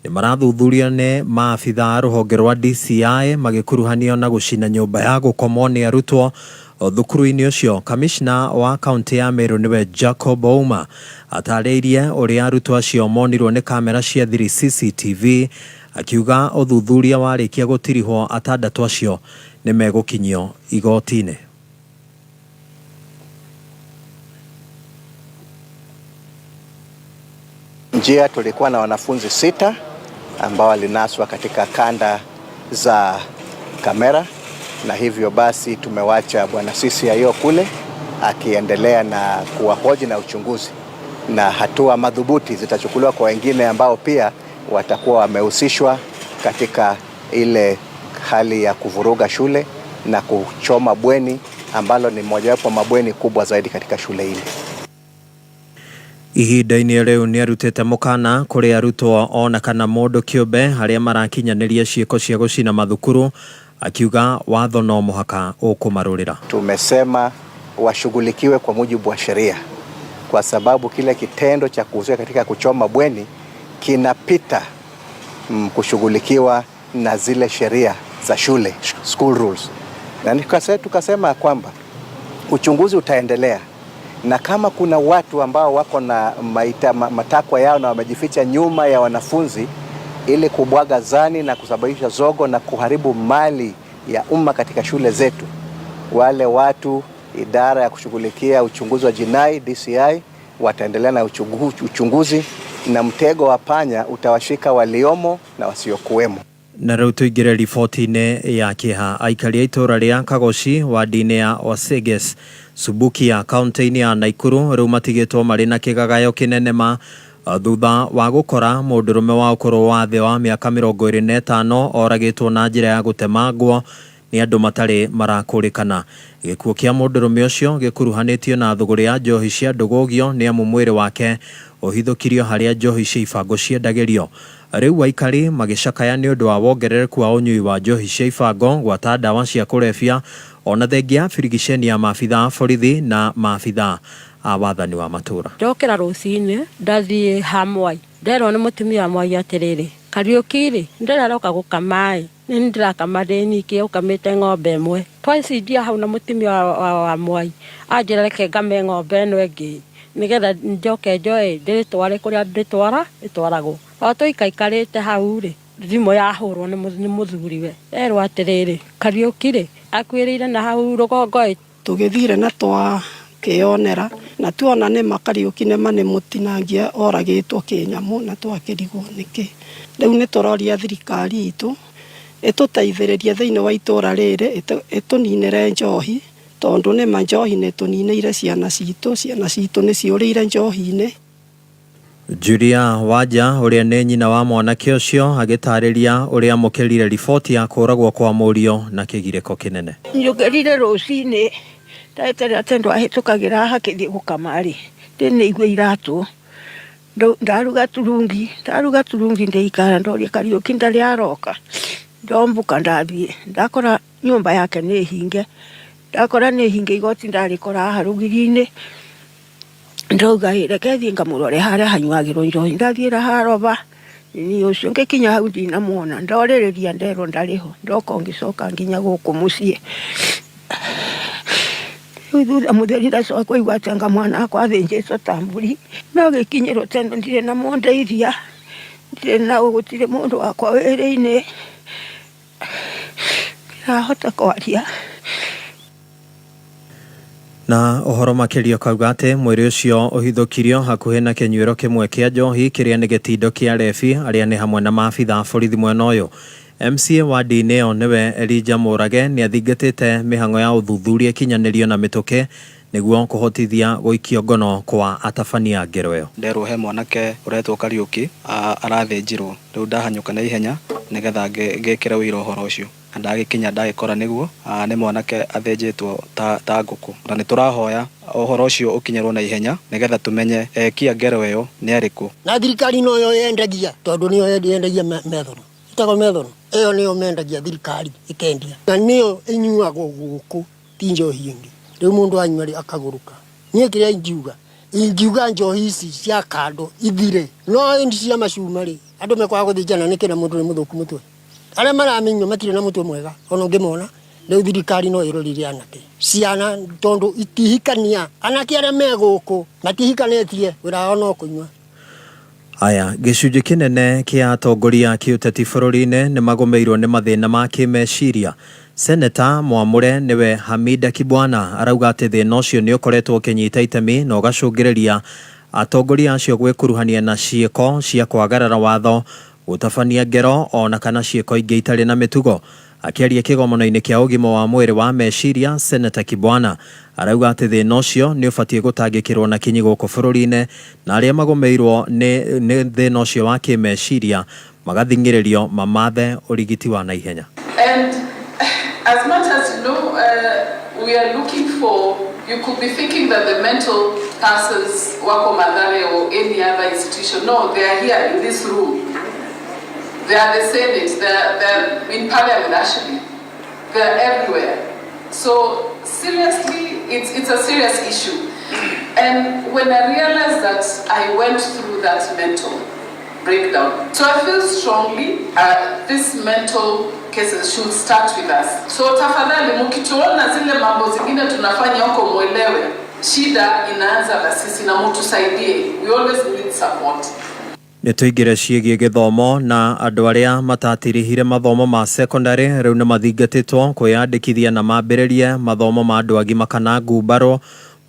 ni marathuthurio ni maabitha rũhonge rwa DCI magĩkuruhanio na gũcina nyũmba ya gũkomwo nĩ arutwo thukuru-inĩ ũcio. Kamishna wa kaunti ya Meru niwe Jacob Ouma atarĩirie ũrĩa arutwo acio monirwo nĩ kamera cia thiri CCTV, akiuga ũthuthuria warĩkia gũtirihwo atandatu acio nĩ megũkinyio igoti-inĩ. Njia tulikuwa na wanafunzi 6 ambao walinaswa katika kanda za kamera, na hivyo basi tumewacha bwana CCIO kule akiendelea na kuwahoji na uchunguzi, na hatua madhubuti zitachukuliwa kwa wengine ambao pia watakuwa wamehusishwa katika ile hali ya kuvuruga shule na kuchoma bweni ambalo ni mojawapo mabweni kubwa zaidi katika shule hili. Ihinda-inĩ rĩu nĩ arutĩte mũkana kũrĩ arutwo ona kana mũndũ kĩũmbe harĩa marakinyanĩria ciĩko cia gũcina mathukuru, akiuga watho no mũhaka ũkũmarũrĩra. Tumesema washughulikiwe kwa mujibu wa sheria, kwa sababu kile kitendo cha kuhusika katika kuchoma bweni kinapita kushughulikiwa na zile sheria za shule, school rules. Na tukasema kwamba uchunguzi utaendelea, na kama kuna watu ambao wako na matakwa yao na wamejificha nyuma ya wanafunzi ili kubwaga zani na kusababisha zogo na kuharibu mali ya umma katika shule zetu, wale watu, idara ya kushughulikia uchunguzi wa jinai DCI wataendelea na uchunguzi, na mtego wa panya utawashika waliomo na wasiokuwemo. Na rĩu tũingĩre riboti-inĩ ya kĩeha. Aikari a itũra rĩa Kagoshi wadi-inĩ ya Waseges Subukia kaunti-inĩ ya Naikuru rĩu matigĩtwo marĩ na kĩgagayo kĩnene ma thutha wa gũkora mũndũrũme wa ũkũrũ wa thĩ wa mĩaka 25 oragĩtwo na njĩra ya gũtemangwo nĩ andũ matarĩ marakũrĩkana. Gĩkuũ kĩa mũndũrũme ũcio gĩkuruhanĩtio na thũgũrĩ ya njohi cia ndũgũgio nĩ amu mwĩrĩ wake ũhithũkirio harĩa njohi cia ibango ciendagĩrio. Rĩu aikari magĩcakaya nĩ ũndũ wa wongerereku wa ũnyui wa njohi cia ibango, gwata ndawa cia kũrebia, ona thengia birigiceni ya maabitha borithi na maabitha a wathani wa matũra. Ndokĩra rũcinĩ ndathiĩ hamwe nderwo nĩ mũtumia Mwai atĩrĩrĩ, Kariũki-rĩ ndĩraroka gũkama nĩ ndĩrakama ndĩ nyiki ũkamĩte ng'ombe ĩmwe. Twacindia hau na mũtumia wa Mwai anjĩra reke ngame ng'ombe ĩno ĩngĩ nĩgetha njoke njoe ndĩtware kũrĩa ndĩtwara ĩtwaragwo. O tũikaikarĩte hau-rĩ thimũ yahũrwo nĩ mũthuriwe, erwo atĩrĩrĩ, Kariũki-rĩ akuĩrĩire na hau rũgongo. Tũgĩthire na twakĩonera na tuona nĩ Kariũki nĩ nĩ mũtinangia oragĩtwo kĩnyamũ na twakĩrigwo nĩkĩ. Rĩu nĩ tũroria thirikari itũ ĩtũteithĩrĩrie thĩinĩ wa itũra rĩrĩ ĩtũninĩre njohi, tondũ nĩ njohi nĩ tũninĩire ciana citũ nĩ ciũrĩire njohi-inĩ. Julia Wanja ũrĩa nĩ nyina wa mwanake ũcio agĩtarĩria ũrĩa amũkĩrire riboti ya kũragwo kwa mũriũ na kĩgirĩko kĩnene. Njũkĩrire rũcinĩ ndaeterera atĩ ndwahĩtũkagĩra hakĩthiĩ gũkama-rĩ ndĩnĩigua iratũ, ndaruga turungi ndĩikara ndoria Kariũki ndarĩ aroka, ndombuka ndathiĩ ndakora nyũmba yake nĩ hinge, ndakora nĩ hinge igoti ndarĩkora haha rũgiri-inĩ. Ndauga reke thiĩ ngamũrore harĩa hanyuagĩrwo njohi, ndathiĩra haroba ni ũcio ngĩkinya hau ndinamuona, ndorĩrĩria nderwo ndarĩho, ndoka ngĩcoka nginya gũkũ mũciĩ. Thutha mũtheri ndacoka kũigua anga mwana akwa athĩnjĩtwo ta mbũri, no gĩkinyĩrwo tondũ ndirĩ na mũndeithia, ndirĩ na gũtirĩ mũndũ wakwa wĩra-inĩ ndĩrahota kwaria. Na ũhoro makĩria kauga atĩ mwĩrĩ ũcio ũhithũkirio hakuhĩ na kĩnyuĩro kĩmwe kĩa njohi kĩrĩa nĩ gĩtindo kĩa rebi arĩa nĩ hamwe na maabitha borithi mwena ũyũ. MCA wadi-inĩ ĩyo nĩwe Elijah Mũrage nĩ athingatĩte mĩhang'o ya ũthuthuria kinyanĩrio na mĩtũkĩ niguo kuhotithia guikio ngono kwa atabania ngero iyo. Nderuhe mwanake uretwo Kariuki arathinjirwo riu ndahanyuka na ihenya nigetha ngekira wira uhoro ucio ndagikinya ndagikora niguo ni mwanake athinjitwo ta nguku na ni turahoya uhoro ucio ukinyerwo na ihenya nigetha tumenye kia ngero iyo ni ariku na thirikari no yo yendagia tondu ni yo yendagia methono itago methono iyo ni yo mendagia thirikari ikendia na niyo inyuagwo guku tinjo hingi riu mundu anywa akaguruka nie kiria ingiuga njohi ici cia kando ithire no indi cia macuma ri andu mekwa guthijana nikira mundu ni muthuku mutwe aria maramenywo matire na mutwe mwega ono ngimona riu thirikari no irorire anake ciana tondu itihikania anake aria meguku matihikanetie wira ono kunywa. Aya, gicunji kinene kia atongoria kiuteti bururi-ini ni magomeirwo ni mathina ma kimeciria. Seneta Mwamure niwe Hamida Kibwana arauga ati thina ucio ni ukoretwo kinyita itemi na ugacungiriria atongoria acio gwikuruhania na ciiko cia kwagarara watho, gutabania ngero ona kana ciiko ingi itari na mitugo. Akiaria kigomono-ini kia ugima wa mwiri wa meciria, Seneta Kibwana arauga ati thina ucio ni ubatie gutangikirwo na kinyi guku bururi-ini na aria magomeirwo ni thina ucio wa kimeciria magathingiririo mamathe urigiti wa naihenya. And as much as you know, we are looking for, you could be thinking that the mental persons wako Mathare or any other institution. No, they are here in this room. They are the Senate, they're in Parliament actually. They're everywhere. So seriously, it's a serious issue. And when I realized that I went through that mental breakdown, so I feel strongly this mental cases should start with us. So tafadhali mkituona zile mambo zingine tunafanya huko muelewe shida inaanza na sisi na mtusaidie. We always need support. Nituigire ciigie githomo na andu aria matatirihire mathomo ma secondary riu ni mathingatitwo kwiyandikithia na mambiririe mathomo ma andu agima kana ngumbaro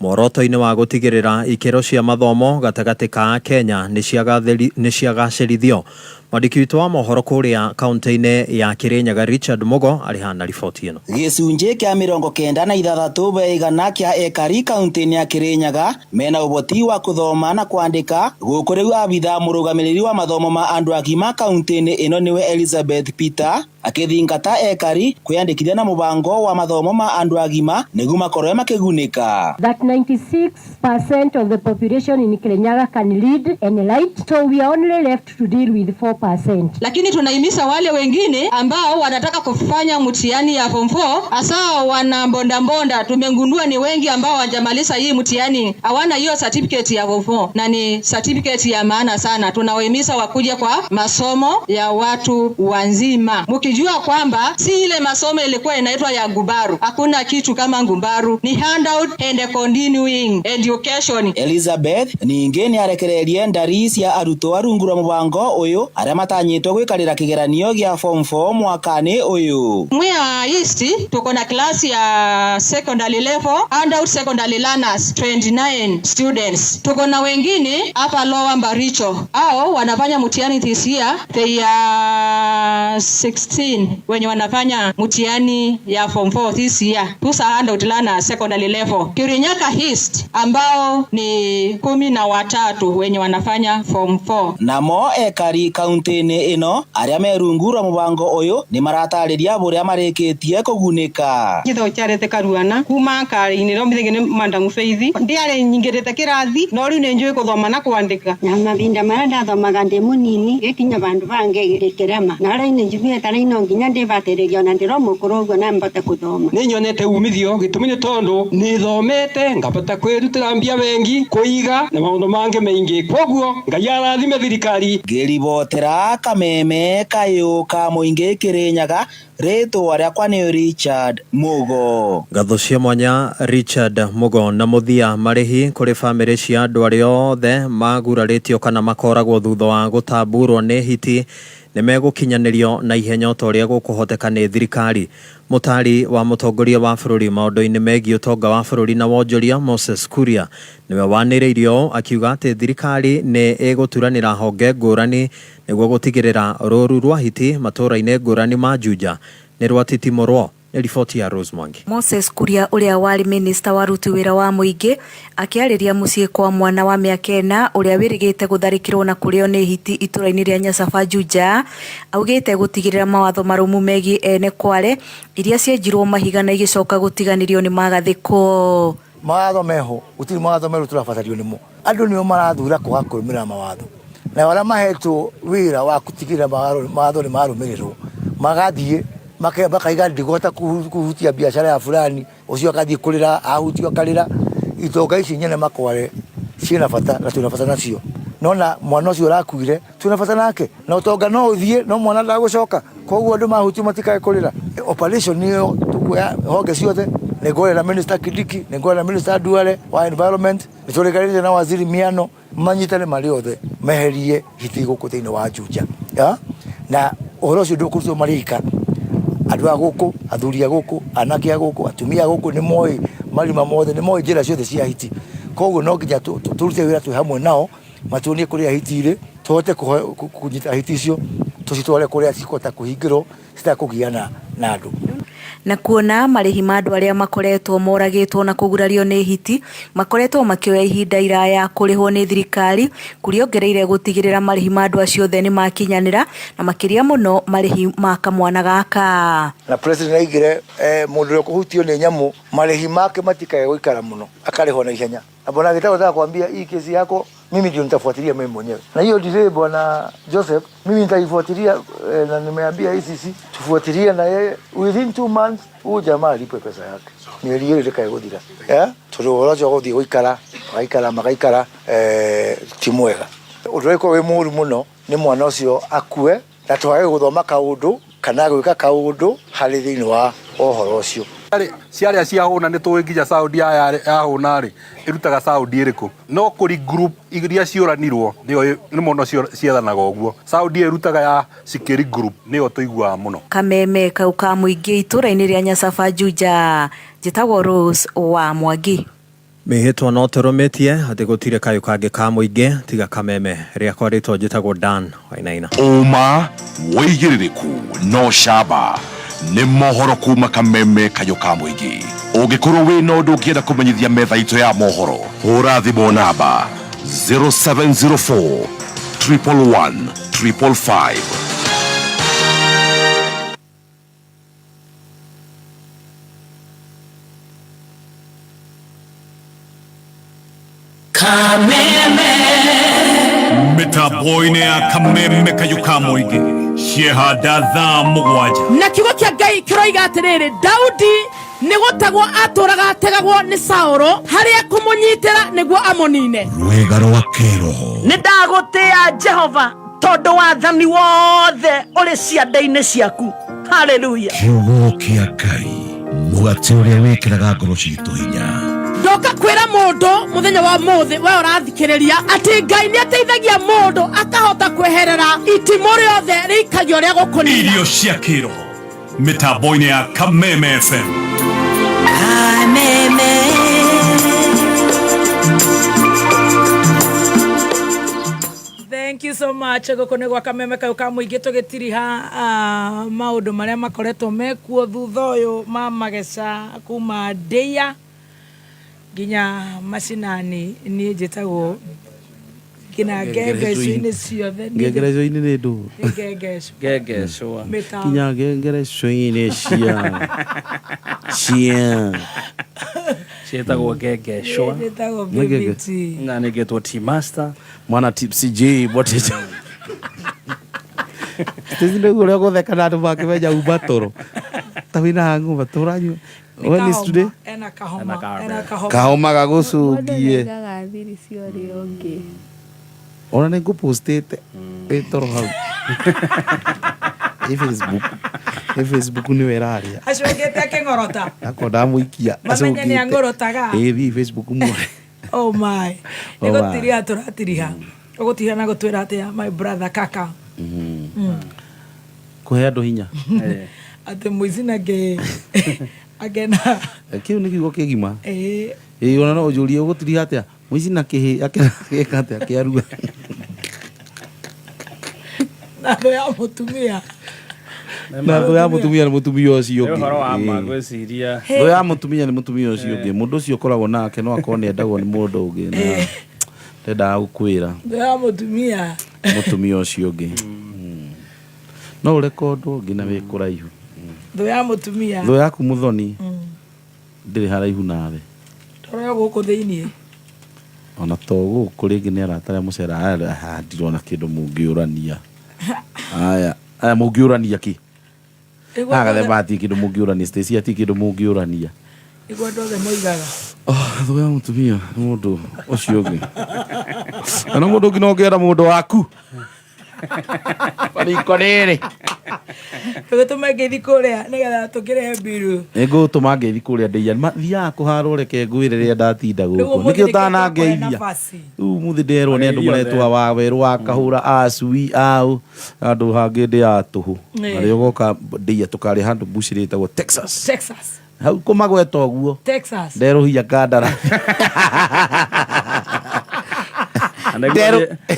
moroto-ini wa gutigirira ikero cia mathomo gatagati ka Kenya ni ciagacirithio. Mwandiki witu wa mohoro kuria kaunti-ini ya Kirinyaga Richard Mugo ari hana riboti ino. Gicunji kia 96 beigana kia ekari kaunti-ini ya Kirinyaga mena uboti wa kuthoma na kwandika guku riu abitha murugamiriri wa mathomo ma andu agima kaunti-ini ino niwe Elizabeth Peter akithingata ekari kwiyandikithia na mubango wa mathomo ma andu agima niguo makorwe makigunika. That 96% of the population in Kirinyaga can read and write, so we are only left to deal with 4%. Lakini tunahimiza wale wengine ambao wanataka kufanya mtihani ya form 4 hasa wana mbonda tumengundua ni wengi ambao hawajamaliza hii mtihani hawana hiyo certificate ya form 4 na ni certificate ya maana sana. Tunawahimiza wakuje kwa masomo ya watu wanzima mkijua kwamba si ile masomo ilikuwa inaitwa ya Ngumbaru. Hakuna kitu kama Ngumbaru, ni handout and continuing education. Elizabeth ni ngeni arekererie ndari cia aruto arungura mubango uyu aria matanyitwo gwikarira kigeranio gia form 4 mwakani uyu. Mwea East tuko na class ya secondary level, handout secondary learners 29 students. Tuko na wengine hapa Lower Mbaricho au wanafanya mtihani this year, they are 16 wenye wanafanya mtihani ya form 4 this year. Tusa handout learners secondary level. Kirinyaga East ambao ni 13 wenye wanafanya form 4. Namo ekari kaunti-ini ino aria merungura mubango uyu ni maratariria buria marikitie kugunika. Githo charete karuana kuma kari-ini ro mithigene mandamu feithi ndiare nyingirite kirathi no riu ni njui kuthoma na kwandika na mabinda mara ndathomaga ndi munini gikinya bandu bange gikirema na ara ine njumire tari no nginya ndibateririo na ndiro mukuru uguo na mbote kuthoma ni nyonete umithio gitumi ni tondu ni thomete ngabota kwirutira mbia wengi kuiga na maundu mange maingi koguo ngai arathime thirikari. Ngiribotera kameme kayo ka muingi Kirinyaga ritwa riakwa ni Richard Mugo. Ngatho cia mwanya Richard Mugo. Na muthia marihi kuri family cia andu aria othe maguraritio kana makoragwo thutha wa gutamburwo ni hiti ni megukinyanirio na ihenya utoria gukuhoteka ni thirikari. Mutari wa mutongoria wa bururi maundu-ini megie utonga wa bururi na wonjoria Moses Kuria niwe waniriirio akiuga ati thirikari ni iguturanira honge ngurani niguo gutigirira ruru rwa hiti matura-ini ngurani ma Juja ni rwatitimurwo. Riboti ya Rose Mwangi. Moses Kuria uria wari minister wa ruti wira wa muingi akiariria mucii kwa mwana wa miaka 4 uria wirigite gutharikirwo na kurio ni hiti ituraini ria Nyacaba Juja augite gutigirira mawatho marumu megi ene Kware iria cienjirwo mahiga na igicoka gutiganirio ni magathiko. Mawatho meho gutiri mawatho meru turabatario nimo andu nio marathura kwa kurumira mawatho na wala mahetwo wira wa kutigirira mawatho ni marumirirwo magathie makaiga ndigota kuhutia biashara ya fulani ucio akathie kurira ahutio akarira itonga ici nyene Makware ciina bata na tunabata nacio nona mwana ucio rakuire tunabata nake na utonga no uthie no mwana ndagucoka koguo andu mahutio matikae kurira operation niyo tukuya honge ciothe negore na minister Kidiki negore na minister Duale wa environment niturigarire na waziri Miano manyitane mari othe meherie hiti guku thiini wa Juja na uhoro ucio ndukurutwo marika andu a guku athuri a guku anake a guku atumia a guku ni moi marima mothe ni moi njira ciothe cia hiti koguo no nginya turute wira twi hamwe nao matuonie kuria hiti ire tuhote kunyita hiti icio tucitware kuria cikota kuhingirwo citakugiana na andu na kuona marihi ma andu aria makoretwo moragitwo na kugurario ni hiti makoretwo makioya ihinda iraya kurihwo ni thirikari kuriongereire gutigirira marihi ma andu acio the ni makinyanira na makiria muno marihi ma kamwana gaka na president aigire mundu uri kuhutio ni nyamu marihi make matikae guikara muno akarihwo na ihenya na bwana gitaka kuambia hii kesi yako mimi ndio nitafuatilia mimi mwenyewe na hiyo delay bwana Joseph mimi nitaifuatilia na nimeambia ICC tufuatilie na yeye within 2 months huyu jamaa alipe pesa yake mieri ile ikaiguthira tuliworojo guthii guikara magaikara timwega udreko we muri muno ni mwana ucio akue na twae guthoma kaundu kana gwika kaundu hari thiini wa ohoro ucio ciaria ciahuna ni tuwe nginya Saudi yahuna ri irutaga Saudi iriku no kuri group iria ciuranirwo ni muno ciethanaga uguo Saudi irutaga ya Sikiri group niyo tuigua muno kameme kau ka muingi ituraini ria Nyacaba Juja jitagwo Rose wa Mwangi mihitwo no turumitie ati gutire kayu kangi ka muingi tiga kameme ria kwaritwo jitagwo Dan Wainaina uma wigiririku no shaba ni mohoro kuma Kameme kayo ka muingi ungikorwo wi no ndu ngienda kumenyithia metha ito ya mohoro hura thimo namba 0704 111 555 Kameme mitaboine ya Kameme kayo ka muingi ciehanda thaa mugwanja na kiugo kia Ngai kiroiga atiriri Daudi nigutagwo aturaga ategagwo ni Sauro haria kumunyitira niguo amonine rwega rwa kiroho ni ndagutia Jehova tondu wathani wothe uri cianda-ini ciaku haleluya kiugo kia Ngai mwati uria wikiraga ngoro citu hinya ndoka kwira mundu muthenya wa muthi we urathikiriria ati Ngai ni ateithagia mundu akahota kweherera itimo riothe rikagio ria gukunina irio cia kiroho mitambo-ini ya Kameme FM Kameme Thank you so much gukone gwa Kameme kayo ka muingi tugitiriha maundu maria makoretwo mekuo thutha uyu ma mageca kuma Ndeia ginya macinani ni njitagwo kina ngengeco-ini ciothe ngengereco-ini ni ndu ngengeco kinya ngengereco-ini cia cietagwo ngengeco na nigetwo T-Master mwana Tipsy J botete tizinde guria gutheka na andu makimenya uma toro ta wina ngumba turanyu when is today ena kahoma kahoma gagucungie gathiri ciori ongi ona ni ngupostete toro hau Facebook ni weraria acwengete akingorota ako ndamuikia mamenye ni angorotaga Facebook mwore oh my nigutiria turatiriha ugutiha na gutwira atia my brother kaka kuhe andu hinya ati muizina ge agena kiu ni kiugo kigima ona no ujurie ugutiria atia muizina kihi akeka atia kiarua na ya mutumia na ndo ya mutumia ni mutumia ucio Nĩ ngi ũhoro wa ma gwĩciria. ndo ya mutumia ni mutumia ucio ngi mundu ucio koragwo nake no akone endagwo ni mundu ungi na ndenda gukwira ya mutumia mutumia ucio ngi no urekondo ngi na wikuraihu ndo ya mutumia ndo yaku muthoni ndiri haraihu nawe toro guku thiini ona to guku ringi ni aratara mucera ndirona kindu mungiurania aya mungiurania ki aga bati kindu mungiurania Stacy ati kindu mungiurania igwa ndothe moigaga ndo ya mutumia mundu ucio ngi ana mundu ngi no ngienda mundu waku bariko riri tugutuma ngethi kuria nigetha tukire mbiru ego tuma ngethi kuria ndeia mathiaga kuharo reke ngwire ria ndatinda guku nikio tana ngeithia muthi nderwo ni andu maretwa wa weru wa kahura acui au andu hangi ndi atuhu ario goka ndeia tukari handu bushirite go Texas hau kumagweta uguo Texas nderuhia kandara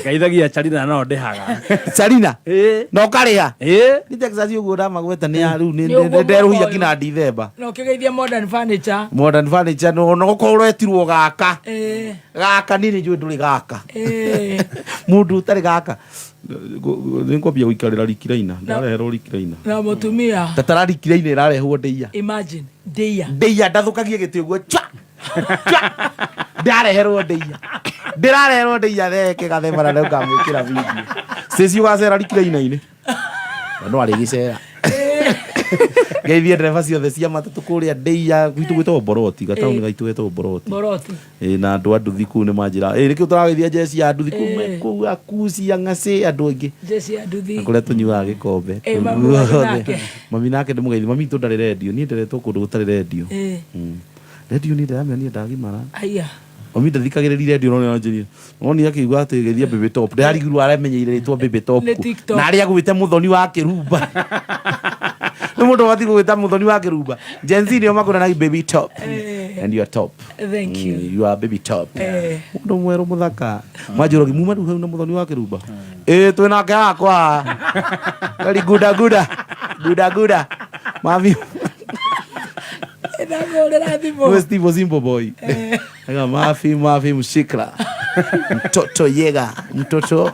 Gaithagia Charina no ndehaga. Charina? No kariha? Ni Texas uguo ndamagweta ni riu ni nderuhia kina December. No kigeithia Modern Furniture. Modern Furniture no gukorwo etirwo gaka. Gaka nini njui nduri gaka. Mundu tari gaka. Ninkwambia guikarira rikiraina ndareherwo rikiraina na mutumia tatara rikiraina irarehwo ndeia imagine ndeia ndathukagie giti uguo ndareherwo ndeia ndirareherwo ndeia theke gathemara na ngamwikira video Stacy ugacera rikiraina-ini no ari gicera geithie driver ciothe cia matatu kuria ndeia gwitu gwitwo Boroti gatauni gaitu gwitwo Boroti na andu a nduthi kuu ni manjira nikio turageithia jesi ya nduthi kuu kuu akuci ya ng'aci andu angi jesi ya nduthi kuria tunyuaga gikombe mami nake ndimugeithia mami tu ndari radio ni nderetwo kundu gutari radio radio ni ndamenya ni ndagimara aya mami ndathikagiriria radio no nyanjirie no ni akigwa ati geithia baby top ndarigirwo aramenyeire ritwa baby top na ari agwite muthoni wa kirumba no mundu wati gwita muthoni wa kirumba Gen Z nio makona na baby top and you are top thank you you are baby top mundu mweru muthaka majorogi muma ndu hau na muthoni wa kirumba twina gakwa kali guda mami ndagorera thimo Steve Zimbo boy aga mafi mshikra mtoto yega mtoto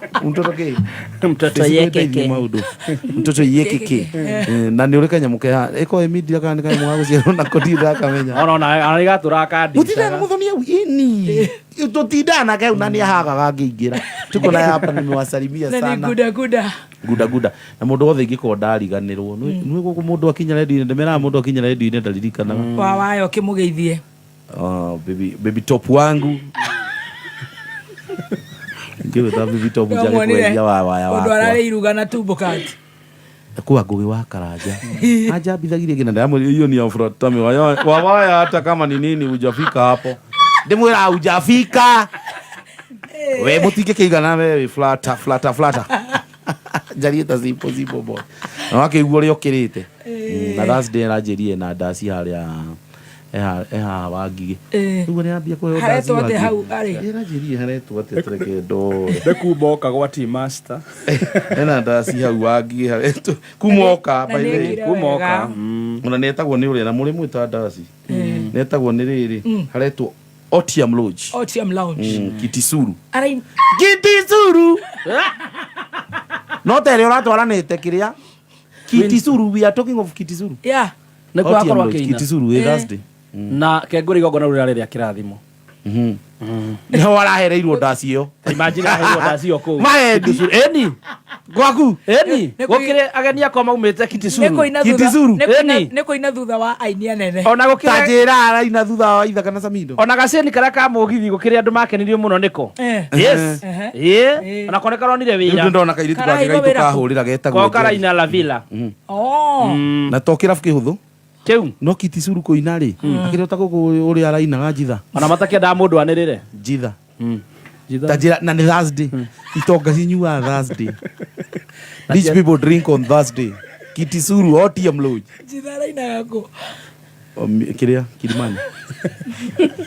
ke mtoto yekeke mtoto yekeke na ni ureka nyamuke eko emidia kana kai mwago cia na kodira kamenya ona arigatura kandi utira muthonia ini tutidana kai unani haga gagingira tuko na hapa nimewasalimia sana guda na mundu wothe ingiko ndariganirwo nwi guku mundu akinya radio ndemera mundu akinya radio ndaririkana wayo kimugeithie baby top wangu ngiwe ta baby top jage kwedia waya wako ndo arare iruga na tumbo kati kwa ngugi wa karanja aja bithagirie kina ndamo hiyo ni afrotami waya hata kama ni nini hujafika hapo ndimwira hujafika we mutike kigana we flata jarieta zipo boy na wake iguo ri okirite na Thursday rajerie na ndasi haria wangige ugo ni ambia kwa ndasi haretwo hau ari rajerie haretwo ate tureke ndo bekumboka gwa team master ena ndasi hau wangige haretwo kumoka by the way kumoka ona netagwo ni uri na muri mwita ndasi netagwo ni riri haretwo Otium Lounge Kitisuru Kitisuru no tere uratwaranite kiria Kitisuru we are talking of Kitisuru ne kwa korwa Kitisuru Thursday na kenguri gogona rurare rya kirathimo ne warahereirwo ndasi iyo imagine aheirwo ndasi iyo ku maendi eni gwaku gukire ageni akwa maumite Kitisuru ne ko ina thutha wa aini anene ona gukire tajira araina thutha wa Ithaka na Samido ona gaceni kara ka mugithi gukire andu makenirio muno niko yes ona koneka ronire wira ndona kairitu gake gaitu kahurira getagwo Karaina la Villa na tokira fuki huthu kiu no Kitisuru ko inari akire utago uri arainaga njitha ona matakienda mundu anirire njitha tajira na ni Thursday itonga cinyua Thursday rich people drink on Thursday Kitisuru Otium Lounge njitha arainaga ko kiria Kilimani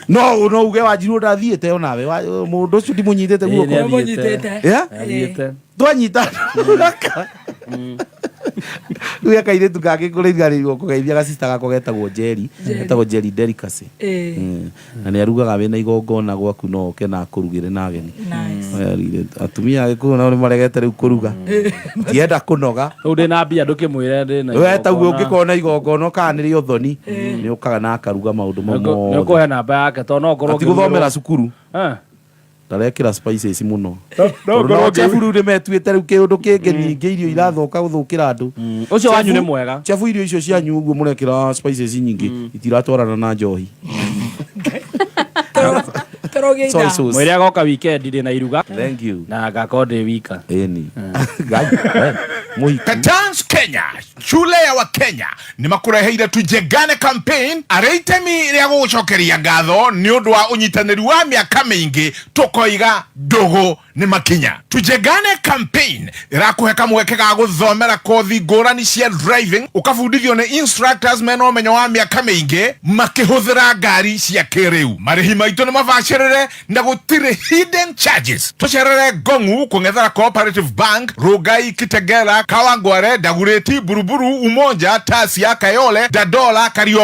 no uge wajiru ndathiete ona we mundu ucio ndimunyitete guoko munyitete twanyita Uya kaire tukake kule igari kugeithia gasista gako getagwo Jerry, getagwo Jerry Delicacy. Na ni arugaga wena igongona gwaku no ke na kurugire na ageni. Nice. Atumia agikuyu nao ni maregete riu kuruga. Tienda kunoga. Undi na mbia ndukimwire ndi na. We taguo ngikona igongona kaniri uthoni ni ukaga na akaruga maundu mamwe. Ni kuhe namba yake to no ngoro guthomera cukuru. Ndarekira spices muno. No chef ru de metuite ru kiundu kingi nyingi irio irathoka guthukira andu. Ucio wanyu ni mwega. Chef irio icio cianyu uguo murekira spices nyingi itiratwarana na njohi. Mwere agoka weekend ndi na iruga. Thank you. Na gakonde wika. Eni. Katans Kenya, shule ya Wakenya ni makureheire Tujengane campaign areitemi ria gucokeria ngatho ni undu wa unyitaniri wa miaka mingi tukoiga ndugu ni makinya. Tujengane campaign irakuheka mweke ga guthomera kothi ngurani cia driving ukabundithio ni instructors mena umenyo wa miaka mingi makihuthira ngari cia kiriu. Marihi maitu ni mabacirire na gutire hidden charges. Tucerere Gongu kungethera Cooperative Bank, Rugai, Kitegera, Kawangware, Dagureti, Buruburu, Umoja, Tasia, Kayole, Dadola, Karioba.